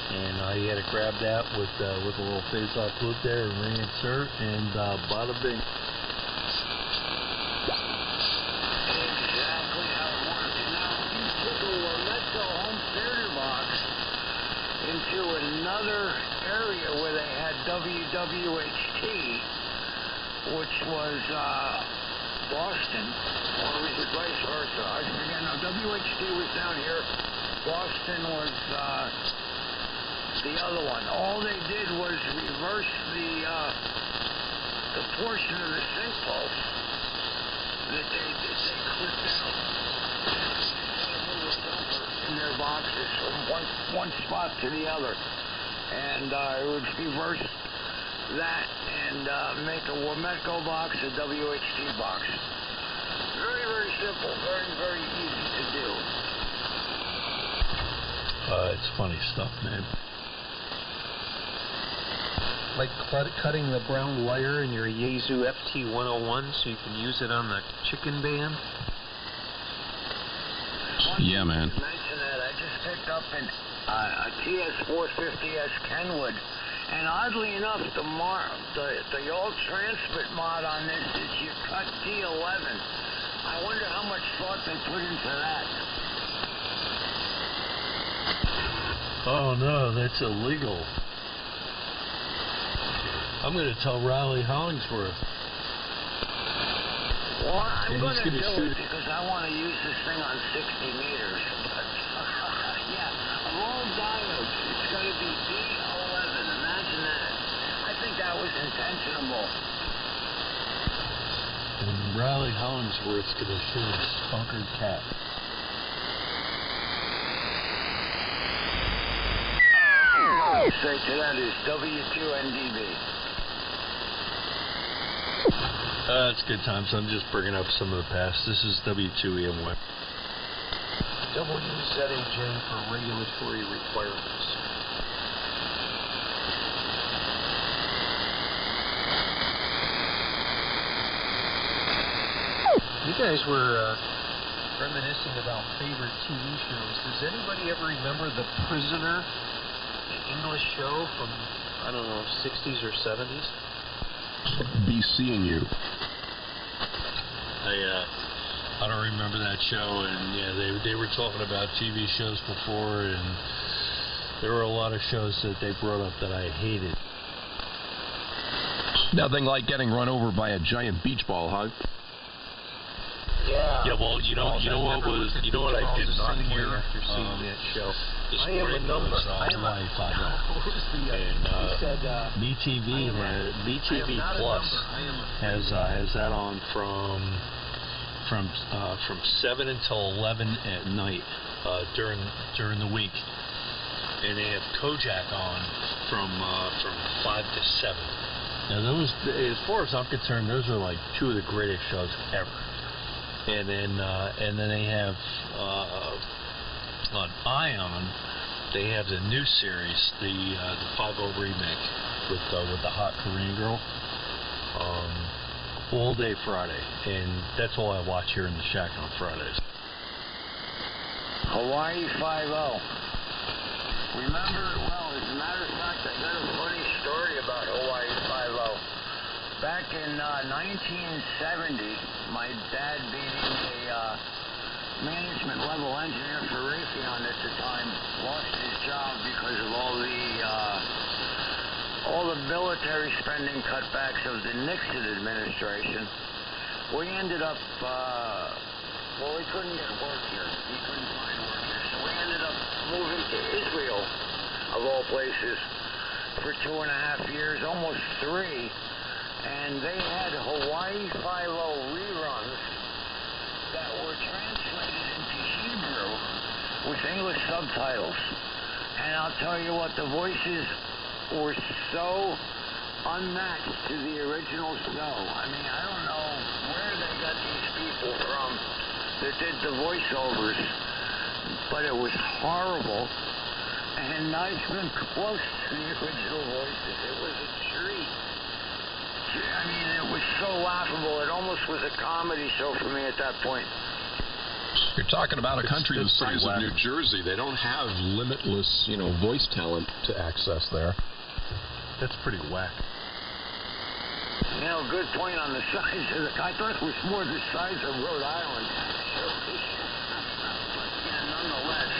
And you had to grab that with a little phase-off loop there and reinsert, and bada bing. Exactly how it works. Now, if you took a Wometco home theater box into another area where they had WWHT, which was Boston, or was it vice versa? I forget. No, WHT was down here. Boston was the other one. All they did was reverse the portion of the sync pulse that they clipped out in their boxes from one spot to the other, and it would reverse that and make a Wometco box, a WHT box. Very, very simple. Very, very easy to do. It's funny stuff, man. Like cutting the brown wire in your Yaesu FT101 so you can use it on the chicken band? Yeah, man. Mention that. I just picked up a TS450S Kenwood, and oddly enough, the old transmit mod on this is you cut D11. I wonder how much thought they put into that. Oh no, that's illegal. I'm going to tell Riley Hollingsworth. Well, I'm And going he's to gonna do shoot it because I want to use this thing on 60 meters. But, yeah, of all diodes, it's going to be D11. Imagine that. I think that was intentional. And Riley Hollingsworth's going to shoot a spunker cat. Say to that is W2NDB. It's good times. I'm just bringing up some of the past. This is W2EMY. WZAJ for regulatory requirements. You guys were reminiscing about favorite TV shows. Does anybody ever remember The Prisoner, the English show from, I don't know, 60s or 70s? Be seeing you. I don't remember that show, and yeah, they were talking about TV shows before, and there were a lot of shows that they brought up that I hated. Nothing like getting run over by a giant beach ball, huh? Yeah. Yeah, well, you know what I did not hear after seeing that show. This I am a number. I am life, I know. And BTV Plus has that on from 7 until 11 at night during the week, and they have Kojak on from 5 to 7. Now those, as far as I'm concerned, those are like two of the greatest shows ever. And then they have on Ion, they have the new series, the 5-0 remake with the hot Korean girl. All day Friday, and that's all I watch here in the shack on Fridays. Hawaii 5-0. Remember, well, as a matter of fact, I got a funny story about Hawaii 5-0. Back in 1970, my dad, being a management level engineer for Raytheon at the time, lost his job because of all the military spending cutbacks of the Nixon administration. We ended up, we couldn't get work here. We couldn't find work here. So we ended up moving to Israel, of all places, for 2.5 years, almost 3. And they had Hawaii 5-0 reruns that were translated into Hebrew with English subtitles. And I'll tell you what, the voices were so unmatched to the original show. I mean, I don't know where they got these people from that did the voiceovers, but it was horrible and not even close to the original voices. It was a treat. I mean, it was so laughable. It almost was a comedy show for me at that point. You're talking about a country the size of New Jersey. They don't have limitless, voice talent to access there. That's pretty whack. Good point on the size of the... I thought it was more the size of Rhode Island, actually. But yeah, nonetheless,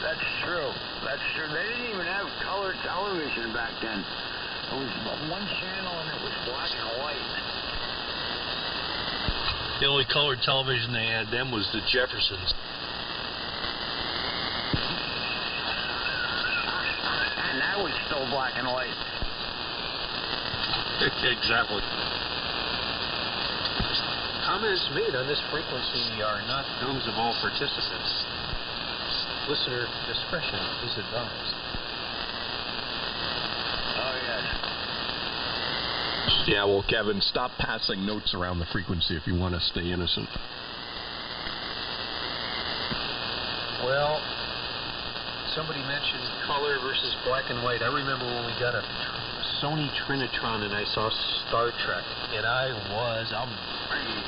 that's true. That's true. They didn't even have color television back then. It was one channel and it was black and white. The only colored television they had then was the Jeffersons. And that was still black and white. Exactly. Comments made on this frequency are not those of all participants. Listener discretion is advised. Oh, yes. Yeah, well, Kevin, stop passing notes around the frequency if you want to stay innocent. Well, somebody mentioned color versus black and white. I remember when we got a Sony Trinitron and I saw Star Trek, and I was amazed.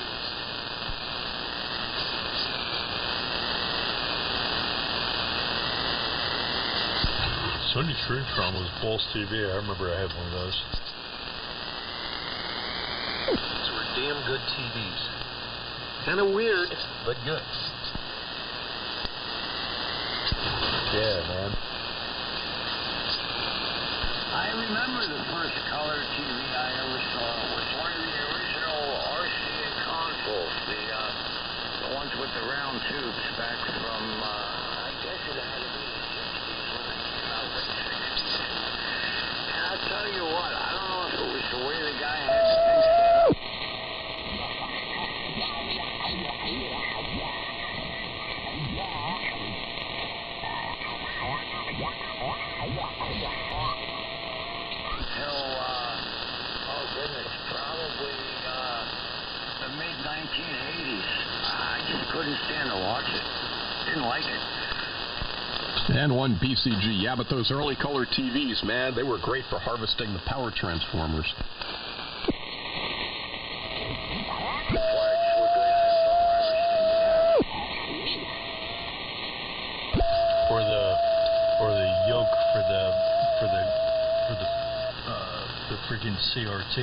Sony Trinitron was Balls TV. I remember I had one of those. These were damn good TVs. Kind of weird, but good. Yeah, man. I remember the first color TV I ever saw. It was one of the original RCA consoles, the ones with the round tubes back from, I guess it had to be the 60s when they came out, late 60s. And I'll tell you what, I don't know if it was the way the guy had the thing set up. Until, oh goodness, probably 1980s. I just couldn't stand to watch it. Didn't like it. And one BCG. Yeah, but those early color TVs, man, they were great for harvesting the power transformers. Or the yoke for the freaking CRT,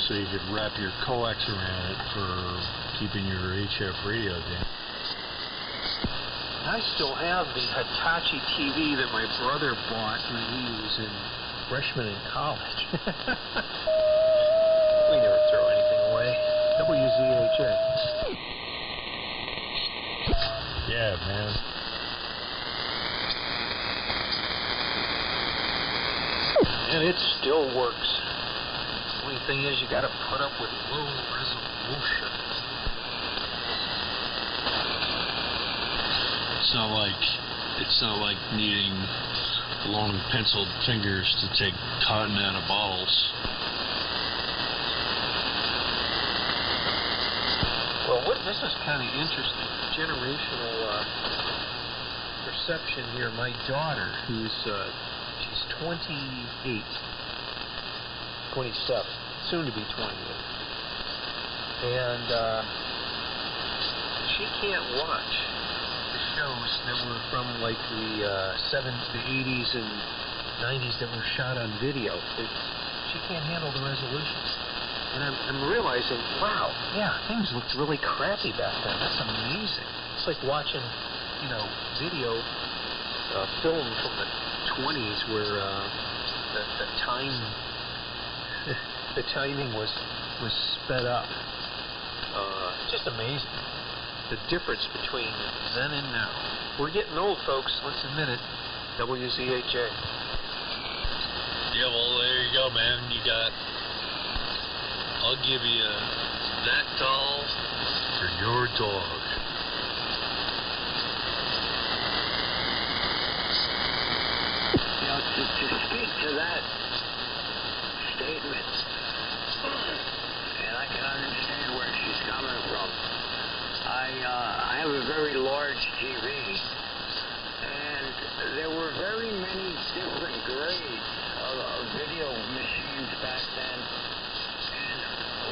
so you could wrap your coax around it for keeping your HF radio down. I still have the Hitachi TV that my brother bought when he was in freshman in college. We never throw anything away. WZHA. Yeah, man. And it still works. The only thing is you got to put up with low resolution. It's not like needing long penciled fingers to take cotton out of bottles. Well, this is kind of interesting. Generational perception here. My daughter, who's she's 28, 27, soon to be 28, and she can't watch shows that were from like the 80s and 90s that were shot on video. She can't handle the resolution. And I'm realizing, wow, yeah, things looked really crappy back then. That's amazing. It's like watching, video film from the 20s where the timing was sped up. Just amazing. The difference between then and now. We're getting old, folks. Let's admit it. WZHA. Yeah, well, there you go, man. I'll give you that doll for your dog. To speak to that statement, and I can understand where she's coming from. I have a very large TV, and there were very many different grades of video machines back then. And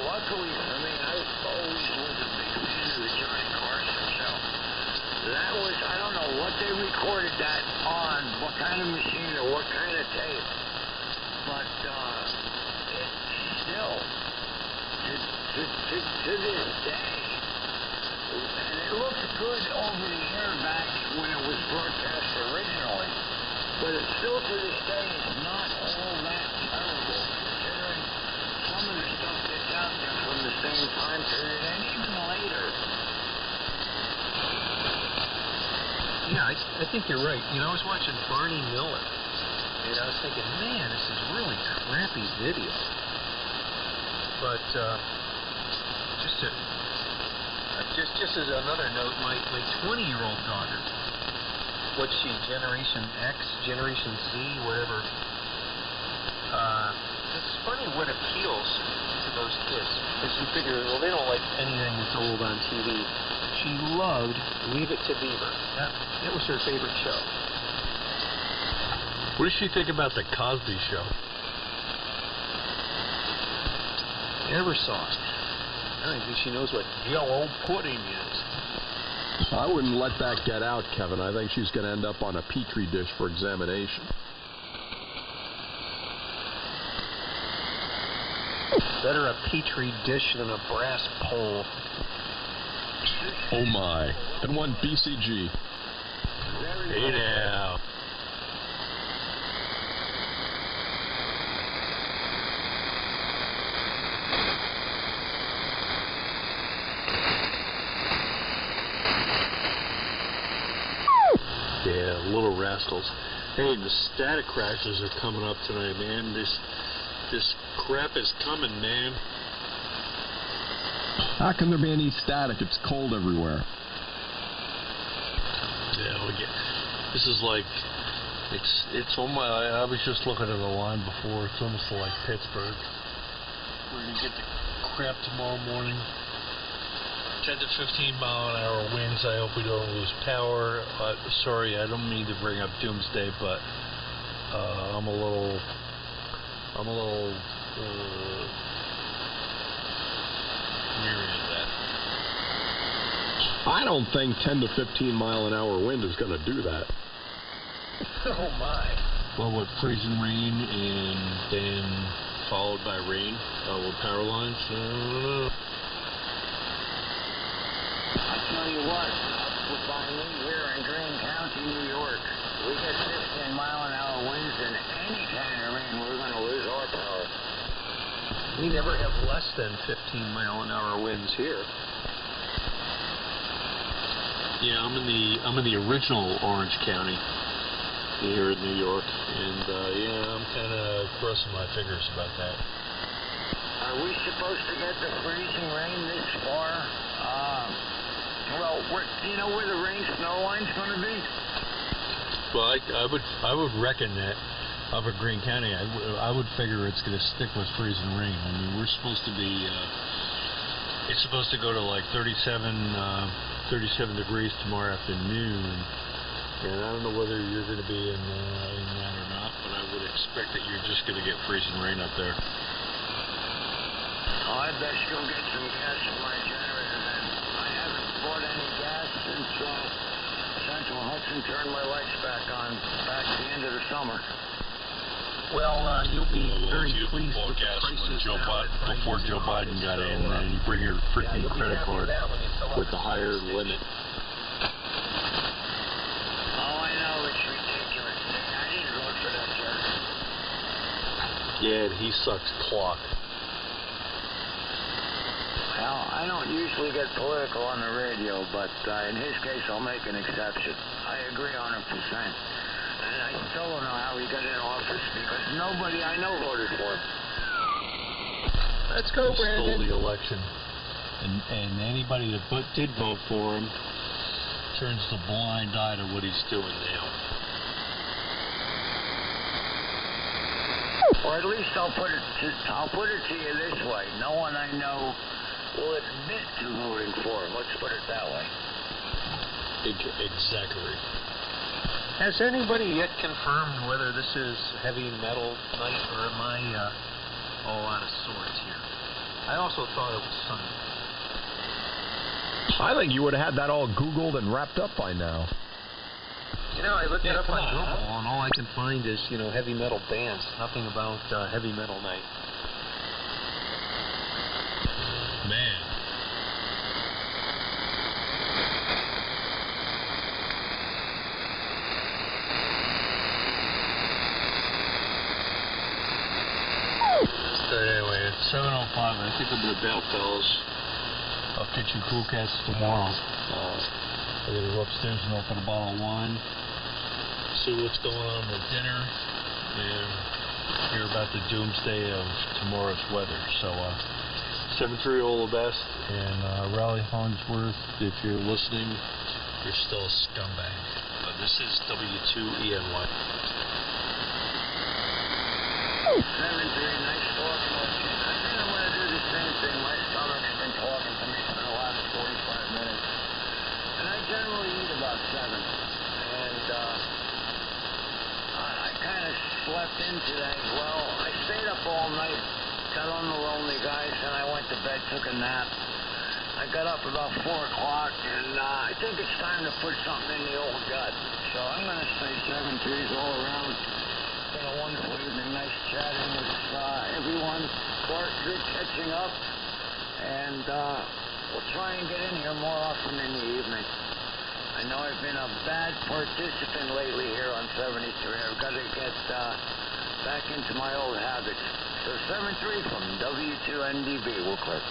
luckily for me, I always was a big fan of the Johnny Carson show. That was, I don't know what they recorded that on, what kind of machine or what kind of tape, but it's still, to this day, and it looks good over the air back when it was broadcast originally, but it still to this day is not all that terrible, considering some of the stuff that's out there from the same time period and even later. Yeah, I think you're right. I was watching Barney Miller, and I was thinking, man, this is really crappy video. But just as another note, my 20-year-old daughter, what's she, Generation X, Generation Z, whatever. It's funny what appeals to those kids, because you figure, well, they don't like anything that's old on TV. She loved Leave It to Beaver. That was her favorite show. What does she think about the Cosby Show? Never saw it. I don't think she knows what yellow pudding is. I wouldn't let that get out, Kevin. I think she's going to end up on a Petri dish for examination. Better a Petri dish than a brass pole. Oh my. And one BCG. Hey now. Yeah, little rascals. Hey, the static crashes are coming up tonight, man. This crap is coming, man. How can there be any static? It's cold everywhere. Yeah, this is like, it's on my, I was just looking at the line before, it's almost like Pittsburgh. We're going to get the crap tomorrow morning. 10 to 15 mile an hour winds. I hope we don't lose power. Sorry, I don't mean to bring up doomsday, but I'm a little weary of that. I don't think 10 to 15 mile an hour wind is going to do that. Oh my. Well, with freezing rain and then followed by rain with power lines, I don't know. I tell you what, by me here in Greene County, New York, we get 15 mile an hour winds and any kind of rain, we're going to lose our power. We never have less than 15 mile an hour winds here. Yeah, I'm in the original Orange County here in New York, and yeah, I'm kind of crossing my fingers about that. Are we supposed to get the freezing rain this far? Well, do you know where the rain snow line's going to be? Well, I would reckon that over Greene County, I would figure it's going to stick with freezing rain. I mean, we're supposed to be, it's supposed to go to like 37 degrees tomorrow afternoon. And I don't know whether you're going to be in that or not, but I would expect that you're just going to get freezing rain up there. Oh, I best go get some gas for my generator then. I haven't bought any gas since Central Hudson turned my lights back on back at the end of the summer. Well, you'll be very pleased with the gas prices before Joe Biden got in, and you bring your freaking credit card with the higher limit. Yeah, he sucks clock. Well, I don't usually get political on the radio, but in his case, I'll make an exception. I agree 100%. And I still don't know how he got in office because nobody I know voted for him. Let's go, he Brandon. Stole the election. And anybody that did vote for him turns the blind eye to what he's doing now. Or at least I'll put it to you this way. No one I know will admit to voting for him. Let's put it that way. Exactly. Has anybody yet confirmed whether this is heavy metal night, or am I all out of sorts here? I also thought it was Sunday. I think you would have had that all Googled and wrapped up by now. You know, I looked it up on Google, and all I can find is, heavy metal bands. Nothing about heavy metal night. Man. So anyway, it's 7:05. I think I'm gonna bail, fellas. I'll catch you cool cats tomorrow. I gotta go upstairs and open a bottle of wine, see what's going on with dinner, and hear about the doomsday of tomorrow's weather. So, 7-3 all the best, and Raleigh Farnsworth, if you're listening, you're still a scumbag. This is W2ENY. 7-3, nice talking with you. I think I'm going to do the same thing. My stomach's been talking to me for the last 45 minutes. And I generally eat about 7. And I kind of slept in today. Well, I stayed up all night, got on the Lonely Guys, and I went to bed, took a nap. I got up about 4 o'clock, and I think it's time to put something in the old gut. So I'm going to say 7-3s all around. It's been a wonderful evening. Nice chatting with everyone. Clark, good catching up. And we'll try and get in here more often in the evening. I know I've been a bad participant lately here on 73. I've got to get back into my old habits. So 7-3 from W2NDB. We'll click.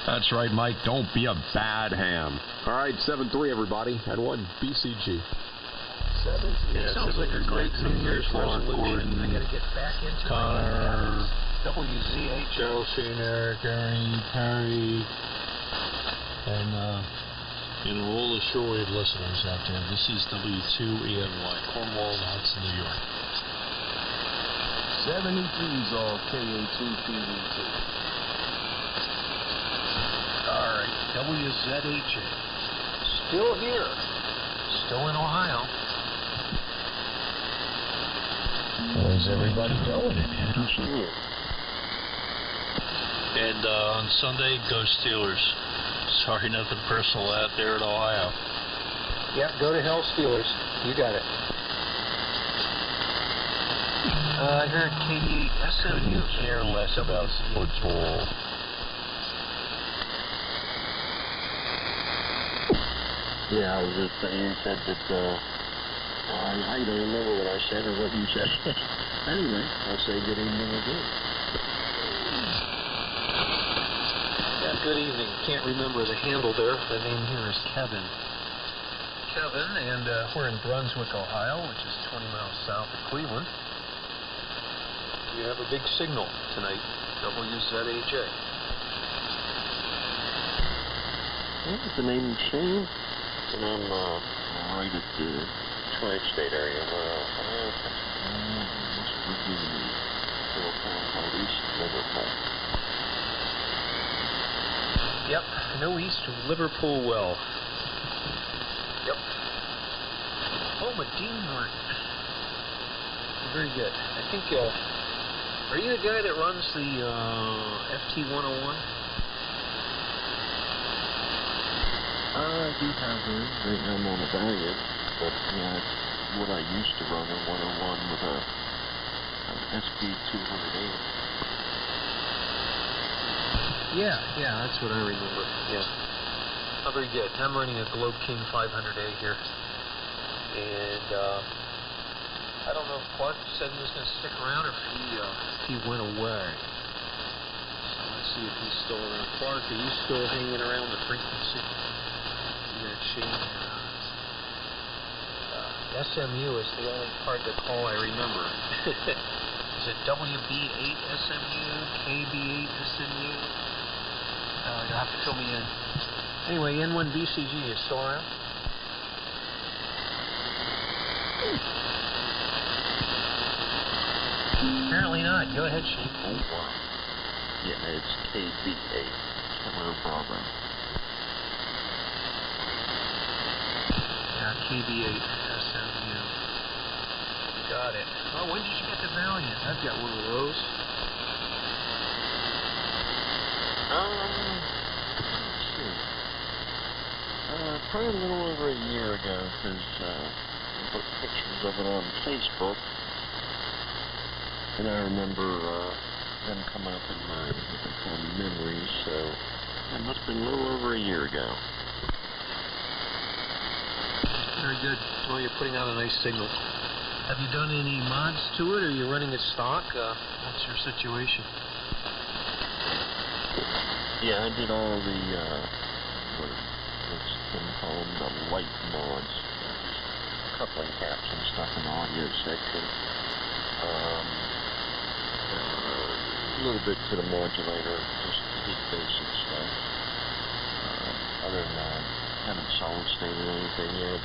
That's right, Mike. Don't be a bad ham. All right, 7-3, everybody. And 1 BCG. 7-3. Sounds like a great New Year's resolution. I got to get back into Connor, WZH. Chelsea, and Eric, Aaron, Perry, and all the shortwave listeners out there. This is W2ENY, Cornwall, Hudson, New York. 73's all KA2 TV2. All right. WZHA. Still here. Still in Ohio. Where's everybody going? And on Sunday, go Steelers. Sorry, nothing personal out there in Ohio. Yep, go to hell, Steelers. You got it. Here at KD SMU. Care less about football. Yeah, I was just saying, you said that, I don't remember what I said or what you said. Anyway, I'll say good evening again. Yeah, good evening. Can't remember the handle there. The name here is Kevin. Kevin, and we're in Brunswick, Ohio, which is 20 miles south of Cleveland. We have a big signal tonight, WZHA. What's the name of Shane? And I'm right at the tri-state area where Ohio, Pennsylvania, and West Virginia, a little town called East Liverpool. Yep, no east of Liverpool well. Yep. Home of Dean Martin. Very good. I think, are you the guy that runs the FT101? I do have one. Right now I'm on a Valiant, but yeah, it's what I used to run, a 101 with an SP208. Yeah, that's what I remember. Yeah. Oh, very good. I'm running a Globe King 500A here. And I don't know if Clark said he was going to stick around or if he went away. So let's see if he's still around. Clark, are you still hanging around the frequency? SMU is the only part of the call I remember. Is it WB8 SMU, KB8 SMU? You'll have to fill me in. Anyway, N1BCG is still around? Apparently not. Go ahead, Shane. Oh, wow. Yeah, it's KB8, Killer Bravo. KB8 SMU. Got it. Oh, when did you get the Valiant? I've got one of those. Let's see. Probably a little over a year ago, because I put pictures of it on Facebook, and I remember them coming up in my memories, so it must have been a little over a year ago. Very good. Well, you're putting out a nice signal. Have you done any mods to it, or are you running it stock? What's your situation? Yeah, I did all the, what's them called, the light mods. Just coupling caps and stuff in the audio section. A little bit to the modulator, just basic stuff. Other than that, I haven't solid stated anything yet.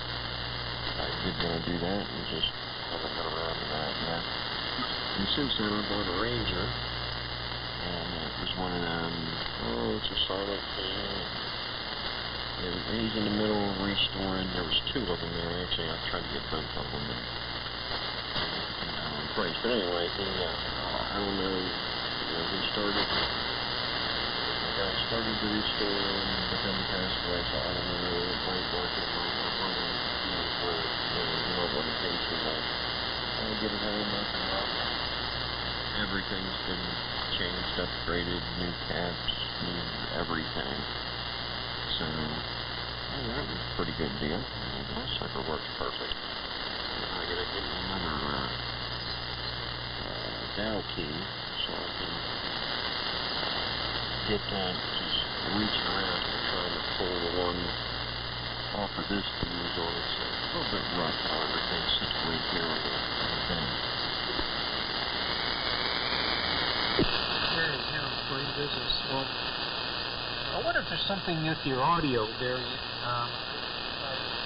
I did want to do that and just haven't got around to that yet. And since then I bought a Ranger, and it was one of them, it's a silent thing. He's in the middle of restoring. There was two of them there. Actually, I tried to get both of them and price. But anyway, I don't know, he started, the guy started to restore him, but then he passed away, so I don't know, it might work, it might not work. You know what it takes to get it all nothing up. Everything's been changed, upgraded, new caps, new everything. So, that was a pretty good deal. That sucker works perfect. I gotta get another dial key so I can get that just reaching around and trying to pull the one off of this to use on it. So a little bit rough how everything's situated here on the bench. Okay, yeah, fine business. Well, I wonder if there's something with your audio there. I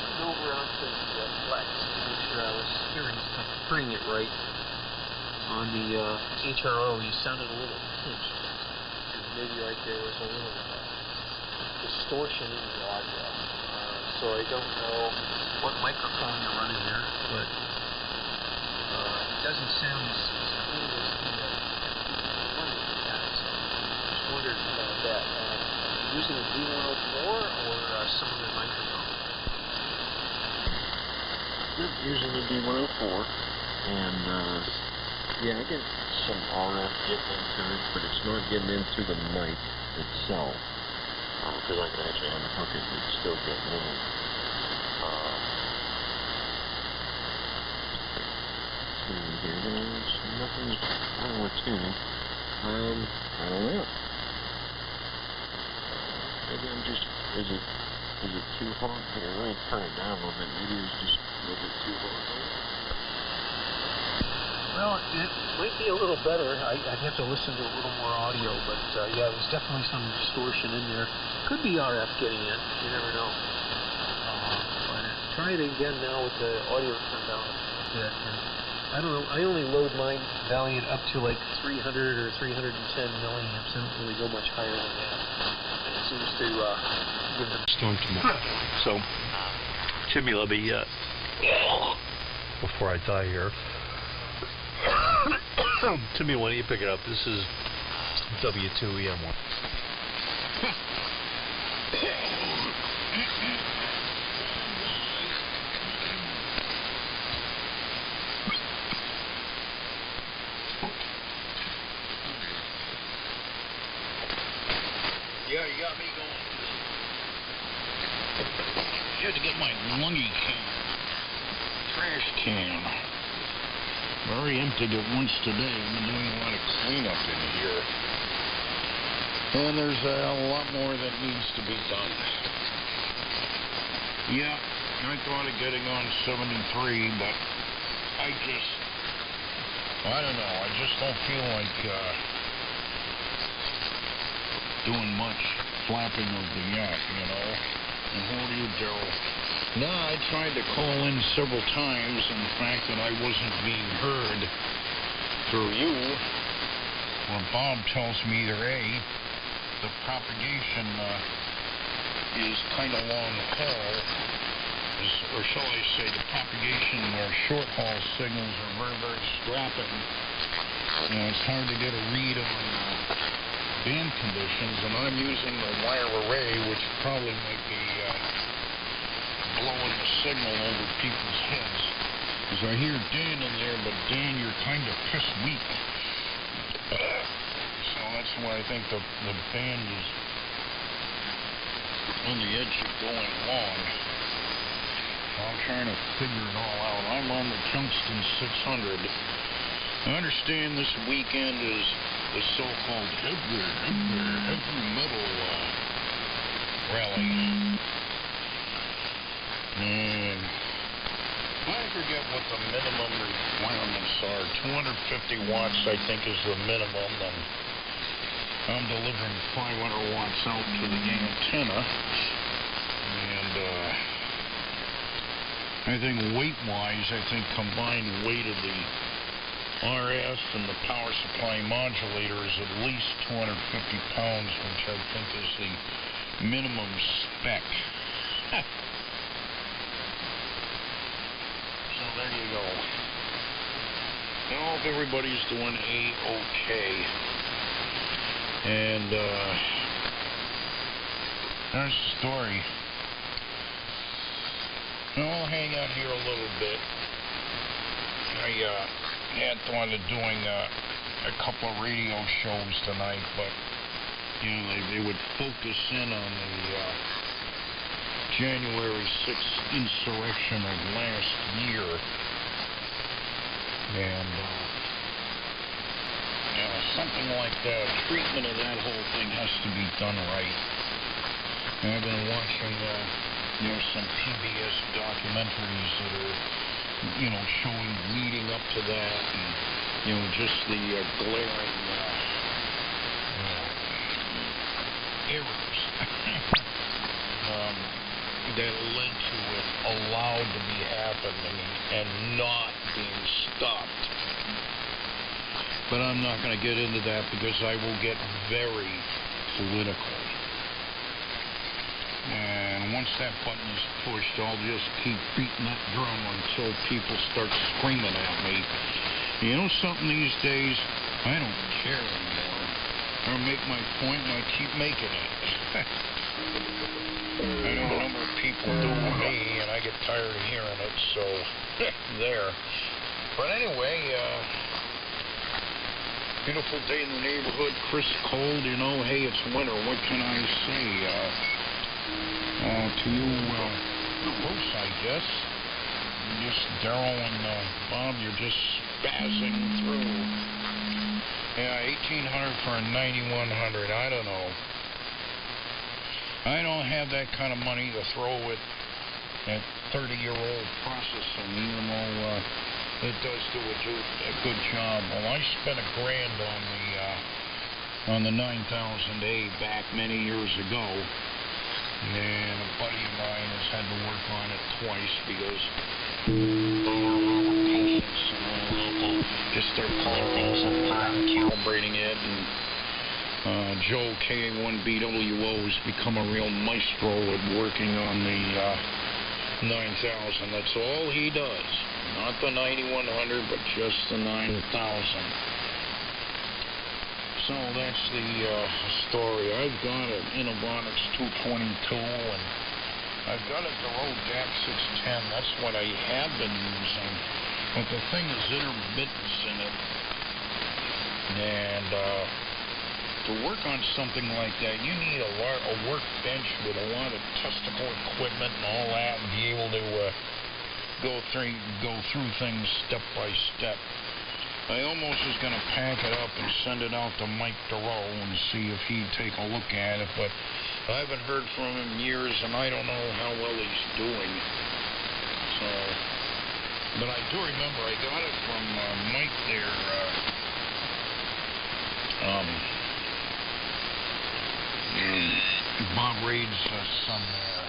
went over onto the flex to make sure I was hearing it right. On the HRO, you sounded a little pinched. Maybe like there was a little distortion in the audio. So I don't know what microphone you're running there, but it doesn't sound as clean as the one that you had. So I just wondered about that. Using a D104 or some other microphone? I'm using a D104, and yeah, I get some RF getting into it, but it's not getting in through the mic itself, because I can actually unhook it and it's still getting in. Tuning here, there's nothing wrong with tuning. I don't know. Maybe I'm just, is it too hot here? Let me turn it down a little bit. Maybe it's just a little bit too hot here. Well, it might be a little better. I'd have to listen to a little more audio, but yeah, there's definitely some distortion in there. Could be RF getting in. You never know. But try it again now with the audio turned down a bit. And I don't know. I only load mine Valiant up to like 300 or 310 milliamps. I don't really go much higher than that. And it seems to give them storm tomorrow. So, Timmy, let me, before I die here, Timmy, why don't you pick it up? This is W2EM1. Yeah, you got me going. I had to get my lungy can, trash can. I already emptied it once today. I've been doing a lot of cleanup in here. And there's a lot more that needs to be done. Yeah, I thought of getting on 73, but I don't know, I just don't feel like doing much flapping of the yak, you know. And what do you do? No, I tried to call in several times, and the fact that I wasn't being heard through you, or Bob tells me either A, the propagation is kind of long haul, or shall I say the propagation or short haul signals are very, very strapping. It's hard to get a read on band conditions, and I'm using the wire array, which probably might be blowing the signal over people's heads. Because I hear Dan in there, but Dan, you're kind of piss weak. So that's why I think the band is on the edge of going long. I'm trying to figure it all out. I'm on the Tungsten 600. I understand this weekend is the so-called heavy metal rally. And I forget what the minimum requirements are. 250 watts, I think, is the minimum, and I'm delivering 500 watts out to the antenna. And I think weight-wise, combined weight of the RF and the power supply modulator is at least 250 pounds, which I think is the minimum spec. So there you go. I hope everybody's doing A-okay. And there's the story. I'll hang out here a little bit. I had thought of doing a couple of radio shows tonight, but you know, they would focus in on the January 6th insurrection of last year, and you know, something like that. Treatment of that whole thing has to be done right. And I've been watching some PBS documentaries that are showing leading up to that, and just the glaring errors that led to it allowed to be happening and not being stopped. But I'm not going to get into that because I will get very political. And once that button is pushed, I'll just keep beating that drum until people start screaming at me. You know something, these days, I don't care anymore. I make my point and I keep making it. I know a number of people do with me, and I get tired of hearing it, so there. But anyway, beautiful day in the neighborhood, crisp cold, you know. Hey, it's winter, what can I say? To you, folks, I guess. Just Daryl and Bob, you're just spazzing through. Yeah, 1,800 for a 9,100. I don't know. I don't have that kind of money to throw at that 30-year-old processing, even though it does do a good job. Well, I spent $1,000 on the 9000A back many years ago. And a buddy of mine has had to work on it twice because patience and all that. Just start pulling things apart and calibrating it. And Joe K1BWO has become a real maestro at working on the 9000. That's all he does. Not the 9100, but just the 9000. So that's the story. I've got an Innovonics 222, and I've got a Dero DAC 610. That's what I have been using. But the thing is intermittence in it. And to work on something like that, you need a workbench with a lot of testicle equipment and all that, and be able to go through things step by step. I almost was going to pack it up and send it out to Mike Dero and see if he'd take a look at it, but I haven't heard from him in years, and I don't know how well he's doing. So, but I do remember I got it from Mike there. Bob Raid's son there.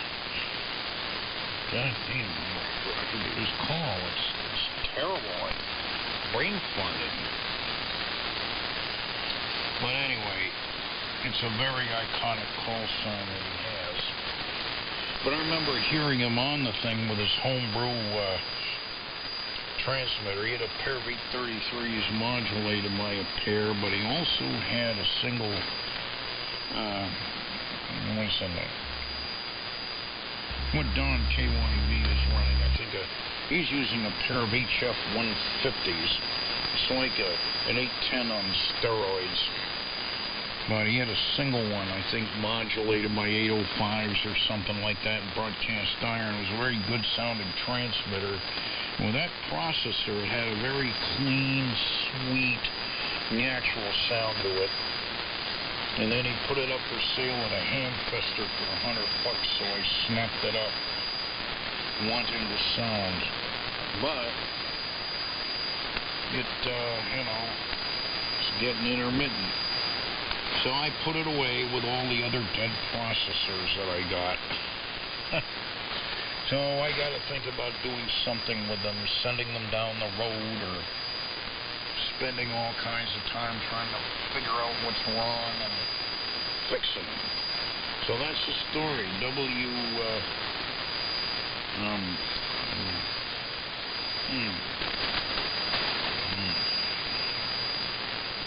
God damn, I forget his call. It's terrible. Brain flooded. But anyway, it's a very iconic call sign that he has. But I remember hearing him on the thing with his homebrew transmitter. He had a pair of 833s modulated by a pair, but he also had a single what Don K1B is running, I think he's using a pair of HF 150s. It's like an 810 on steroids. But he had a single one, I think, modulated by 805s or something like that, in broadcast iron. It was a very good sounding transmitter. And with that processor, it had a very clean, sweet, natural sound to it. And then he put it up for sale at a Hamfester for $100, so I snapped it up, wanting the sound. But it, it's getting intermittent. So I put it away with all the other dead processors that I got. So I got to think about doing something with them, sending them down the road, or spending all kinds of time trying to figure out what's wrong and fixing it. So that's the story.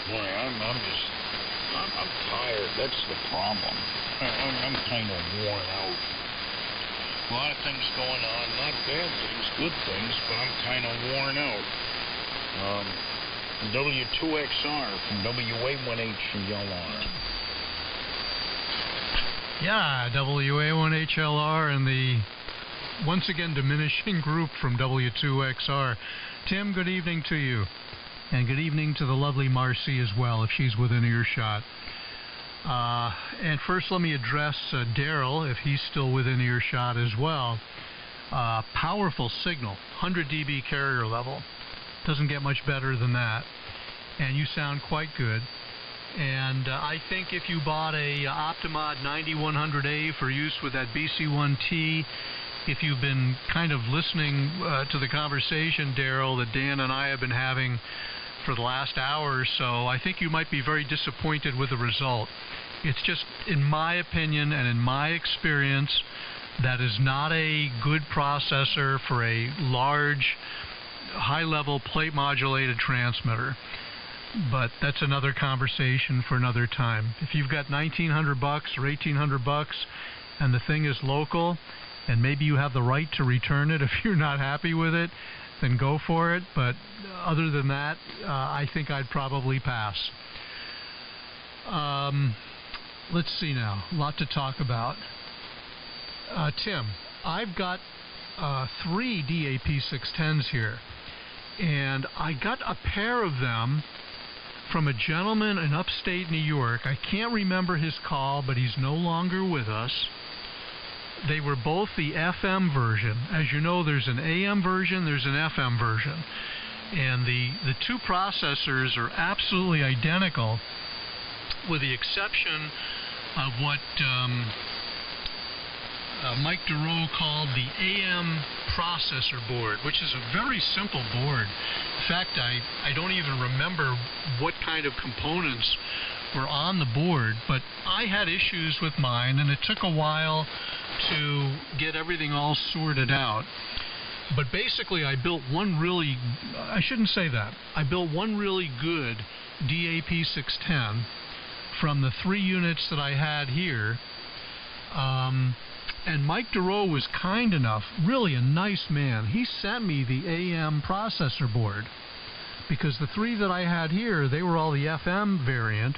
Boy, I'm tired. That's the problem. I'm kind of worn out. A lot of things going on, not bad things, good things, but I'm kind of worn out. W2XR from WA1HLR. Yeah, WA1HLR and the once again diminishing group from W2XR. Tim, good evening to you. And good evening to the lovely Marcy as well, if she's within earshot. And first let me address Daryl, if he's still within earshot as well. Powerful signal, 100 dB carrier level. Doesn't get much better than that. And you sound quite good. And I think if you bought a Optimod 9100A for use with that BC1T, if you've been kind of listening to the conversation, Daryl, that Dan and I have been having for the last hour or so, I think you might be very disappointed with the result. It's just, in my opinion and in my experience, that is not a good processor for a large, high-level plate-modulated transmitter. But that's another conversation for another time. If you've got $1,900 or $1,800 and the thing is local, and maybe you have the right to return it if you're not happy with it, then go for it. But other than that, I think I'd probably pass. Let's see now. A lot to talk about. Tim, I've got 3 DAP610s here, and I got a pair of them from a gentleman in upstate New York. I can't remember his call, but he's no longer with us. They were both the FM version. As you know, there's an AM version, there's an FM version. And the two processors are absolutely identical, with the exception of what Mike DeRoe called the AM processor board, which is a very simple board. In fact, I don't even remember what kind of components were on the board, but I had issues with mine, and it took a while to get everything all sorted out. But basically, I built one really, I shouldn't say that, I built one really good DAP610 from the 3 units that I had here. And Mike DeRoe was kind enough, really a nice man. He sent me the AM processor board, because the 3 that I had here, they were all the FM variant.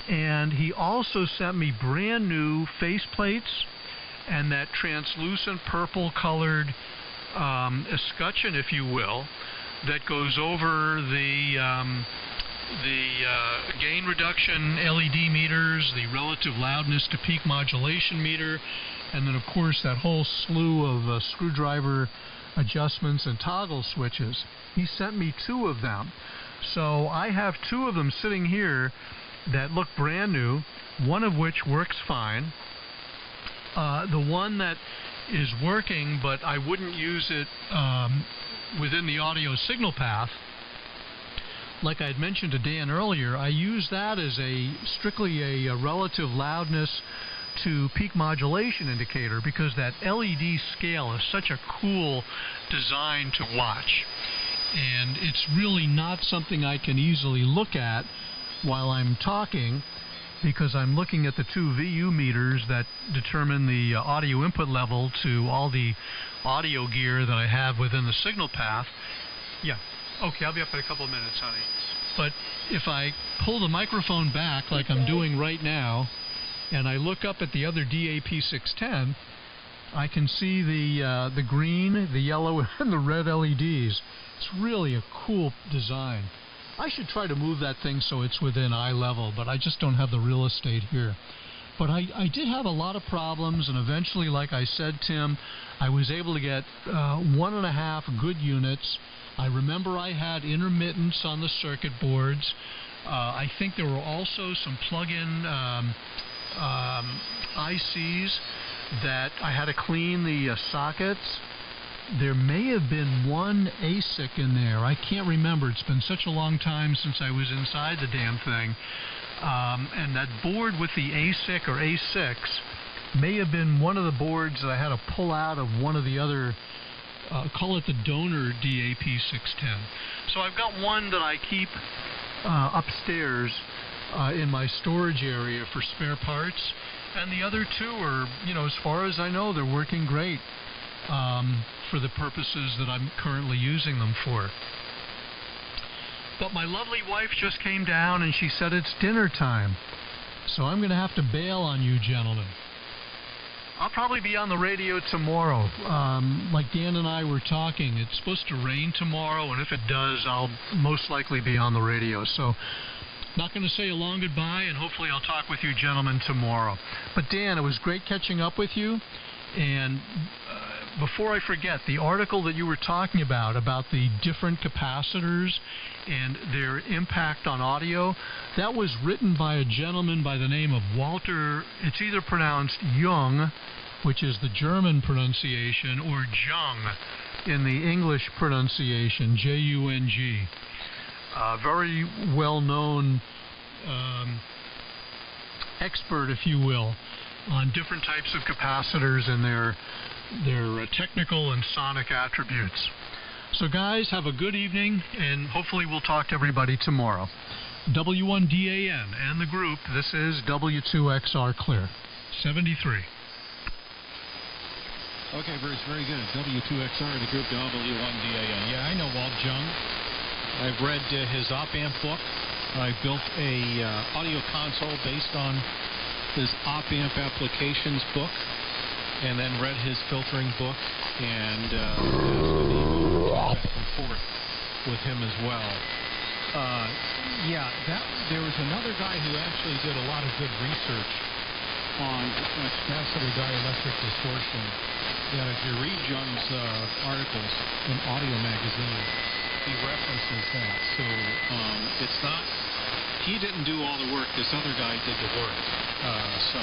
And he also sent me brand new faceplates and that translucent purple colored escutcheon, if you will, that goes over the gain reduction LED meters, the relative loudness to peak modulation meter, and then of course that whole slew of screwdriver adjustments and toggle switches. He sent me 2 of them. So I have 2 of them sitting here that look brand new, one of which works fine. The one that is working, but I wouldn't use it within the audio signal path, like I had mentioned to Dan earlier, I use that as strictly a relative loudness to peak modulation indicator, because that LED scale is such a cool design to watch. And it's really not something I can easily look at while I'm talking, because I'm looking at the 2 VU meters that determine the audio input level to all the audio gear that I have within the signal path. Yeah. Okay, I'll be up in a couple of minutes, honey. But if I pull the microphone back like I'm doing right now, and I look up at the other DAP610, I can see the green, the yellow, and the red LEDs. It's really a cool design. I should try to move that thing so it's within eye level, but I just don't have the real estate here. But I did have a lot of problems, and eventually, like I said, Tim, I was able to get 1.5 good units. I remember I had intermittents on the circuit boards. I think there were also some plug-in ICs that I had to clean the sockets. There may have been one ASIC in there. I can't remember. It's been such a long time since I was inside the damn thing. And that board with the ASIC or A6 may have been one of the boards that I had to pull out of one of the other, call it the donor DAP610. So I've got one that I keep upstairs in my storage area for spare parts, and the other 2 are, as far as I know, they're working great for the purposes that I'm currently using them for. But my lovely wife just came down and she said it's dinner time, so I'm going to have to bail on you gentlemen. I'll probably be on the radio tomorrow. Like Dan and I were talking, it's supposed to rain tomorrow, and if it does, I'll most likely be on the radio. So, not going to say a long goodbye, and hopefully I'll talk with you gentlemen tomorrow. But Dan, it was great catching up with you. And before I forget, the article that you were talking about the different capacitors and their impact on audio, that was written by a gentleman by the name of Walter. It's either pronounced Jung, which is the German pronunciation, or Jung in the English pronunciation, J-U-N-G. Very well-known expert, if you will, on different types of capacitors and their technical and sonic attributes. So guys, have a good evening, and hopefully we'll talk to everybody tomorrow. W1DAN and the group, this is W2XR Clear. 73. Okay, Bruce, very good. W2XR, the group W1DAN. Yeah, I know Walt Jung. I've read his op-amp book. I built a audio console based on his op-amp applications book, and then read his filtering book, and back and forth with him as well. There was another guy who actually did a lot of good research on capacitor dielectric distortion. That if you read Jung's articles in Audio Magazine, he references that. So it's not, he didn't do all the work, this other guy did the work. So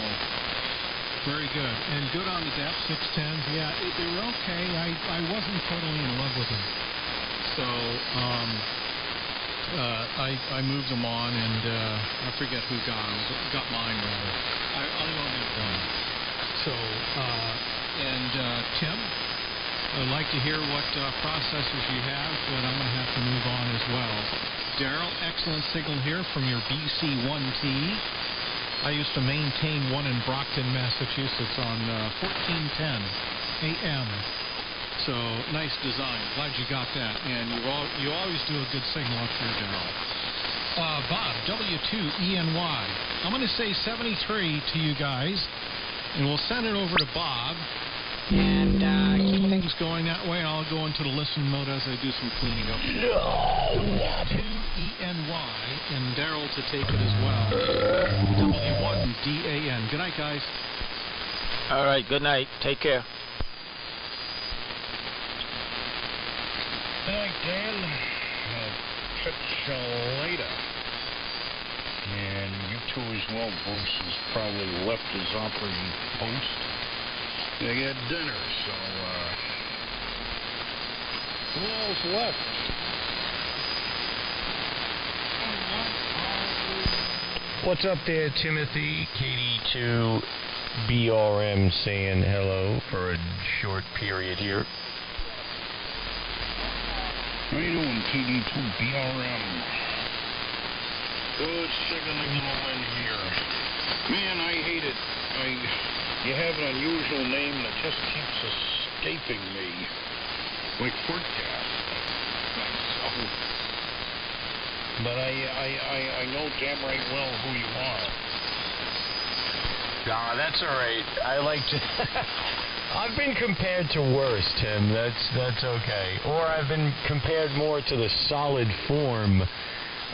very good. And good on the DAP 610s. Yeah, they were okay. I wasn't totally in love with them. So I moved them on, and I forget who got them. Got mine, rather. I only had one. So, Tim, I'd like to hear what processors you have, but I'm going to have to move on as well. Daryl, excellent signal here from your BC1T. I used to maintain one in Brockton, Massachusetts on 1410 AM. So, nice design. Glad you got that. And you always do a good signal up here, Daryl. Bob, W2ENY. I'm going to say 73 to you guys, and we'll send it over to Bob. And keep things going that way. I'll go into the listen mode as I do some cleaning up. W2ENY, and Daryl to take it as well. W1DAN. Good night, guys. All right, good night. Take care. Good night, Dan. Later. And you too as well. Bruce has probably left his operating post. They got dinner, so who else left? What's up there, Timothy? KD2BRM saying hello for a short period here. How you doing, KD2BRM? Good signaling in here. Man, I hate it. You have an unusual name that just keeps escaping me. Like Forecast. So, but I know damn right well who you are. Nah, that's all right. I like to... I've been compared to worse, Tim. That's okay. Or I've been compared more to the solid form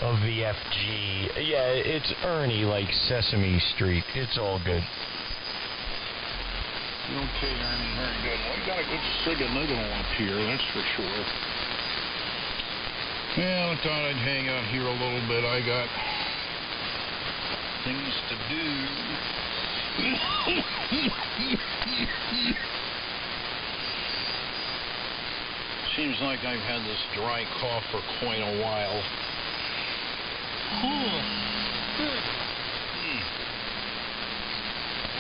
of the FG. Yeah, it's Ernie, like Sesame Street. It's all good. Okay, Ernie, very good. Well, you got a good signal up here, that's for sure. Well, I thought I'd hang out here a little bit. I got things to do. Seems like I've had this dry cough for quite a while.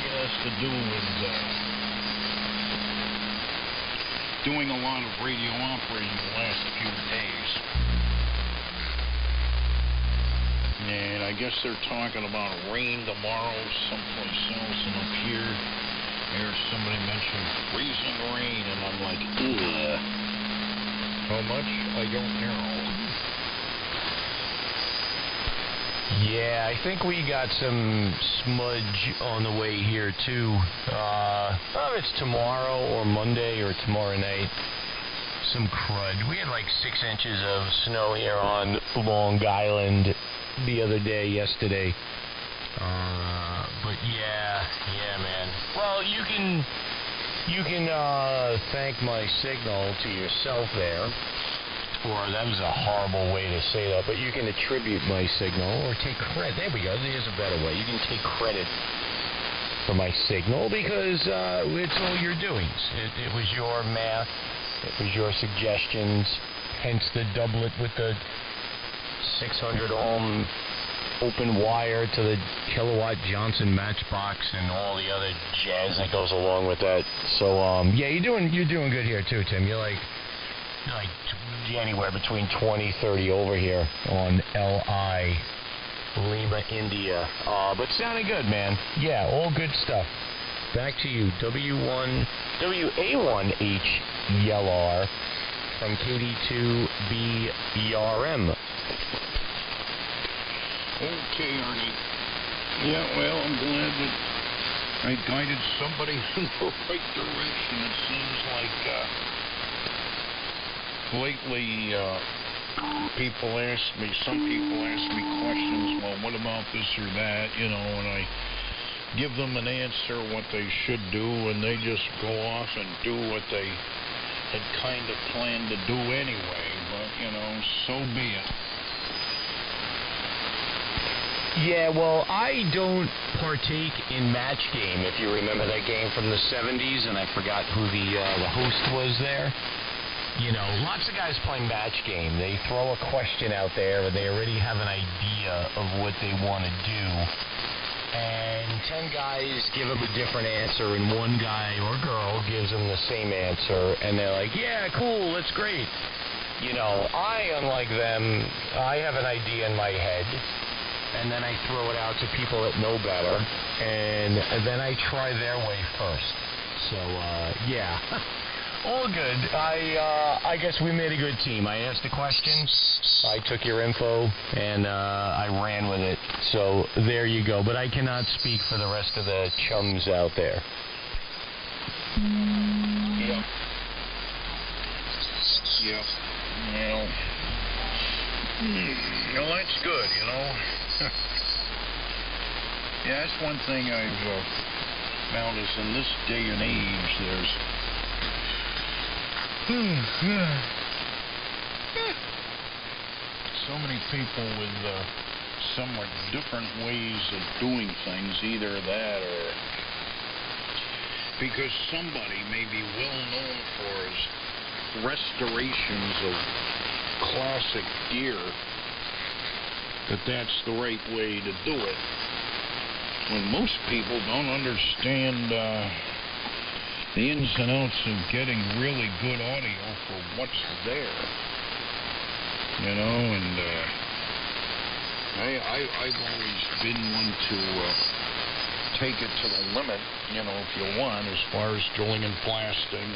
It has to do with doing a lot of radio operating the last few days. And I guess they're talking about rain tomorrow someplace else, and up here, I heard somebody mention freezing rain, and I'm like, ugh. How much? I don't know. Yeah, I think we got some smudge on the way here, too. It's tomorrow or Monday or tomorrow night. Some crud. We had like 6 inches of snow here on Long Island the other day, yesterday. But yeah, man. Well, you can thank my signal to yourself there. Or that was a horrible way to say that, but you can attribute my signal or take credit. There we go. There's a better way. You can take credit for my signal because it's all your doings. It was your math. It was your suggestions. Hence the doublet with the 600 ohm open wire to the kilowatt Johnson matchbox and all the other jazz that goes along with that. So yeah, you're doing good here too, Tim. You're like anywhere between 20, 30 over here on LI Lima, India. But sounding good, man. Yeah, all good stuff. Back to you, WA1H YLR from KD2BRM. Okay, Arnie. Yeah, well, I'm glad that I guided somebody in the right direction. It seems like lately some people ask me questions, well, what about this or that, and I give them an answer, what they should do, and they just go off and do what they had kind of planned to do anyway, but, so be it. Yeah, well, I don't partake in Match Game, if you remember that game from the 70s, and I forgot who the host was there. Lots of guys playing Match Game. They throw a question out there, and they already have an idea of what they want to do. And 10 guys give them a different answer, and one guy or girl gives them the same answer, and they're like, yeah, cool, that's great. I, unlike them, I have an idea in my head, and then I throw it out to people that know better, and then I try their way first. So, yeah. All good. I guess we made a good team. I asked a question, I took your info, and I ran with it. So there you go. But I cannot speak for the rest of the chums out there. Yep. Well, that's good, Yeah, that's one thing I've found is in this day and age, there's so many people with somewhat different ways of doing things, either that or because somebody may be well known for his restorations of classic gear, that's the right way to do it, when most people don't understand the ins and outs of getting really good audio for what's there, and I've always been one to take it to the limit, if you want, as far as drilling and blasting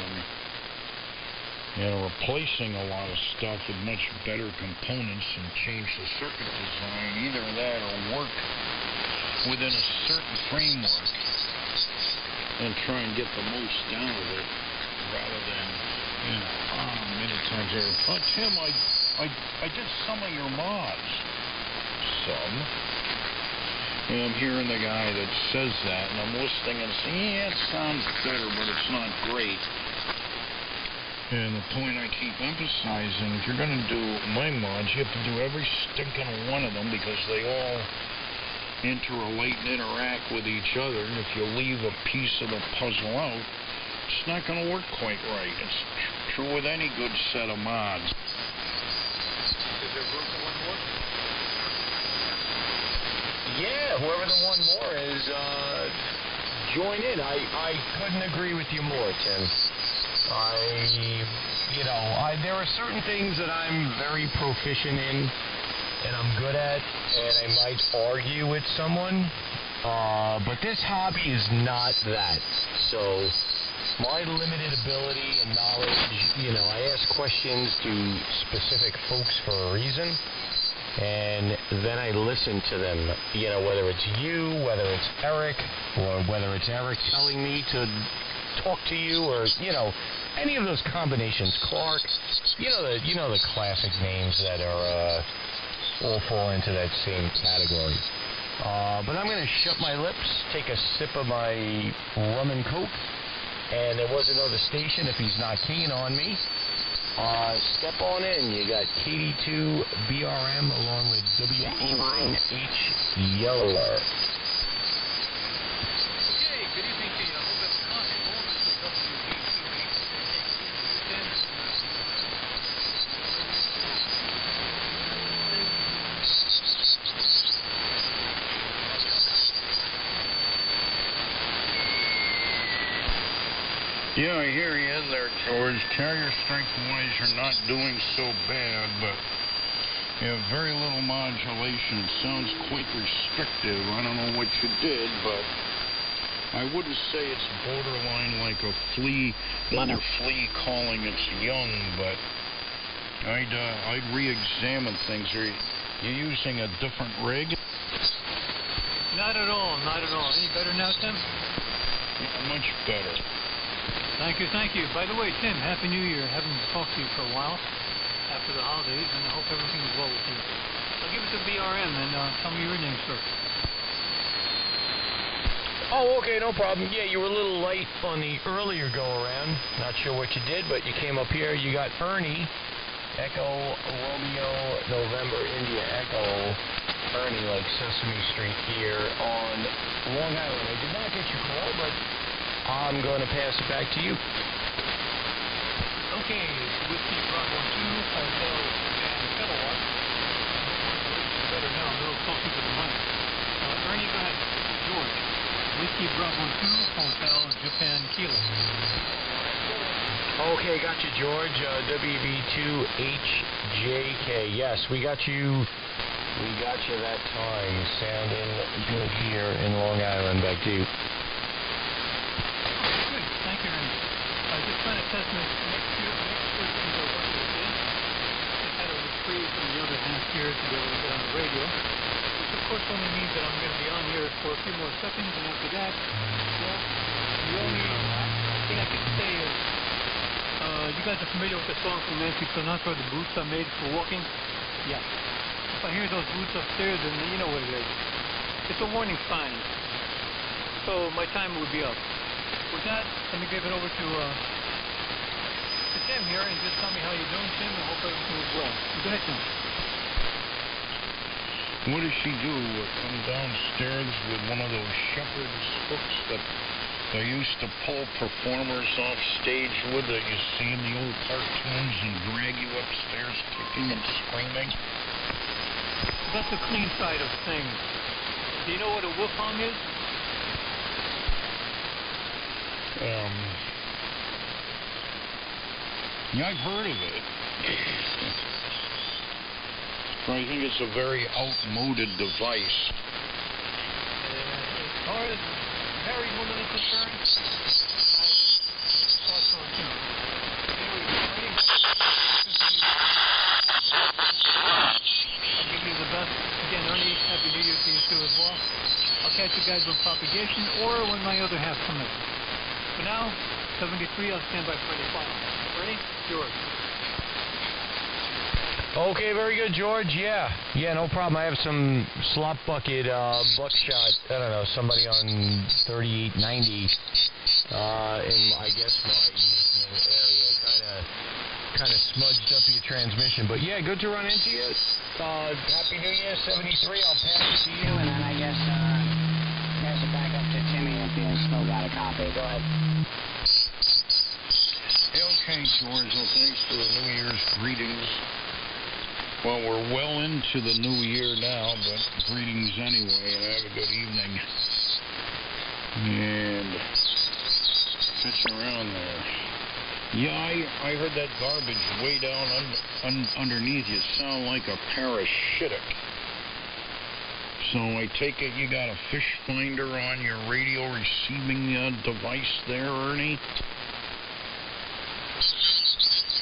and replacing a lot of stuff with much better components and change the circuit design, either that or work within a certain framework and try and get the most out of it, rather than, many times here, Tim, I did some of your mods. Some. And I'm hearing the guy that says that, and I'm listening and saying, yeah, it sounds better, but it's not great. And the point I keep emphasizing, if you're going to do my mods, you have to do every stinking one of them, because they all interrelate and interact with each other, and if you leave a piece of the puzzle out, it's not going to work quite right. It's true with any good set of mods. Is there room for one more? Yeah, whoever the one more is, join in. I couldn't agree with you more, Tim. There are certain things that I'm very proficient in, and I'm good at, and I might argue with someone, but this hobby is not that. So my limited ability and knowledge, I ask questions to specific folks for a reason, and then I listen to them, whether it's you, whether it's Eric, or whether it's Eric telling me to talk to you, or, any of those combinations. Clark, the classic names that are, all fall into that same category. But I'm going to shut my lips, take a sip of my rum and coke, and there was another station if he's not keen on me. Step on in. You got KD2BRM along with WA1H YLR. Okay, good evening to you. I hope it's not warm as the WA2H. Yeah, I hear you in there, George. Carrier strength-wise, you're not doing so bad, but you have very little modulation. It sounds quite restrictive. I don't know what you did, but I wouldn't say it's borderline like a flea, another flea calling its young, but I'd re-examine things. Are you using a different rig? Not at all, not at all. Any better now, Tim? Yeah, much better. Thank you, thank you. By the way, Tim, Happy New Year. Haven't talked to you for a while after the holidays, and I hope everything is well with you. I'll give it to BRM and tell me your name, sir. Oh, okay, no problem. Yeah, you were a little light on the earlier go-around. Not sure what you did, but you came up here. You got Ernie, Echo, Romeo, November, India, Echo, Ernie, like Sesame Street here on Long Island. I did not get your call, but I'm going to pass it back to you. Okay, Whiskey Bravo 2, Hotel Kilowatt. Better now, a little closer to the mic. Ernie, go ahead. George. Whiskey Bravo 2, Hotel Japan Kilo. Okay, got you, George. WB2HJK. Yes, we got you. We got you that time. Sounding good here in Long Island. Back to you. Good. Thank you, Ernie. I was just trying to test my next few things I wanted to do. Just had a reprieve from the other half here to be able to get on the radio. Which of course only means that I'm going to be on here for a few more seconds, and after that, well, the only thing I can say is, you guys are familiar with the song from Nancy Sinatra, The Boots I Made for Walking? Yeah. If I hear those boots upstairs, then you know what it is. It's a warning sign. So my time would be up. With that, let me give it over to Tim here, and just tell me how you're doing, Tim. I hope everything is well. Go ahead, Tim. What does she do? Come downstairs with one of those shepherd's hooks that they used to pull performers off stage with that you see in the old cartoons and drag you upstairs kicking and screaming? That's the clean side of things. Do you know what a wolf hung is? Yeah, I've heard of it. I think it's a very outmoded device. As far as married women are concerned, I thought so too. Anyway, Ernie, I'll give you the best. Again, Ernie, Happy New Year to you too as well. I'll catch you guys with propagation or when my other half comes in. For now, 73, I'll stand by for any final. Ready? George. Okay, very good, George. Yeah, no problem. I have some slop bucket buckshot. I don't know, somebody on 3890 in, I guess, my area. Kind of smudged up your transmission. But yeah, good to run into you. Happy New Year, 73. I'll pass it to you, and then I guess pass it back up to Timmy if you still got a copy. Go ahead. Okay, George. Well, thanks for the New Year's greetings. Well, we're well into the new year now, but greetings anyway, and have a good evening. And catch around there. Yeah, I heard that garbage way down underneath you sound like a parasitic. So I take it you got a fish finder on your radio receiving device there, Ernie?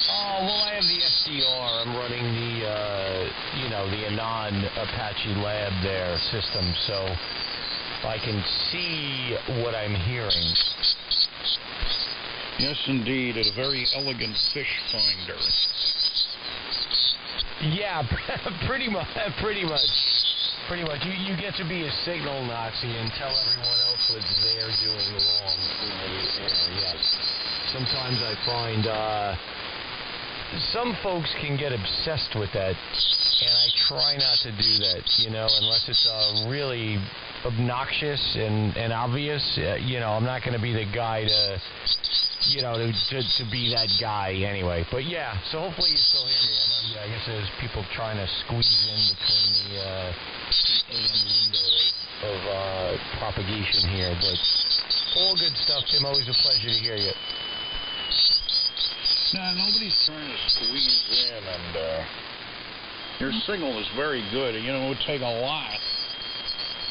Oh, well, I have the SDR. I'm running the Anon Apache Lab there system, so I can see what I'm hearing. Yes, indeed, a very elegant fish finder. Yeah, pretty much. You get to be a signal Nazi and tell everyone else what they're doing wrong over the air. Yeah. Sometimes I find some folks can get obsessed with that, and I try not to do that, unless it's really obnoxious and obvious. I'm not going to be the guy to be that guy anyway. But yeah, so hopefully you still hear me. I know, I guess there's people trying to squeeze in between the AM window of propagation here, but all good stuff, Tim. Always a pleasure to hear you. Nah, nobody's trying to squeeze in, and your signal is very good. You know, it would take a lot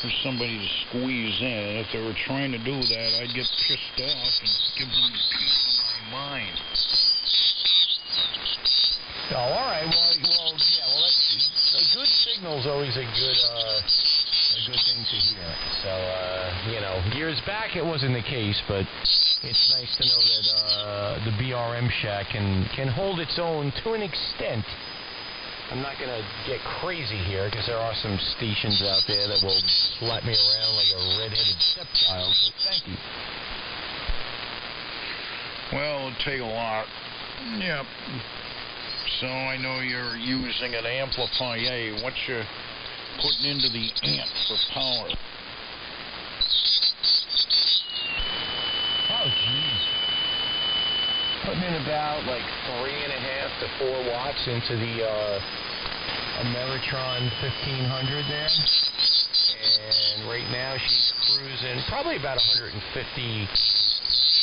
for somebody to squeeze in, and if they were trying to do that, I'd get pissed off and give them a piece of my mind. Oh, all right. Well, yeah. Well, a good signal's always a good thing to hear. So, you know, years back it wasn't the case, but it's nice to know that the BRM Shack can hold its own to an extent. I'm not going to get crazy here because there are some stations out there that will slap me around like a red-headed stepchild, but thank you. Well, it'd take a lot. Yep. So I know you're using an amplifier. What you putting into the amp for power? Oh, jeez. Putting in about like 3.5 to 4 watts into the Ameritron 1500 there. And right now she's cruising probably about 150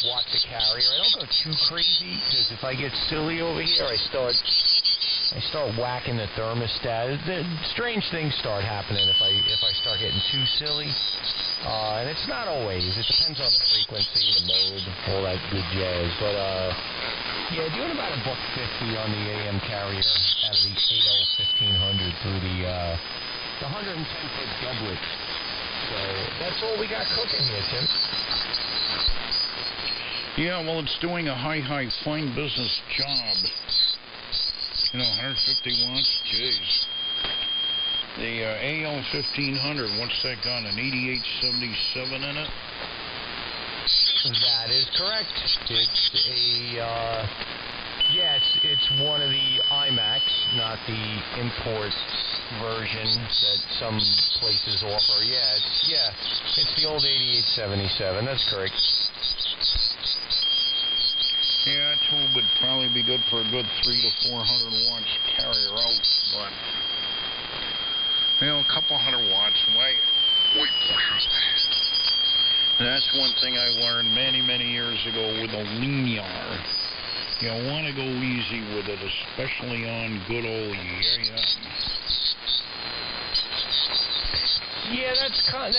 watts a carrier. I don't go too crazy because if I get silly over here, I start whacking the thermostat. Strange things start happening if I start getting too silly. And it's not always. It depends on the frequency, the mode, all that good jazz. But yeah, doing about $1.50 on the AM carrier out of the AL 1500 through the 110-foot doublet. So that's all we got cooking here, Tim. Yeah, well, it's doing a high fine business job. You know, 150 watts, jeez. The AL 1500, what's that got, an 8877 in it? That is correct. It's a, yeah, it's one of the iMacs, not the import version that some places offer. Yeah, it's the old 8877, that's correct. Yeah, that tube would probably be good for a good 300 to 400 watts carrier out, but, you know, a couple hundred watts, why push it? That's one thing I learned many years ago with a linear. You want to go easy with it, especially on good old Yeah, that's kind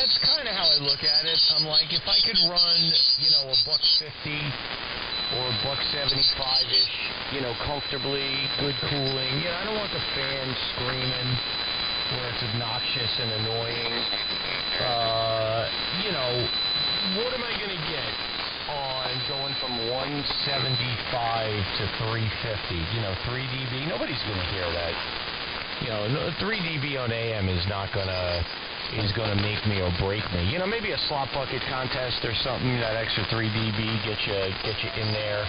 of how I look at it. I'm like, if I could run, you know, $1.50 or $1.75-ish, you know, comfortably, good cooling. You know, I don't want the fan screaming where it's obnoxious and annoying. You know, what am I going to get on going from 175 to 350? You know, 3 dB. Nobody's going to hear that. You know, 3 dB on AM is gonna make me or break me. You know, maybe a slot bucket contest or something. That extra 3 dB get you in there.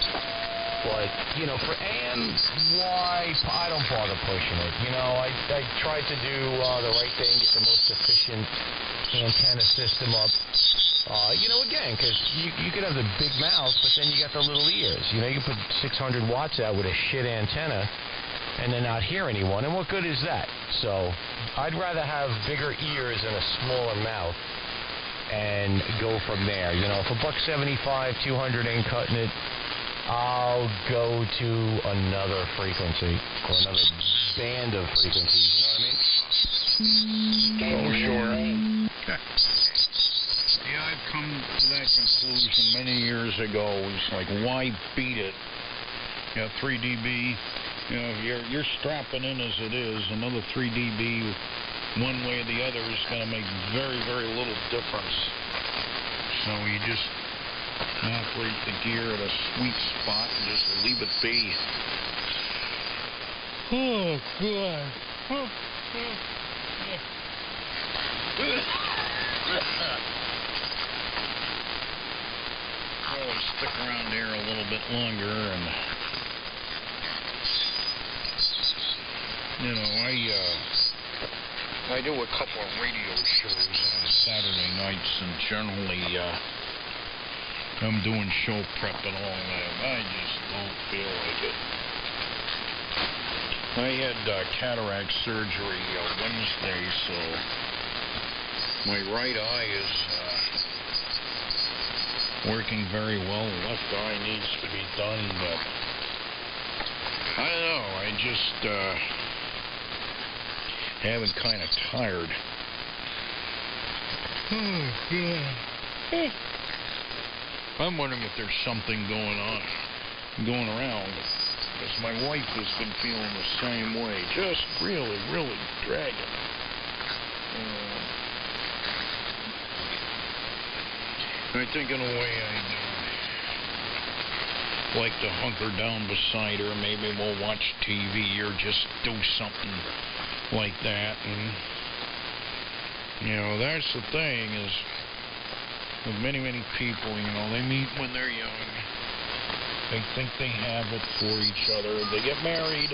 But you know, for AM, why? I don't bother pushing it. You know, I tried to do the right thing, get the most efficient antenna system up. You know, again, because you could have the big mouth, but then you got the little ears. You know, you put 600 watts out with a shit antenna and then not hear anyone, and what good is that? So I'd rather have bigger ears and a smaller mouth and go from there. You know, if $1.75, 200 ain't cutting it, I'll go to another frequency or another band of frequencies. You know what I mean? Oh, sure. Yeah, I've come to that conclusion many years ago. It's like, why beat it? You know, 3 dB. You know, you're strapping in as it is. Another 3 dB, one way or the other, is going to make very little difference. So you just operate the gear at a sweet spot and just leave it be. Oh, God. I'll stick around here a little bit longer, and you know, I do a couple of radio shows on Saturday nights, and generally I'm doing show prep and all that. I just don't feel like it. I had cataract surgery Wednesday, so my right eye is working very well. The left eye needs to be done, but I don't know. I just having kind of tired. Oh, God. I'm wondering if there's something going around. Because my wife has been feeling the same way. Just really, really dragging. I think in a way I'd like to hunker down beside her. Maybe we'll watch TV or just do something like that. And, you know, that's the thing is with many, many people, you know, they meet when they're young. They think they have it for each other. They get married.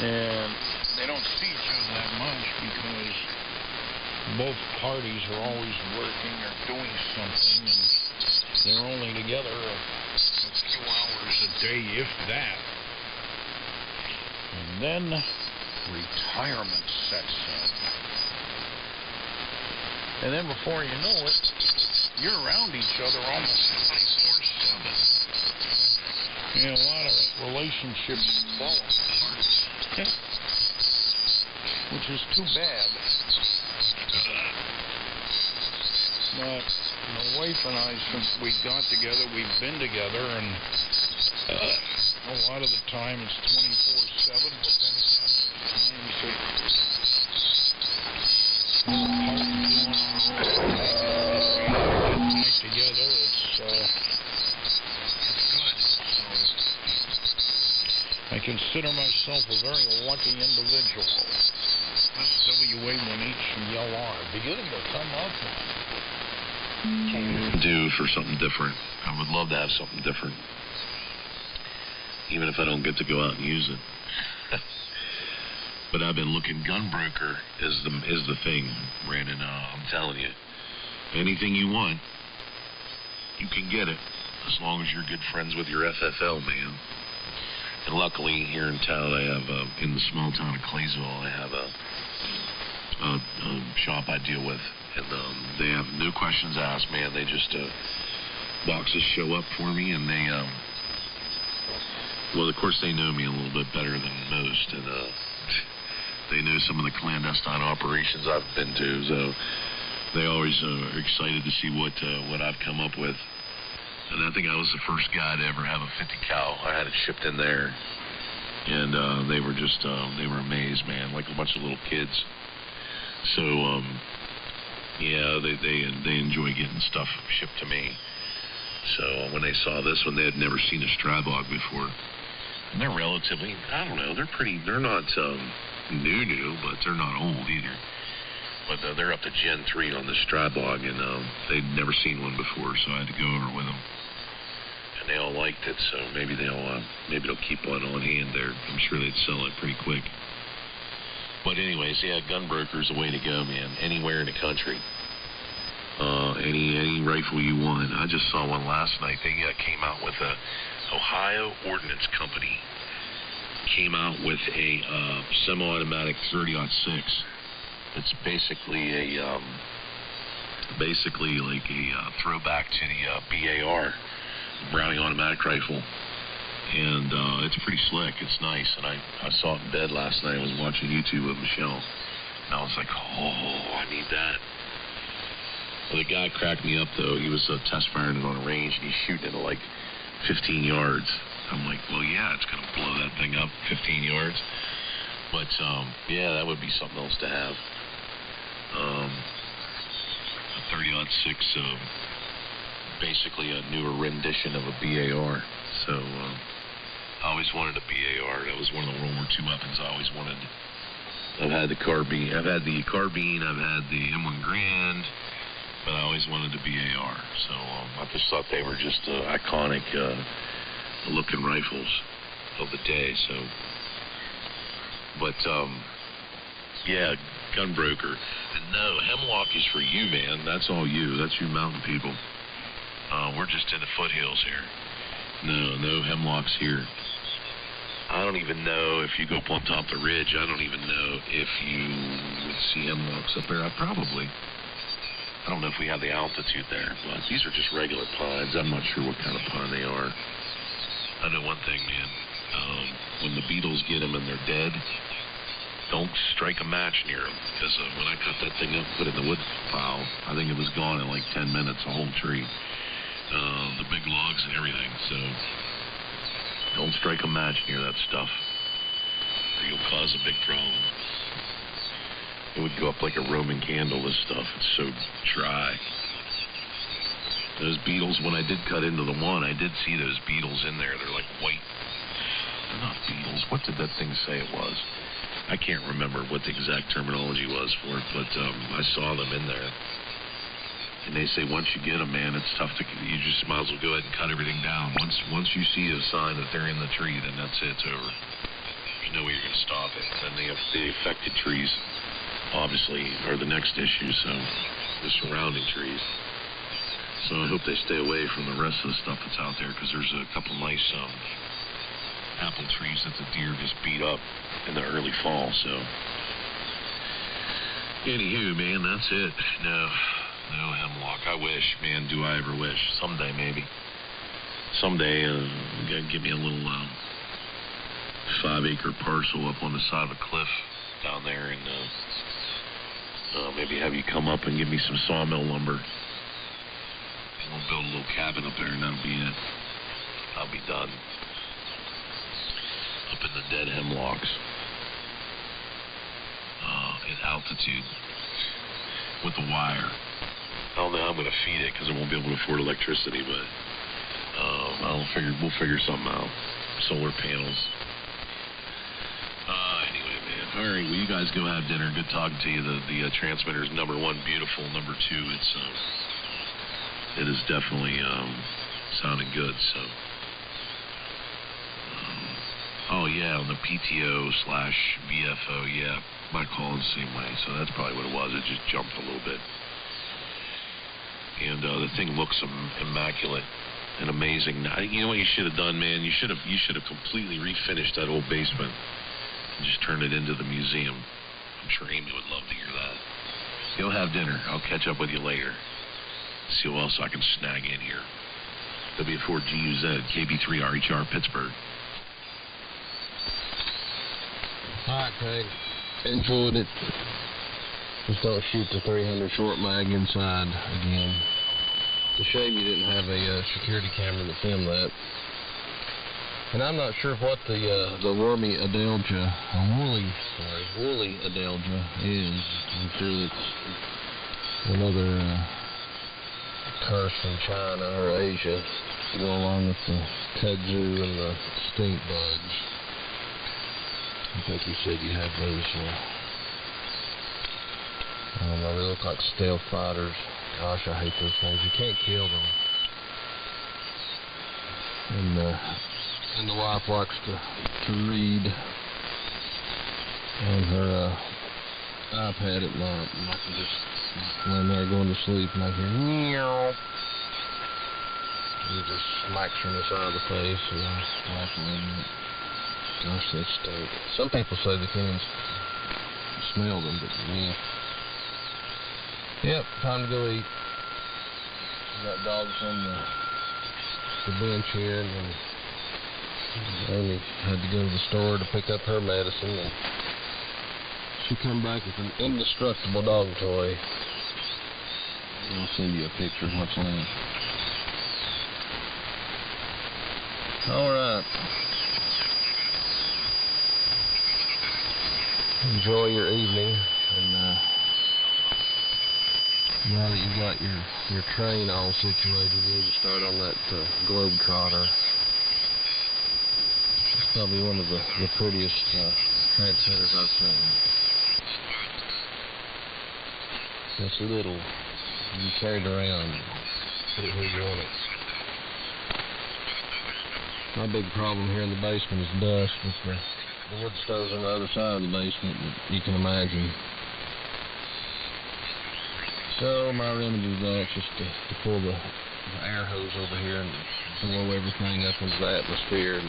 And they don't see each other that much because both parties are always working or doing something, and they're only together a few hours a day, if that. And then retirement sets in. And then before you know it, you're around each other almost 24/7. And a lot of relationships fall apart, which is too bad. But my wife and I, since we got together, we've been together, and a lot of the time it's 24/7, but then again, times that we're apart and doing our own thing, and we get back together, it's good. So I consider myself a very lucky individual. SWA1HLR, beginning to come up. Do for something different. I would love to have something different, even if I don't get to go out and use it. But I've been looking. Gunbroker is the thing, Brandon. I'm telling you, anything you want, you can get it as long as you're good friends with your FFL man. And luckily, here in town, I have in the small town of Claysville, I have a shop I deal with. And they have no questions asked, man. They just, boxes show up for me, and they, well, of course, they know me a little bit better than most, and they know some of the clandestine operations I've been to, so they always are excited to see what I've come up with. And I think I was the first guy to ever have a 50 cal. I had it shipped in there, and they were just, they were amazed, man, like a bunch of little kids. So, yeah, they enjoy getting stuff shipped to me. So when they saw this one, they had never seen a Strabog before. And they're relatively, I don't know, they're not new, but they're not old either. But they're up to Gen 3 on the Strabog, and they'd never seen one before, so I had to go over with them. And they all liked it, so maybe they'll keep one on hand there. I'm sure they'd sell it pretty quick. But anyways, yeah, Gunbroker's the way to go, man. Anywhere in the country. Any rifle you want. I just saw one last night. They came out with a Ohio Ordnance Company. Came out with a semi-automatic 30-06. It's basically like a throwback to the BAR, Browning automatic rifle. And it's pretty slick. It's nice. And I saw it in bed last night. I was watching YouTube with Michelle. And I was like, oh, I need that. Well, the guy cracked me up, though. He was test firing it on a range, and he's shooting it at like 15 yards. I'm like, well, yeah, it's going to blow that thing up 15 yards. But, yeah, that would be something else to have. A 30-06, basically a newer rendition of a BAR. So, I always wanted a BAR. That was one of the World War II weapons I always wanted. I've had the carbine. I've had the M1 Grand, but I always wanted a BAR. So I just thought they were just iconic looking rifles of the day. So, but yeah, Gunbroker. And no, Hemlock is for you, man. That's all you. That's you mountain people. We're just in the foothills here. No Hemlocks here. I don't even know if you go up on top of the ridge. I don't even know if you would see Hemlocks up there. I don't know if we have the altitude there, but these are just regular pines. I'm not sure what kind of pine they are. I know one thing, man. when the beetles get them and they're dead, don't strike a match near them, because when I cut that thing up and put it in the wood pile, I think it was gone in like 10 minutes, a whole tree. The big logs and everything, so don't strike a match near that stuff, or you'll cause a big problem. It would go up like a Roman candle, this stuff. It's so dry. Those beetles, when I did cut into the one, I did see those beetles in there. They're like white. They're not beetles. What did that thing say it was? I can't remember what the exact terminology was for it, but I saw them in there. And they say once you get them, man, it's tough to. You just might as well go ahead and cut everything down. Once you see a sign that they're in the tree, then that's it. It's over. There's no way you're going to stop it. And then the affected trees, obviously, are the next issue. So the surrounding trees. So I hope they stay away from the rest of the stuff that's out there, because there's a couple nice apple trees that the deer just beat up in the early fall. So anywho, man, that's it. No hemlock. I wish, man. Do I ever wish? Someday, maybe. Someday, give me a little 5-acre parcel up on the side of a cliff down there, and maybe have you come up and give me some sawmill lumber. And we'll build a little cabin up there, and that'll be it. I'll be done. Up in the dead hemlocks. In altitude. With the wire. I don't know how I'm going to feed it, because I won't be able to afford electricity, but we'll figure something out. Solar panels. Anyway, man. All right, well, you guys go have dinner. Good talking to you. The transmitter's number 1, beautiful. Number 2, it is definitely sounding good. So, oh yeah, on the PTO/BFO, yeah, my call is the same way. So that's probably what it was. It just jumped a little bit. And the thing looks immaculate and amazing. You know what you should have done, man? You should have completely refinished that old basement and just turned it into the museum. I'm sure Amy would love to hear that. Go have dinner. I'll catch up with you later. See what else I can snag in here. W4GUZ, KB3RHR, Pittsburgh. Alright, Craig. Enjoyed it. Just don't shoot the 300 short mag inside again. It's a shame you didn't have a security camera to film that. And I'm not sure what the woolly adelgia is. I'm sure it's another curse from China or Asia to go along with the kudzu and the stink bugs. I think you said you had those. I don't know, they look like stealth fighters. Gosh, I hate those things. You can't kill them. And the wife likes to read on her iPad at night, and I can just laying there going to sleep, and I hear meow. He just smacks her in the side of the face, and I laugh a little bit. Gosh, they stink. Some people say they can't even smell them, but yeah. Yep, time to go eat. We got dogs on the bench here, and then Amy had to go to the store to pick up her medicine, and she come back with an indestructible dog toy. I'll send you a picture of what's left. Alright. Enjoy your evening, and now that you've got your train all situated, we'll just start on that Globetrotter. It's probably one of the prettiest transmitters I've seen. It's little. You can carry it around and put it where you want it. My big problem here in the basement is dust with the wood stoves on the other side of the basement that you can imagine. So my remedy to that is just to pull the air hose over here and blow everything up into the atmosphere and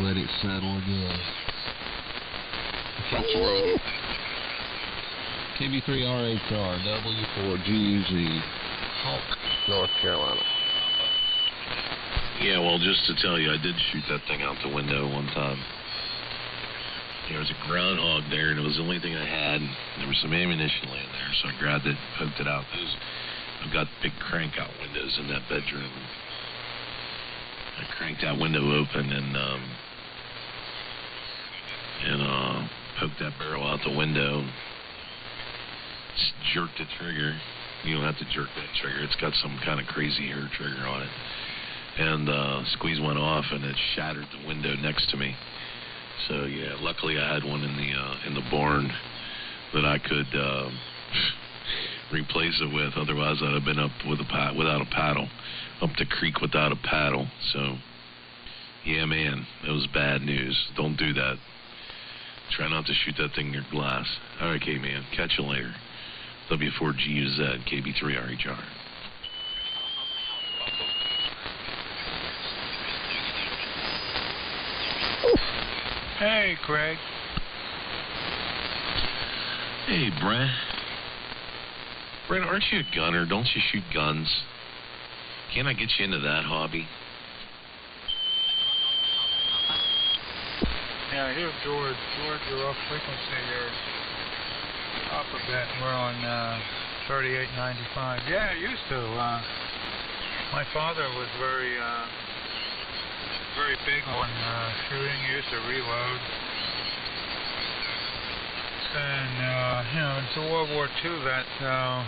let it settle again. KB3RHR, W4GUZ, Hawk, North Carolina. Yeah, well, just to tell you, I did shoot that thing out the window one time. There was a groundhog there, and it was the only thing I had. There was some ammunition laying there, so I grabbed it, poked it out. I've got big crank-out windows in that bedroom. I cranked that window open and poked that barrel out the window. Just jerked the trigger. You don't have to jerk that trigger. It's got some kind of crazy hair trigger on it. And squeeze went off, and it shattered the window next to me. So yeah, luckily I had one in the barn that I could replace it with. Otherwise, I'd have been up with without a paddle, up the creek without a paddle. So yeah, man, it was bad news. Don't do that. Try not to shoot that thing near glass. All right, K-Man, catch you later. W4GUZ, KB3RHR. Hey, Craig. Hey, Brent. Brent, aren't you a gunner? Don't you shoot guns? Can't I get you into that hobby? Yeah, here's George. George, you're off frequency. You're up a bit. We're on 3895. Yeah, I used to. My father was very big on shooting. He used to reload. And, into World War II, that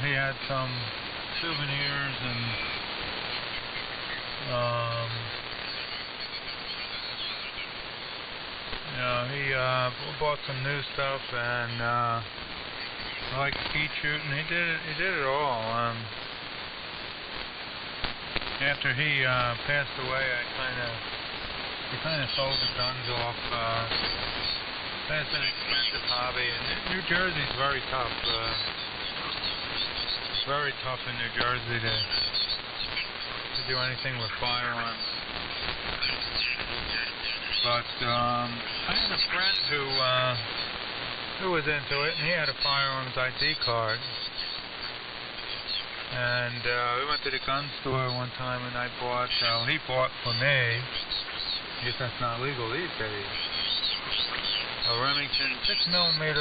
he had some souvenirs and he bought some new stuff and liked skeet shooting. He did it all. After he passed away, he kind of sold the guns off. That's an expensive hobby, and New Jersey's very tough. It's very tough in New Jersey to do anything with firearms. But I had a friend who was into it, and he had a firearms ID card. And we went to the gun store one time, and he bought for me. I guess that's not legal these days. A Remington 6mm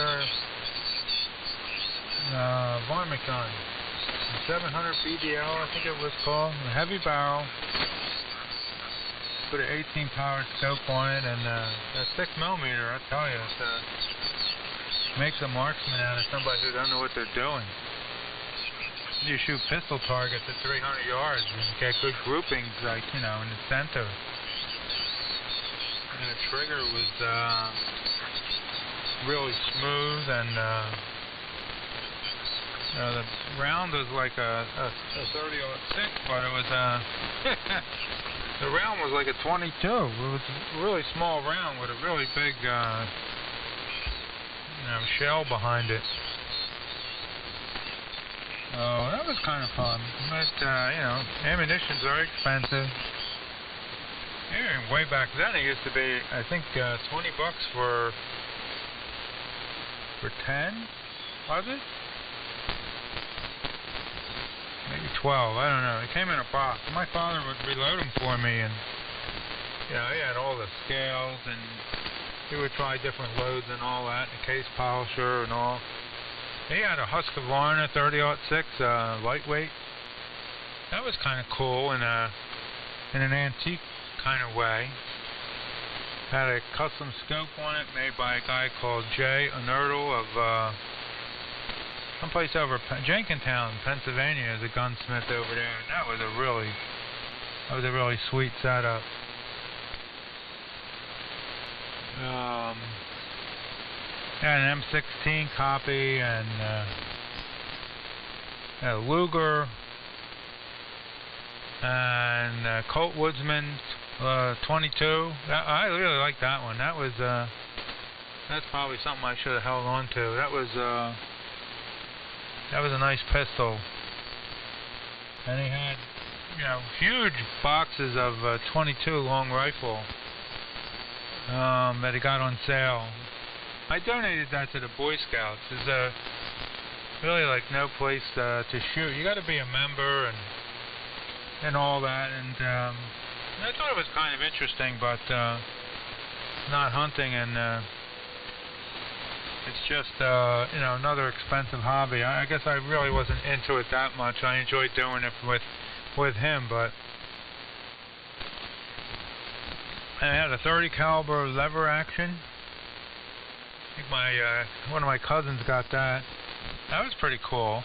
varmint gun, 700 BDL, I think it was called, a heavy barrel. Put an 18 powered scope on it, and that 6mm, I tell you, it makes a marksman out of somebody who doesn't know what they're doing. You shoot pistol targets at 300 yards and get good groupings, like, in the center. And the trigger was really smooth, and the round was like a 30-06, but it was the round was like a 22. It was a really small round with a really big shell behind it. So that was kind of fun. But ammunition's very expensive. Way back then, it used to be, I think, $20 for 10, was it? Maybe 12, I don't know. It came in a box. My father would reload them for me, and he had all the scales, and he would try different loads and all that, the case polisher and all. He had a Husqvarna 30-06 lightweight. That was kind of cool in an antique kind of way. Had a custom scope on it made by a guy called Jay Onertle of someplace over Jenkintown, Pennsylvania. Is a gunsmith over there, and that was a really sweet setup. Had an M16 copy and a Luger and Colt Woodsman 22. I really like that one. That was that's probably something I should have held on to. That was a nice pistol. And he had huge boxes of 22 long rifle that he got on sale. I donated that to the Boy Scouts. There's really like no place to shoot. You got to be a member and all that. And I thought it was kind of interesting, but not hunting, and it's just you know, another expensive hobby. I guess I really wasn't into it that much. I enjoyed doing it with him, but I had a .30 caliber lever action. I think my one of my cousins got that. That was pretty cool.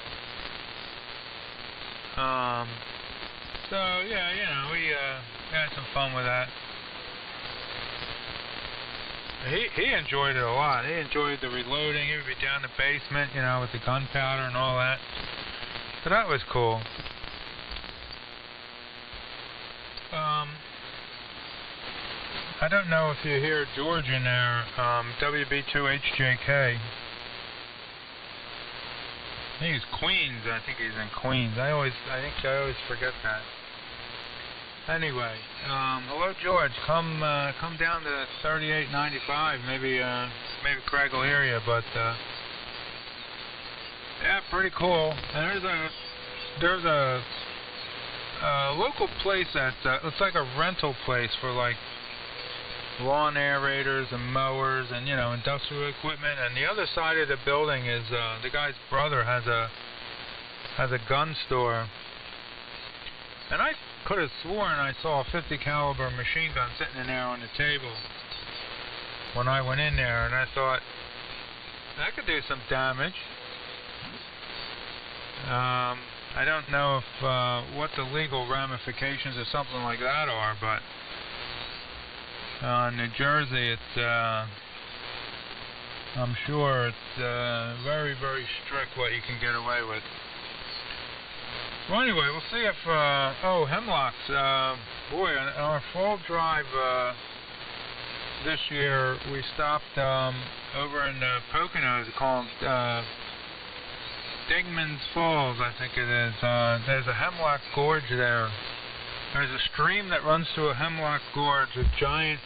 So yeah, you know, we had some fun with that. He enjoyed it a lot. He enjoyed the reloading. He would be down in the basement, you know, with the gunpowder and all that. So that was cool. I don't know if you hear George in there, WB2HJK. I think he's Queens. I think he's in Queens. I always forget that. Anyway, hello George. Come down to 3895. Maybe Craig will hear you. But yeah, pretty cool. And there's a local place that looks like a rental place for like lawn aerators and mowers and, you know, industrial equipment. And the other side of the building is the guy's brother has a gun store. And I could have sworn I saw a .50 caliber machine gun sitting in there on the table when I went in there, and I thought that could do some damage. I don't know if what the legal ramifications of something like that are, but in New Jersey, it's I'm sure it's very, very strict what you can get away with. Well, anyway, we'll see if oh, hemlocks. Boy, on our fall drive this year, we stopped over in the Poconos called Digman's Falls, I think it is. There's a hemlock gorge there. There's a stream that runs through a hemlock gorge with giant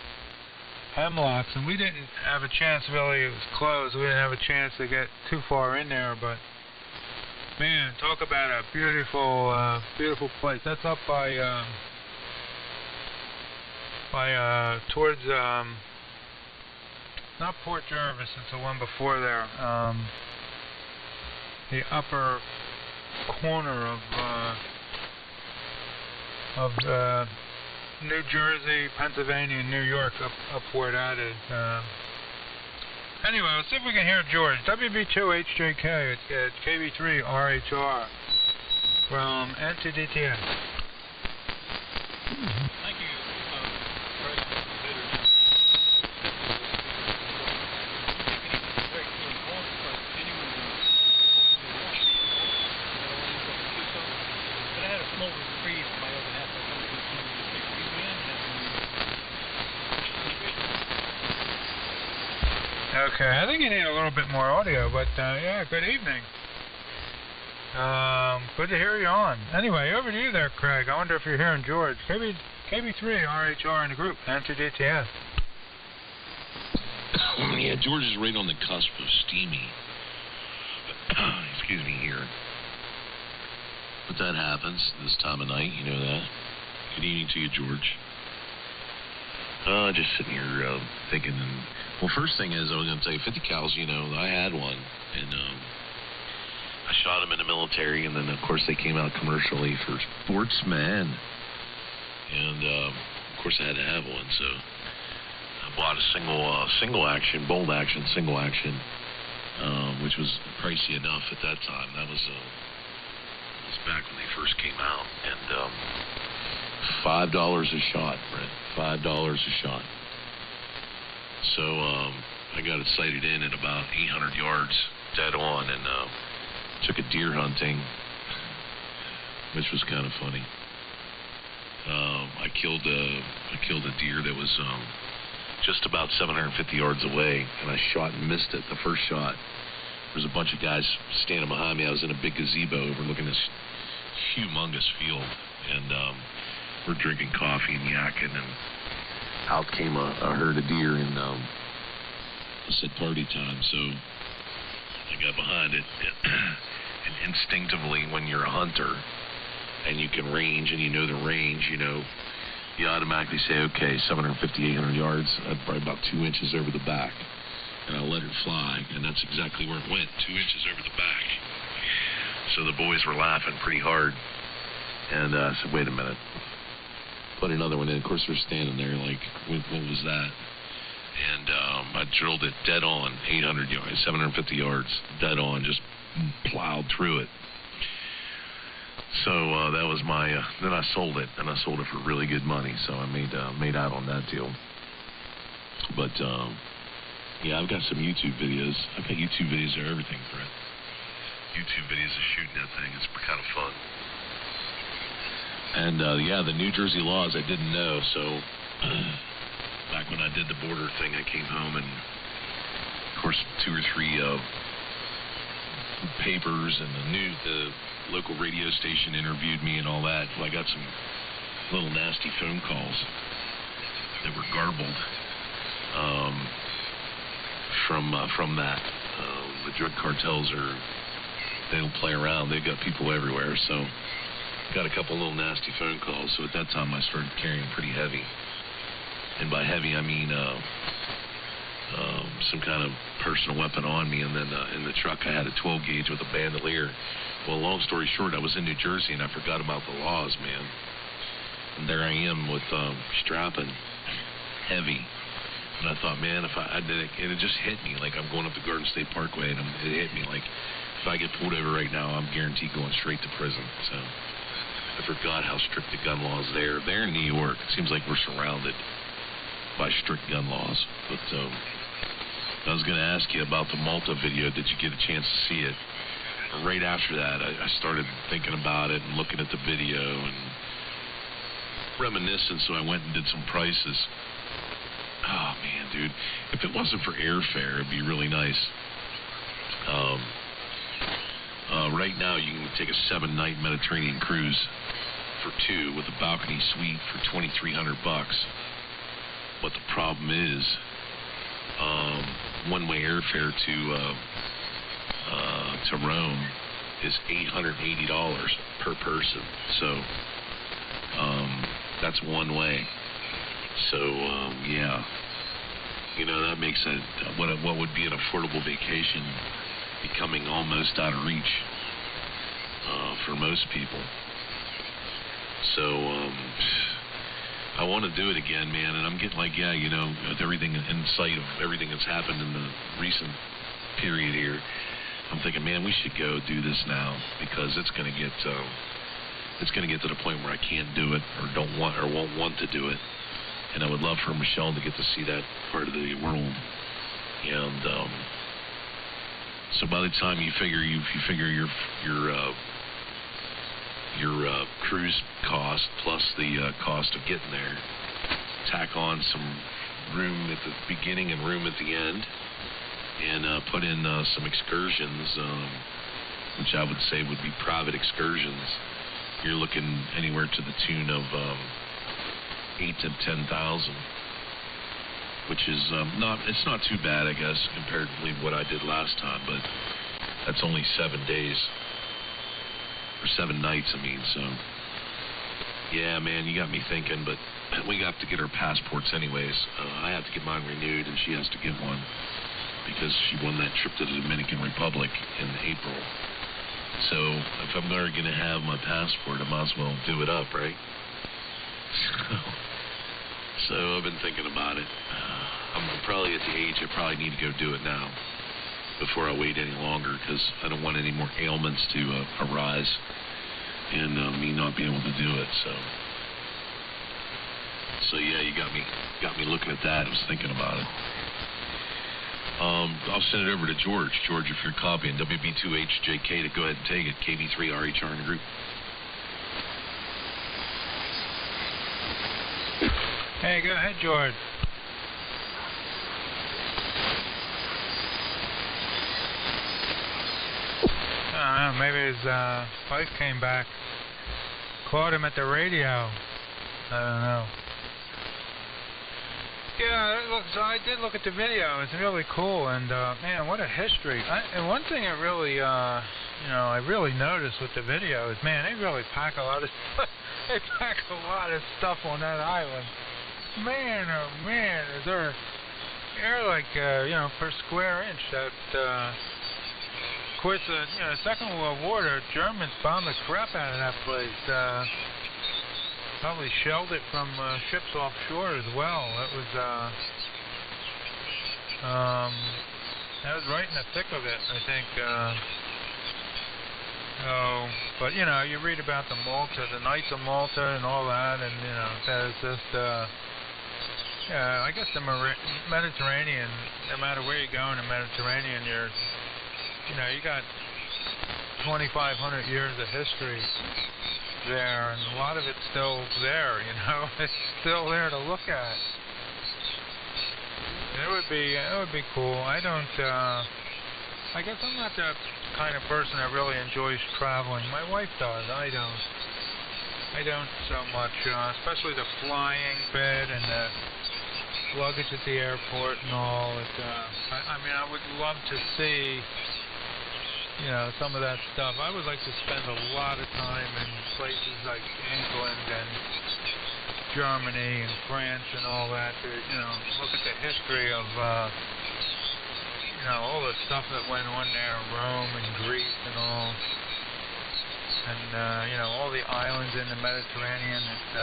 hemlocks, and we didn't have a chance, really. It was closed. We didn't have a chance to get too far in there, but man, talk about a beautiful, beautiful place. That's up by towards not Port Jervis. It's the one before there. The upper corner of New Jersey, Pennsylvania, and New York, up where that is. Anyway, let's see if we can hear George. WB2HJK, it's KB3RHR from NTDTN. Thank you, Craig. But I had a small reprieve from my other half. I wanted to take it easy in. Okay, I think you need a little bit more audio, but yeah, good evening. Good to hear you on. Anyway, over to you there, Craig. I wonder if you're hearing George. KB3RHR in the group, answer DTS. Yeah, George is right on the cusp of steamy. Excuse me here. But that happens this time of night, you know that. Good evening to you, George. Just sitting here thinking. Well, first thing is, I was going to tell you, 50 cals, you know, I had one, and I shot them in the military, and then, of course, they came out commercially for sportsmen. And, of course, I had to have one, so I bought a single action, bolt action, single action, which was pricey enough at that time. That was back when they first came out, and $5 a shot, Brent. $5 a shot. So I got it sighted in at about 800 yards, dead on, and took a deer hunting, which was kind of funny. I killed a deer that was just about 750 yards away, and I shot and missed it the first shot. There was a bunch of guys standing behind me. I was in a big gazebo overlooking this humongous field, and we're drinking coffee and yakking, and out came a herd of deer, and it said party time, so I got behind it. And instinctively, when you're a hunter and you can range and you know the range, you know, you automatically say, okay, 750, 800 yards, probably about 2 inches over the back. And I'll let it fly, and that's exactly where it went, 2 inches over the back. So the boys were laughing pretty hard. And I said, wait a minute. Put another one in. Of course, they're standing there like, what was that? And I drilled it dead on, 800 yards, 750 yards, dead on, just plowed through it. So that was my, then I sold it, and I sold it for really good money, so I made out on that deal. But, yeah, I've got some YouTube videos. I've got YouTube videos of everything, Brett. YouTube videos of shooting that thing. It's kind of fun. And, yeah, the New Jersey laws I didn't know, so back when I did the border thing, I came home and, of course, 2 or 3 papers and the local radio station interviewed me and all that. Well, I got some little nasty phone calls that were garbled from that. The drug cartels they don't play around. They've got people everywhere, so got a couple little nasty phone calls. So at that time I started carrying pretty heavy, and by heavy I mean some kind of personal weapon on me, and then in the truck I had a 12 gauge with a bandolier. Well, long story short, I was in New Jersey and I forgot about the laws, man. And there I am with strapping heavy. And I thought, man, if I did it, and it just hit me like I'm going up the Garden State Parkway, and it hit me like if I get pulled over right now, I'm guaranteed going straight to prison. So I forgot how strict the gun laws there. There in New York, it seems like we're surrounded by strict gun laws. But I was going to ask you about the Malta video. Did you get a chance to see it? Right after that, I started thinking about it and looking at the video and reminiscing, so I went and did some prices. Oh, man, dude. If it wasn't for airfare, it'd be really nice. Right now, you can take a 7-night Mediterranean cruise for 2 with a balcony suite for $2,300. But the problem is, one-way airfare to Rome is $880 per person. So that's one way. So yeah, you know, that makes what would be an affordable vacation becoming almost out of reach for most people. So I want to do it again, man, and I'm getting like, yeah, you know, with everything in sight of everything that's happened in the recent period here, I'm thinking, man, we should go do this now, because it's going to get to the point where I can't do it or won't want to do it. And I would love for Michelle to get to see that part of the world. And so by the time you figure your cruise cost plus the cost of getting there, tack on some room at the beginning and room at the end, and put in some excursions, which I would say would be private excursions, you're looking anywhere to the tune of 8,000 to 10,000, which is it's not too bad, I guess, comparatively to what I did last time, but that's only 7 days. Or 7 nights, I mean, so yeah, man, you got me thinking, but we got to get our passports anyways. I have to get mine renewed, and she has to get one, because she won that trip to the Dominican Republic in April. So if I'm going to have my passport, I might as well do it up, right? So I've been thinking about it. I'm probably at the age I probably need to go do it now before I wait any longer, because I don't want any more ailments to arise and me not be able to do it. So yeah, you got me looking at that. I was thinking about it. I'll send it over to George. George, if you're copying WB2HJK, to go ahead and take it. KB3RHR in the group. Hey, go ahead, George. I don't know, maybe his wife came back, caught him at the radio. I don't know. Yeah, look, so I did look at the video. It's really cool, and man, what a history. And one thing that really I really noticed with the videos, man, they really pack a lot of they pack a lot of stuff on that island. Man, oh man, is there like per square inch that of course Second World War, the Germans bombed the crap out of that place. Probably shelled it from ships offshore as well. It was that was right in the thick of it, I think. But you read about the Malta, the Knights of Malta, and all that, and there's just I guess the Mediterranean. No matter where you go in the Mediterranean, you got 2,500 years of history there, and a lot of it's still there. It's still there to look at. It would be cool. I guess I'm not the kind of person that really enjoys traveling. My wife does. I don't so much, especially the flying bit and the luggage at the airport and all. I would love to see, some of that stuff. I would like to spend a lot of time in places like England and Germany and France and all that to, look at the history of, all the stuff that went on there, Rome and Greece and all. And, all the islands in the Mediterranean. It's,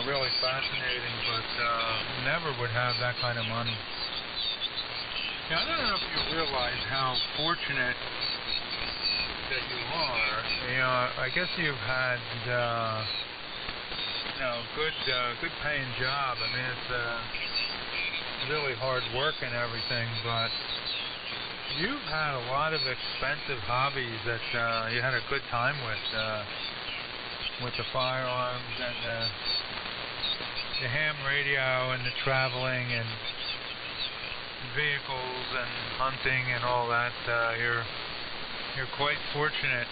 really fascinating, but never would have that kind of money. I don't know if you realize how fortunate that you are. I guess you've had, good paying job. I mean, it's really hard work and everything, but you've had a lot of expensive hobbies that you had a good time with the firearms and the ham radio and the traveling and vehicles and hunting and all that. You're quite fortunate,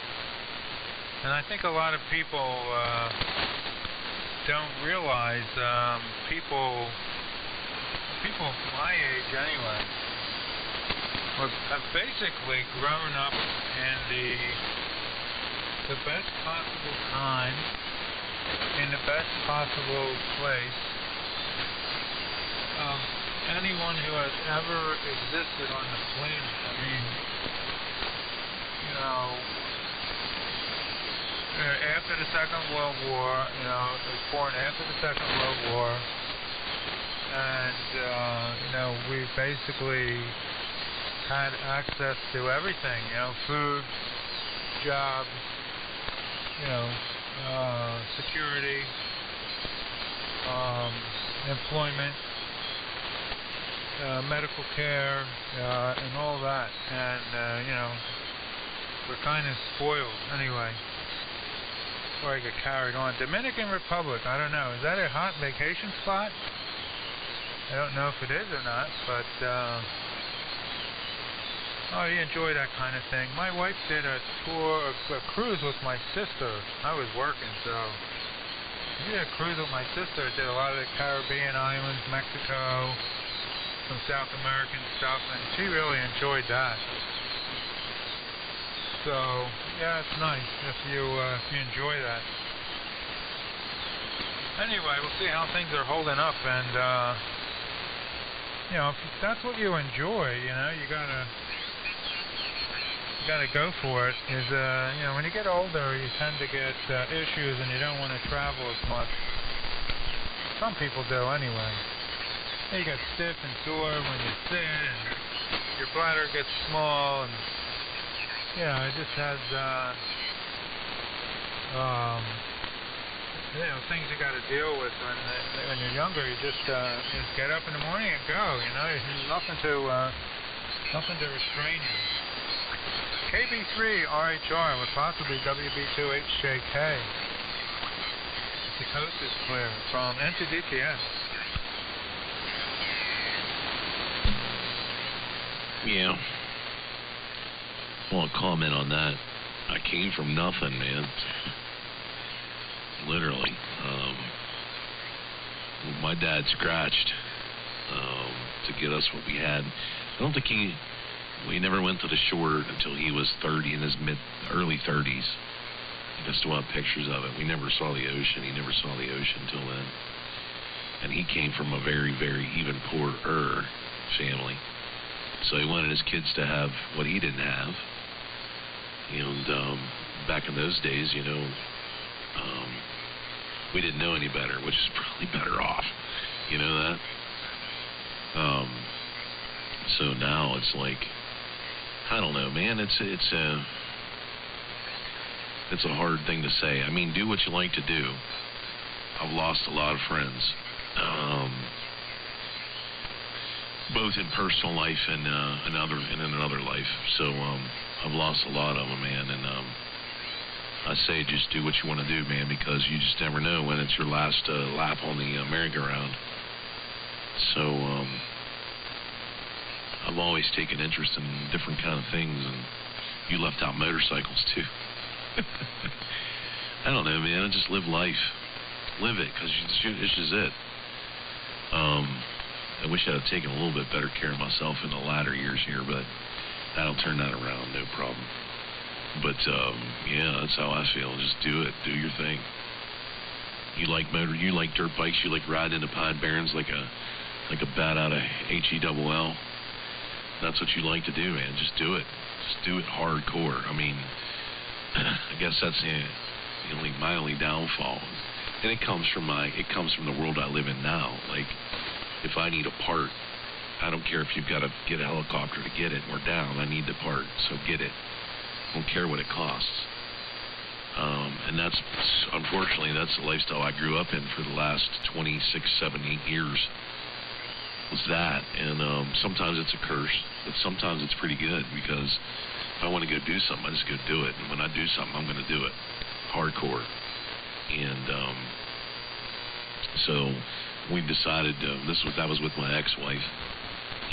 and I think a lot of people don't realize people my age anyway have basically grown up in the best possible time, in the best possible place of anyone who has ever existed on the planet. I mean, after the Second World War, it was born after the Second World War, and we basically had access to everything, food, jobs, security, employment, medical care, and all that. And, we're kind of spoiled anyway. Before I get carried on. Dominican Republic, I don't know. Is that a hot vacation spot? I don't know if it is or not, but, you enjoy that kind of thing. My wife did a cruise with my sister. I was working, so we did a cruise with my sister. Did a lot of the Caribbean islands, Mexico, some South American stuff, and she really enjoyed that. So yeah, it's nice if you enjoy that. Anyway, we'll see how things are holding up, and if that's what you enjoy, you gotta go for it. Is when you get older, you tend to get issues, and you don't want to travel as much. Some people do anyway. You get stiff and sore when you sit, and your bladder gets small, and it just has things you got to deal with when you're younger. You just get up in the morning and go. There's nothing to restrain you. KB3 RHR with possibly WB2HJK. The coast is clear from NTDPS. Yeah. I want to comment on that. I came from nothing, man. Literally. My dad scratched to get us what we had. I don't think he We never went to the shore until he was 30, in his early 30s. I still have pictures of it. We never saw the ocean. He never saw the ocean until then. And he came from a very, very even poorer family. So he wanted his kids to have what he didn't have. And back in those days, we didn't know any better, which is probably better off. You know that? So now it's like, I don't know, man. It's a hard thing to say. I mean, do what you like to do. I've lost a lot of friends, both in personal life and in another life. So I've lost a lot of them, man. And I say just do what you want to do, man, because you just never know when it's your last lap on the merry-go-round. So I've always taken interest in different kind of things, and you left out motorcycles too. I don't know, man. I just live life. Live it, because it's just it. I wish I'd have taken a little bit better care of myself in the latter years here, but that'll turn that around, no problem. But, yeah, that's how I feel. Just do it. Do your thing. You like dirt bikes, you like riding into Pine Barrens like a bat out of HELL. That's what you like to do, man. Just do it. Just do it hardcore. I mean, I guess that's my only downfall. And it comes from the world I live in now. Like, if I need a part, I don't care if you've got to get a helicopter to get it. We're down. I need the part, so get it. I don't care what it costs. And unfortunately, that's the lifestyle I grew up in for the last 26, 7, 8 years. Was that. And sometimes it's a curse, but sometimes it's pretty good, because if I want to go do something, I just go do it. And when I do something, I'm going to do it. Hardcore. And so we decided, that was with my ex-wife,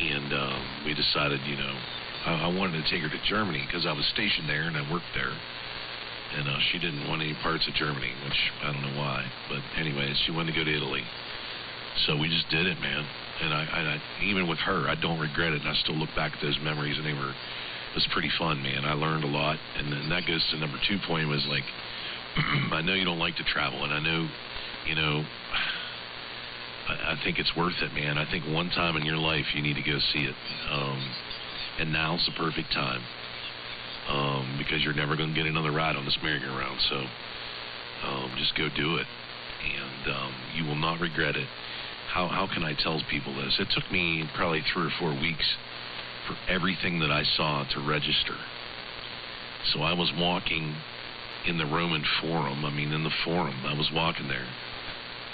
and we decided, I wanted to take her to Germany because I was stationed there and I worked there. And she didn't want any parts of Germany, which I don't know why. But anyways, she wanted to go to Italy. So we just did it, man. And I even with her, I don't regret it. And I still look back at those memories, and it was pretty fun, man. I learned a lot. And then that goes to number 2 point, was like, I know you don't like to travel, and I know, I think it's worth it, man. I think one time in your life you need to go see it. And now's the perfect time. Because you're never going to get another ride on this merry-go-round. So just go do it. And you will not regret it. How can I tell people this? It took me probably 3 or 4 weeks for everything that I saw to register. So I was walking in the Roman Forum. In the Forum. I was walking there.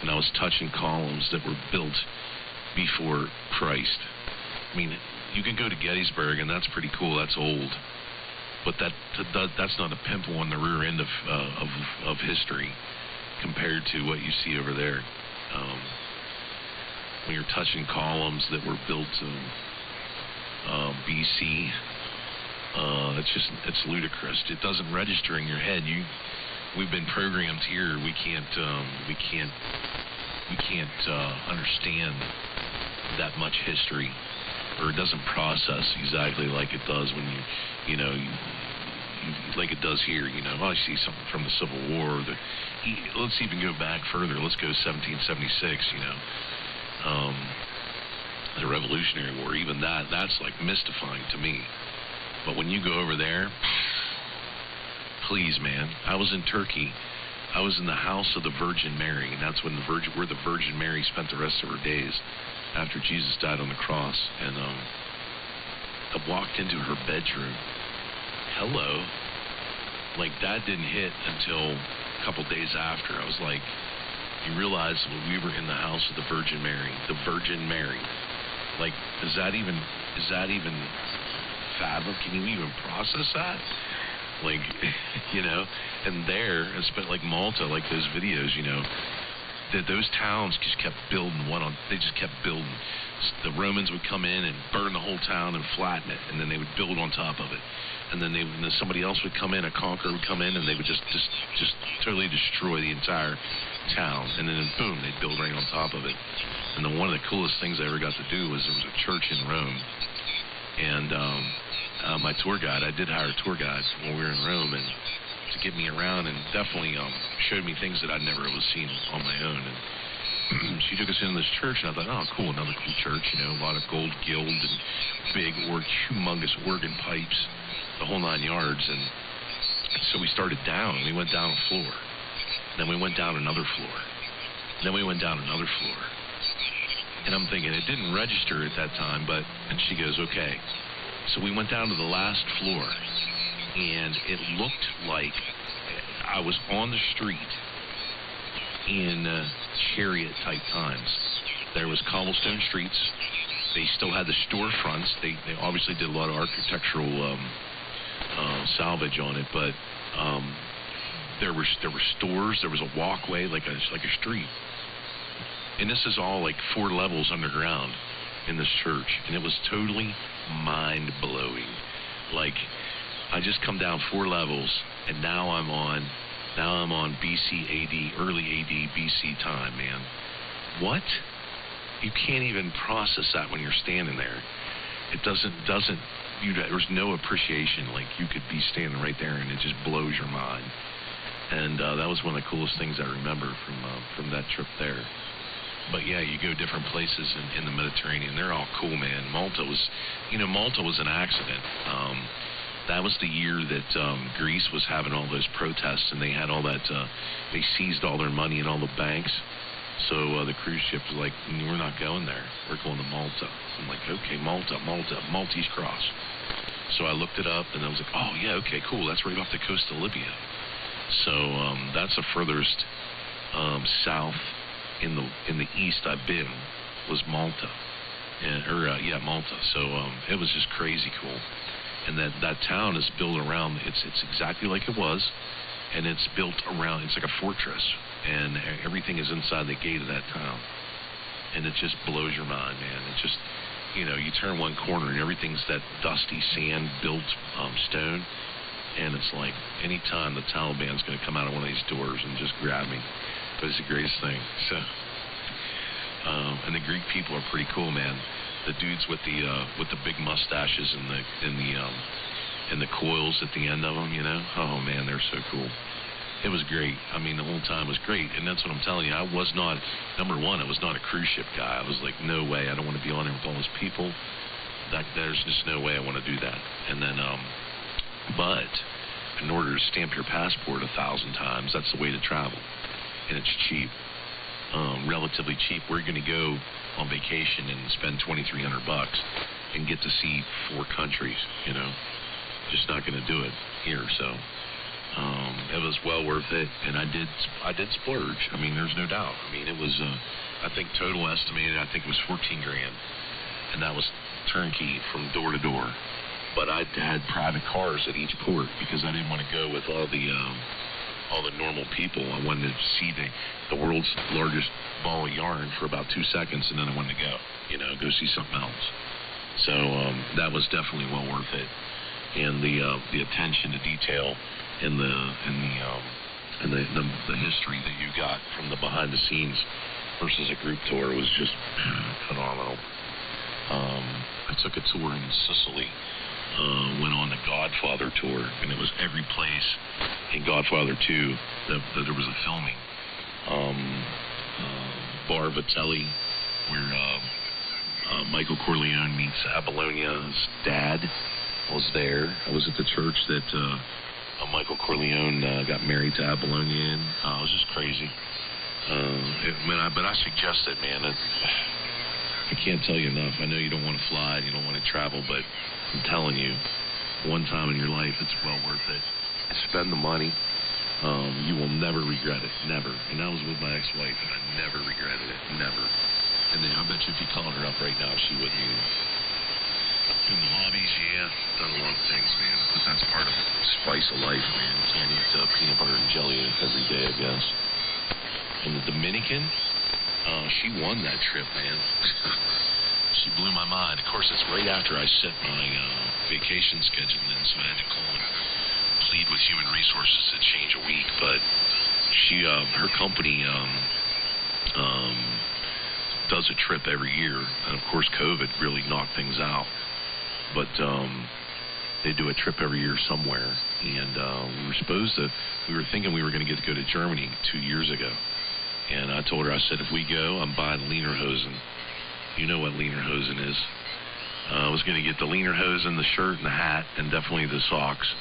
And I was touching columns that were built before Christ. You can go to Gettysburg, and that's pretty cool. That's old. But that's not a pimple on the rear end of history compared to what you see over there. When you're touching columns that were built BC, it's ludicrous. It doesn't register in your head. We've been programmed here. We can't understand that much history, or it doesn't process exactly like it does when like it does here. I see something from the Civil War. Let's even go back further. Let's go 1776. The Revolutionary War. Even that's like mystifying to me. But when you go over there, please, man. I was in Turkey. I was in the house of the Virgin Mary, and that's when where the Virgin Mary spent the rest of her days after Jesus died on the cross. And I walked into her bedroom. Hello. Like, that didn't hit until a couple days after. I was like, you realize when we were in the house of the Virgin Mary, like, is that even fathom? Can you even process that? Like, and there, it's been like Malta, like those videos, that those towns just kept building they just kept building. The Romans would come in and burn the whole town and flatten it, and then they would build on top of it. And then somebody else would come in, a conqueror would come in, and they would just totally destroy the entire town. And then boom, they'd build right on top of it. And then one of the coolest things I ever got to do was there was a church in Rome, and my tour guide. I did hire a tour guide when we were in Rome, and to get me around, and definitely showed me things that I'd never really seen on my own. And she took us into this church, and I thought, oh, cool, another cool church, you know, a lot of gold gild and big, humongous organ pipes, the whole 9 yards. And so we started down. We went down a floor. Then we went down another floor. Then we went down another floor. And I'm thinking, it didn't register at that time, and she goes, okay. So we went down to the last floor, and it looked like I was on the street in chariot-type times. There was cobblestone streets. They still had the storefronts. They obviously did a lot of architectural salvage on it, but there were stores. There was a walkway, like a street. And this is all like 4 levels underground in this church, and it was totally mind-blowing. Like, I just come down 4 levels, and now I'm on BC AD, early AD BC time, man. What? You can't even process that when you're standing there. It there's no appreciation. Like, you could be standing right there, and it just blows your mind. And that was one of the coolest things I remember from that trip there. But yeah, you go different places in the Mediterranean. They're all cool, man. Malta was an accident. That was the year that Greece was having all those protests, and they had all that. They seized all their money in all the banks. So the cruise ship was like, we're not going there. We're going to Malta. I'm like, okay, Malta, Maltese Cross. So I looked it up, and I was like, oh yeah, okay, cool. That's right off the coast of Libya. So that's the furthest south in the east I've been was Malta, Malta. So it was just crazy cool, and that town is built around. It's exactly like it was, and it's built around. It's like a fortress, and everything is inside the gate of that town, and it just blows your mind, man. It just, you turn one corner and everything's that dusty sand built stone. And it's like, anytime the Taliban's going to come out of one of these doors and just grab me, but it's the greatest thing. So, and the Greek people are pretty cool, man. The dudes with the big mustaches and the coils at the end of them, Oh man, they're so cool. It was great. I mean, the whole time was great, and that's what I'm telling you. I was not, number one, I was not a cruise ship guy. I was like, no way, I don't want to be on there with all those people. There's just no way I want to do that. And then, but in order to stamp your passport 1,000 times, that's the way to travel, and it's cheap, relatively cheap. We're going to go on vacation and spend $2,300 and get to see 4 countries. Just not going to do it here. So it was well worth it, and I did splurge. I mean, there's no doubt. I mean, it was I think total estimated, I think it was $14,000, and that was turnkey from door to door. But I had private cars at each port because I didn't want to go with all the normal people. I wanted to see the world's largest ball of yarn for about 2 seconds, and then I wanted to go see something else. So that was definitely well worth it. And the attention to detail and the history that you got from the behind the scenes versus a group tour was just phenomenal. I took a tour in Sicily. Went on the Godfather tour, and it was every place in Godfather 2 that there was a filming. Bar Vitelli, where Michael Corleone meets Apollonia's dad, was there. I was at the church that Michael Corleone got married to Apollonia in. It was just crazy. But I suggest it, man. I can't tell you enough. I know you don't want to fly, you don't want to travel, but I'm telling you, one time in your life, it's well worth it. Spend the money. You will never regret it. Never. And I was with my ex-wife, and I never regretted it. Never. And then I bet you if you called her up right now, she wouldn't either. In the hobbies, yeah, done a lot of things, man. But that's part of the spice of life, man. You can't eat peanut butter and jelly every day, I guess. And the Dominican, she won that trip, man. She blew my mind. Of course, it's right after I set my vacation schedule in, so I had to call and plead with Human Resources to change a week. But she, her company does a trip every year, and of course, COVID really knocked things out. But They do a trip every year somewhere, and we were thinking we were going to get to go to Germany 2 years ago. And I told her, I said, if we go, I'm buying Lederhosen. You know what Lederhosen is. I was going to get the Lederhosen, the shirt, and the hat, and definitely the socks.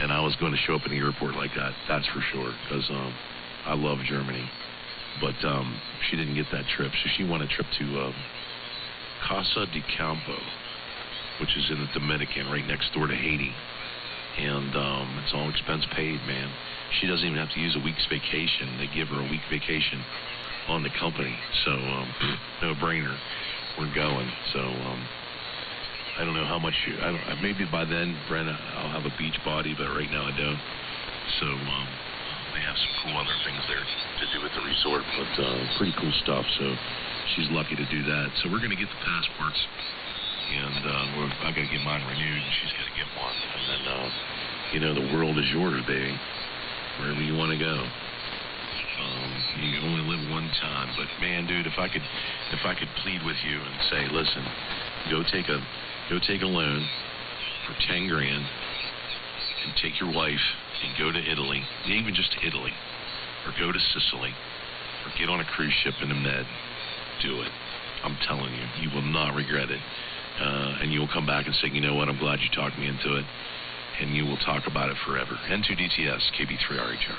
And I was going to show up in the airport like that, that's for sure, because I love Germany. But she didn't get that trip, so she won a trip to Casa de Campo, which is in the Dominican, right next door to Haiti. And it's all expense paid, man. She doesn't even have to use a week's vacation. They give her a week vacation on the company. So, no brainer. We're going. So, I don't know how much maybe by then, Brent, I'll have a beach body, but right now I don't. So, they have some cool other things there to do with the resort, but pretty cool stuff. So, she's lucky to do that. So, we're going to get the passports. And I got to get mine renewed, and she's got to get one. And then, the world is yours, baby. Wherever you want to go. You only live one time. But man, dude, if I could plead with you and say, listen, go take a loan for $10,000 and take your wife and go to Italy, even just to Italy, or go to Sicily, or get on a cruise ship in the Med. Do it. I'm telling you, you will not regret it. And you'll come back and say, you know what, I'm glad you talked me into it. And you will talk about it forever. N2DTS, KB3RHR.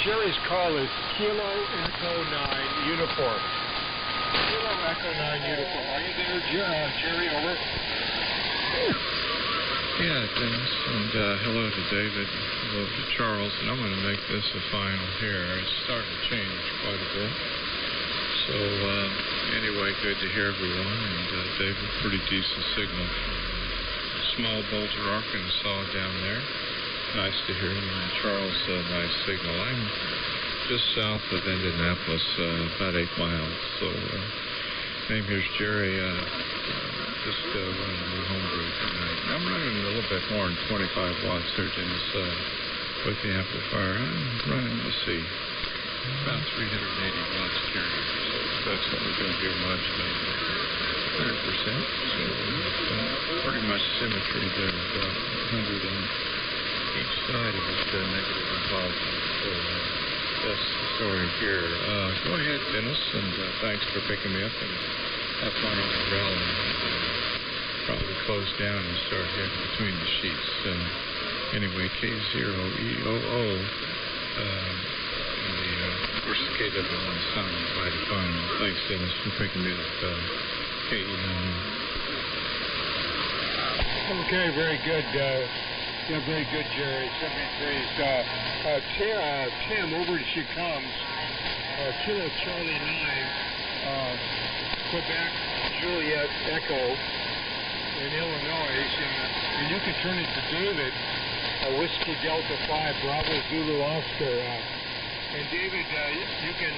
Jerry's call is Kilo Echo 9 Uniform. Kilo Echo 9 Uniform. Are you there, Jerry? Over. Yeah, Dennis, and hello to David, hello to Charles, and I'm going to make this a final here. It's starting to change quite a bit. So, anyway, good to hear everyone, and David, pretty decent signal from Small Boulder, Arkansas down there. Nice to hear you, and Charles, nice signal. I'm just south of Indianapolis, about 8 miles, so name here's Jerry, just running a new homebrew tonight. I'm running a little bit more than 25 watts here, Dennis, with the amplifier. I'm running, let's see, about 380 watts carrier, so that's what we're going to hear much, but 100%, so pretty much symmetry there, about 100 on each side of it, negative and positive, so that's the story here. Go ahead, Dennis, and thanks for picking me up, and have fun on the rally. Probably close down and start heading between the sheets. Anyway, K0EOO, of course, the KW1 sound is mighty fine. Thanks, Dennis, for picking me up. KE9. Okay, very good. Yeah, very good, Jerry. 73. Tim, over to she comes. Kilo Charlie 9, Quebec Juliet Echo in Illinois, and you can turn it to David, Whiskey Delta 5 Bravo Zulu Oscar. And David, you can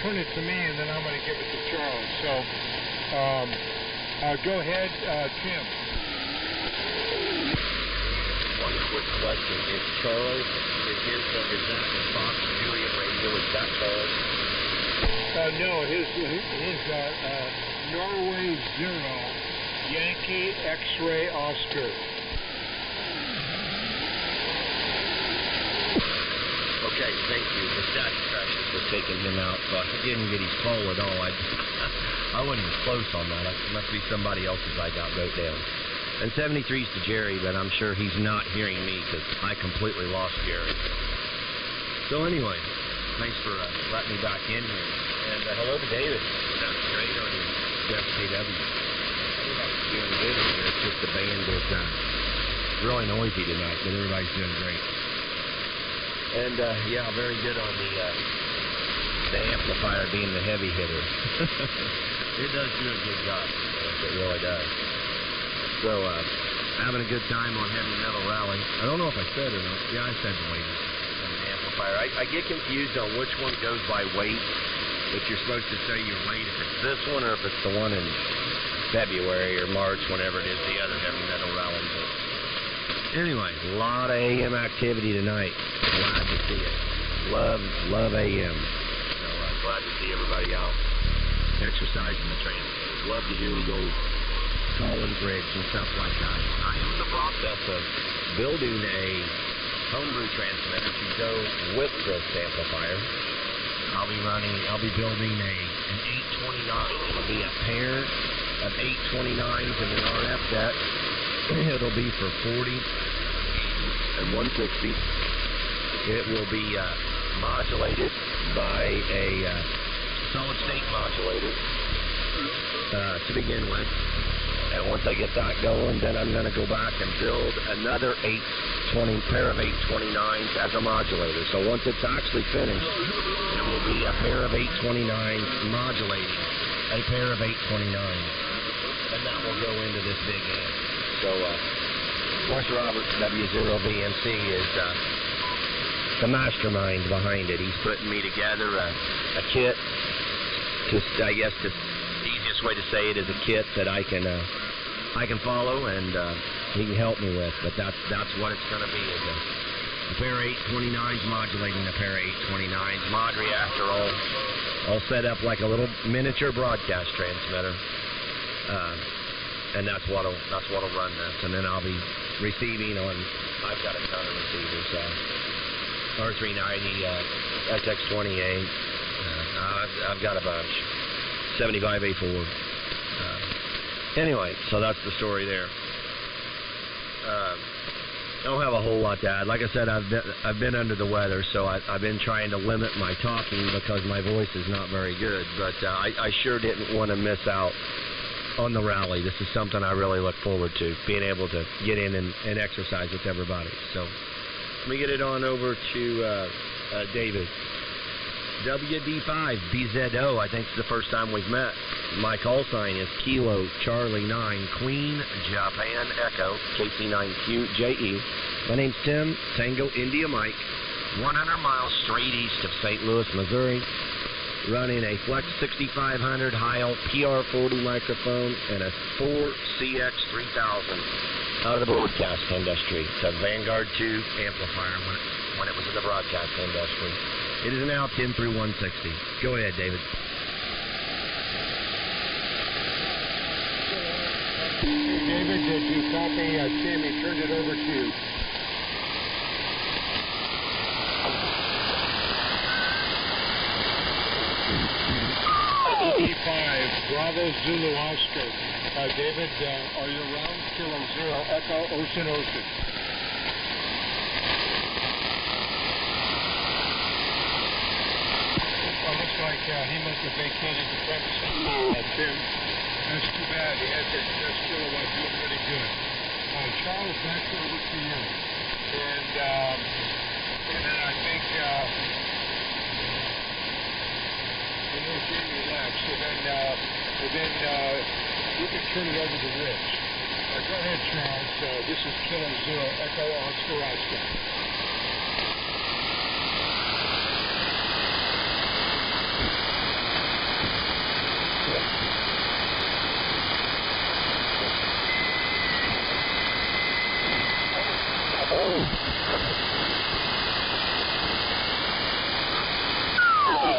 turn it to me, and then I'm going to give it to Charles. So, go ahead, Tim. One quick question: is Charles, is that the Fox Juliet radio? Is that Charles? No, his Norway 0 Yankee X-ray Oscar. Okay, thank you. The static tractors were taking him out, so I didn't get his call at all. I wasn't close on that. It must be somebody else's I got wrote down. And 73's to Jerry, but I'm sure he's not hearing me because I completely lost Jerry. So anyway, thanks for letting me back in here. And hello to David. That's great on your Jeff KW. Everybody's doing good in here. It's just the band is really noisy tonight, but everybody's doing great. And yeah, very good on the amplifier being the heavy hitter. It does do a good job. It really does. So having a good time on Heavy Metal Rally. I don't know if I said it or not. Yeah, I said the weight of the amplifier. I get confused on which one goes by weight. If you're supposed to say your weight, if it's this one or if it's the one in February or March, whenever it is, the other Heavy Metal Rally. But anyway, a lot of AM activity tonight. Glad to see it. Love AM. So glad to see everybody out exercising the transmitters. Love to hear the old Collins rigs and stuff like that. I am in the process of building a homebrew transmitter to go with this amplifier. I'll be building an 829. It'll be a pair of 829s in the RF deck. It'll be for 40 and 160. It will be modulated by a solid state modulator to begin with. And once I get that going, then I'm going to go back and build another pair of 829s as a modulator. So once it's actually finished, it will be a pair of 829s modulating a pair of 829s. And that will go into this big amp. So, of course, Robert W0BMC is the mastermind behind it. He's putting me together a kit. I guess the easiest way to say it is a kit that I can follow and he can help me with. But that's what it's going to be, is a pair of 829s modulating a pair of 829s. Mod reactor all set up like a little miniature broadcast transmitter. And that's what'll run this. And then I'll be receiving on. I've got a ton of receivers. R390, SX28. I've got a bunch. 75A4. Anyway, so that's the story there. I don't have a whole lot to add. Like I said, I've been under the weather, so I've been trying to limit my talking because my voice is not very good. But I sure didn't want to miss out on the rally. This is something I really look forward to, being able to get in and exercise with everybody. So let me get it on over to David. WD5 BZO, I think it's the first time we've met. My call sign is Kilo Charlie 9 Queen Japan Echo KC9QJE. My name's Tim, Tango India Mike, 100 miles straight east of St. Louis, Missouri, running a Flex 6500 Heil PR40 microphone and a 4CX3000 out of the broadcast industry. It's a Vanguard 2 amplifier when it was in the broadcast industry. It is now 10 through 160. Go ahead, David. David, did you copy Tim? He turned it over to you. E5, Bravo Zulu Oscar. David, are you around? Kilo Zero Echo Ocean Ocean. Well, looks like he must have vacated the premises. Tim, that's too bad. He had that kilowatt doing really good. Charles, back over to you. And then I think Jamie left. So then you can turn it over to Rich. Go ahead, Charles. This is Kilo Zero Echo Oscar Oscar.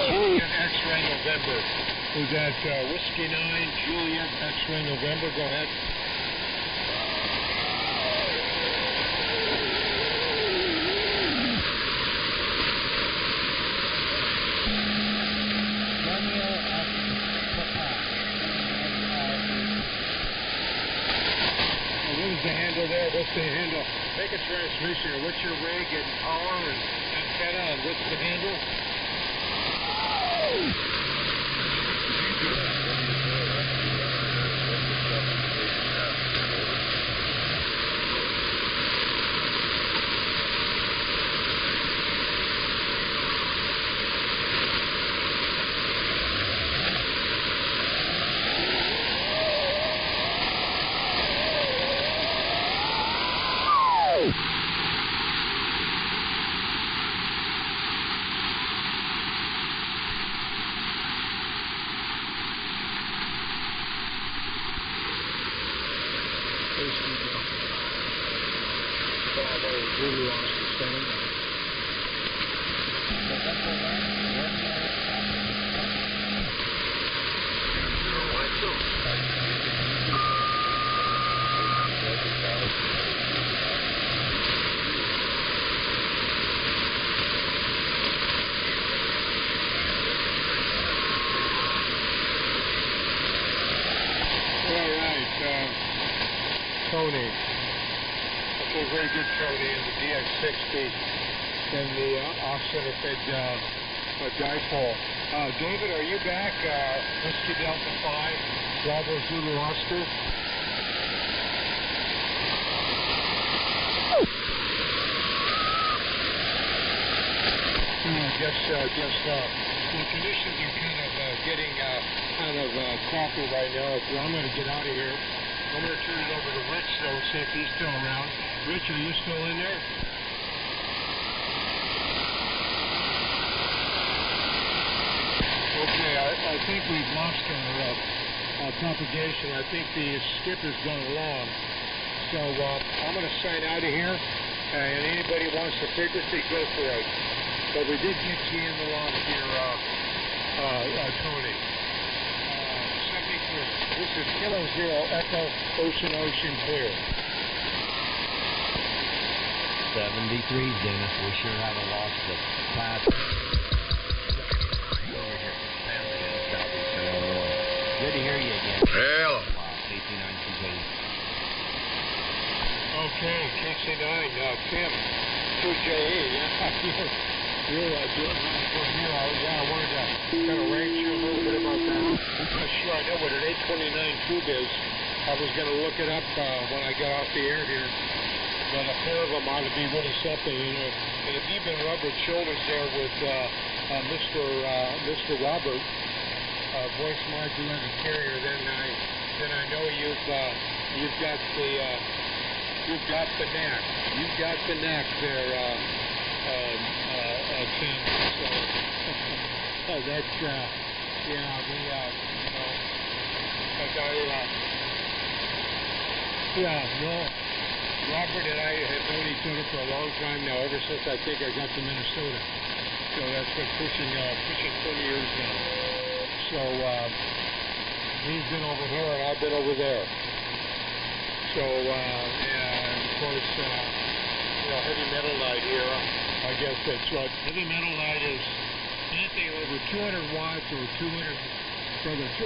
Juliet X-Ray November. Was that Whiskey 9, Juliet X-Ray November? Go ahead. What is the handle there? What's the handle? Make a transmission. What's your rig and power and antenna? And what's the handle? Tony. Okay, very good, Tony. And the DX60 and the off-center fed dipole. David, are you back? Whiskey Delta 5, Bravo Zulu Oscar. Guess not. The conditions are kind of getting crappy right now. So I'm going to get out of here. I'm going to turn it over to Rich, though, see if he's still around. Rich, are you still in there? Okay, I think we've lost our propagation. I think the skip has gone along. So I'm going to sign out of here, and anybody wants the frequency, go for it. But we did get you in the loft here, Tony. 73. This is Kilo Zero Echo Ocean Ocean Clear. 73, Dennis. We sure haven't lost the path. Good to hear you again. Hello. Wow, 89 Okay, Okay, KC9, Tim, 2JE, you're doing right for here. I wanted to kind of rant you a little bit about that. I'm not sure I know what an 829 tube is. I was going to look it up when I got off the air here, but a pair of them ought to be really something, And if you've been rubbing shoulders there with Mr. Robert, voice modulated carrier, then I know you've got the knack. You've got the knack there, Tim. So that's Robert and I have known each other for a long time now, ever since I think I got to Minnesota. So that's been pushing 20 years now. So he's been over here and I've been over there. So and of course, Heavy Metal Night here. I guess that's what Heavy Metal Night is. Anything over 200 watts or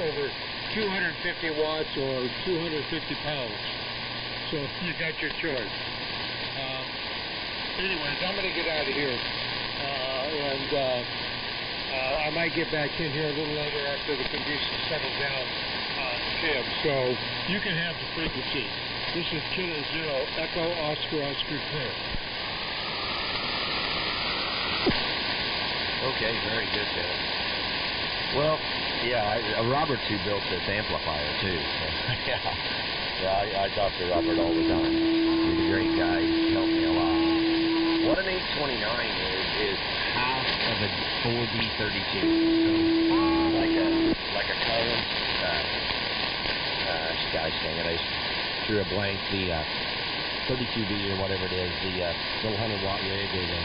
over 250 watts or 250 pounds. So you got your choice. Anyways, I'm going to get out of here. I might get back in here a little later after the conditions settle down, Tim. So you can have the frequency. This is Kilo Zero, Echo Oscar Clear. Okay, very good, Tim. Well, yeah, Robert's who built this amplifier, too. So, I talk to Robert all the time. He's a great guy. He's helped me a lot. What an 829 is half of a 4D32. So, like a Cullen Skyscan. I drew a blank. The 32B or whatever it is, the little 100-watt rig or the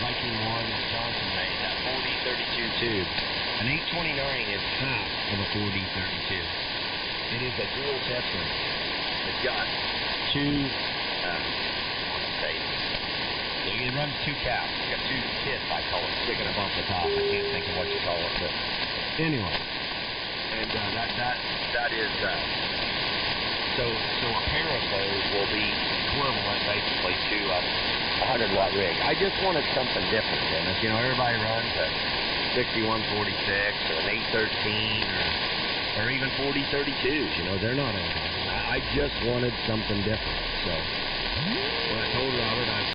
Viking 1 that Johnson made, that 4D32 tube. An 829 is half of a 4D32. It is a dual tester. It's got two, it runs two caps. It's got two kits, I call it, sticking up off the top. I can't think of what you call it, but anyway. And that is, so a pair of those will be equivalent basically to a 100-watt rig. I just wanted something different, Dennis. Everybody runs a 6146 or an 813 or even 4032s. They're not. I just wanted something different. So when I told Robert,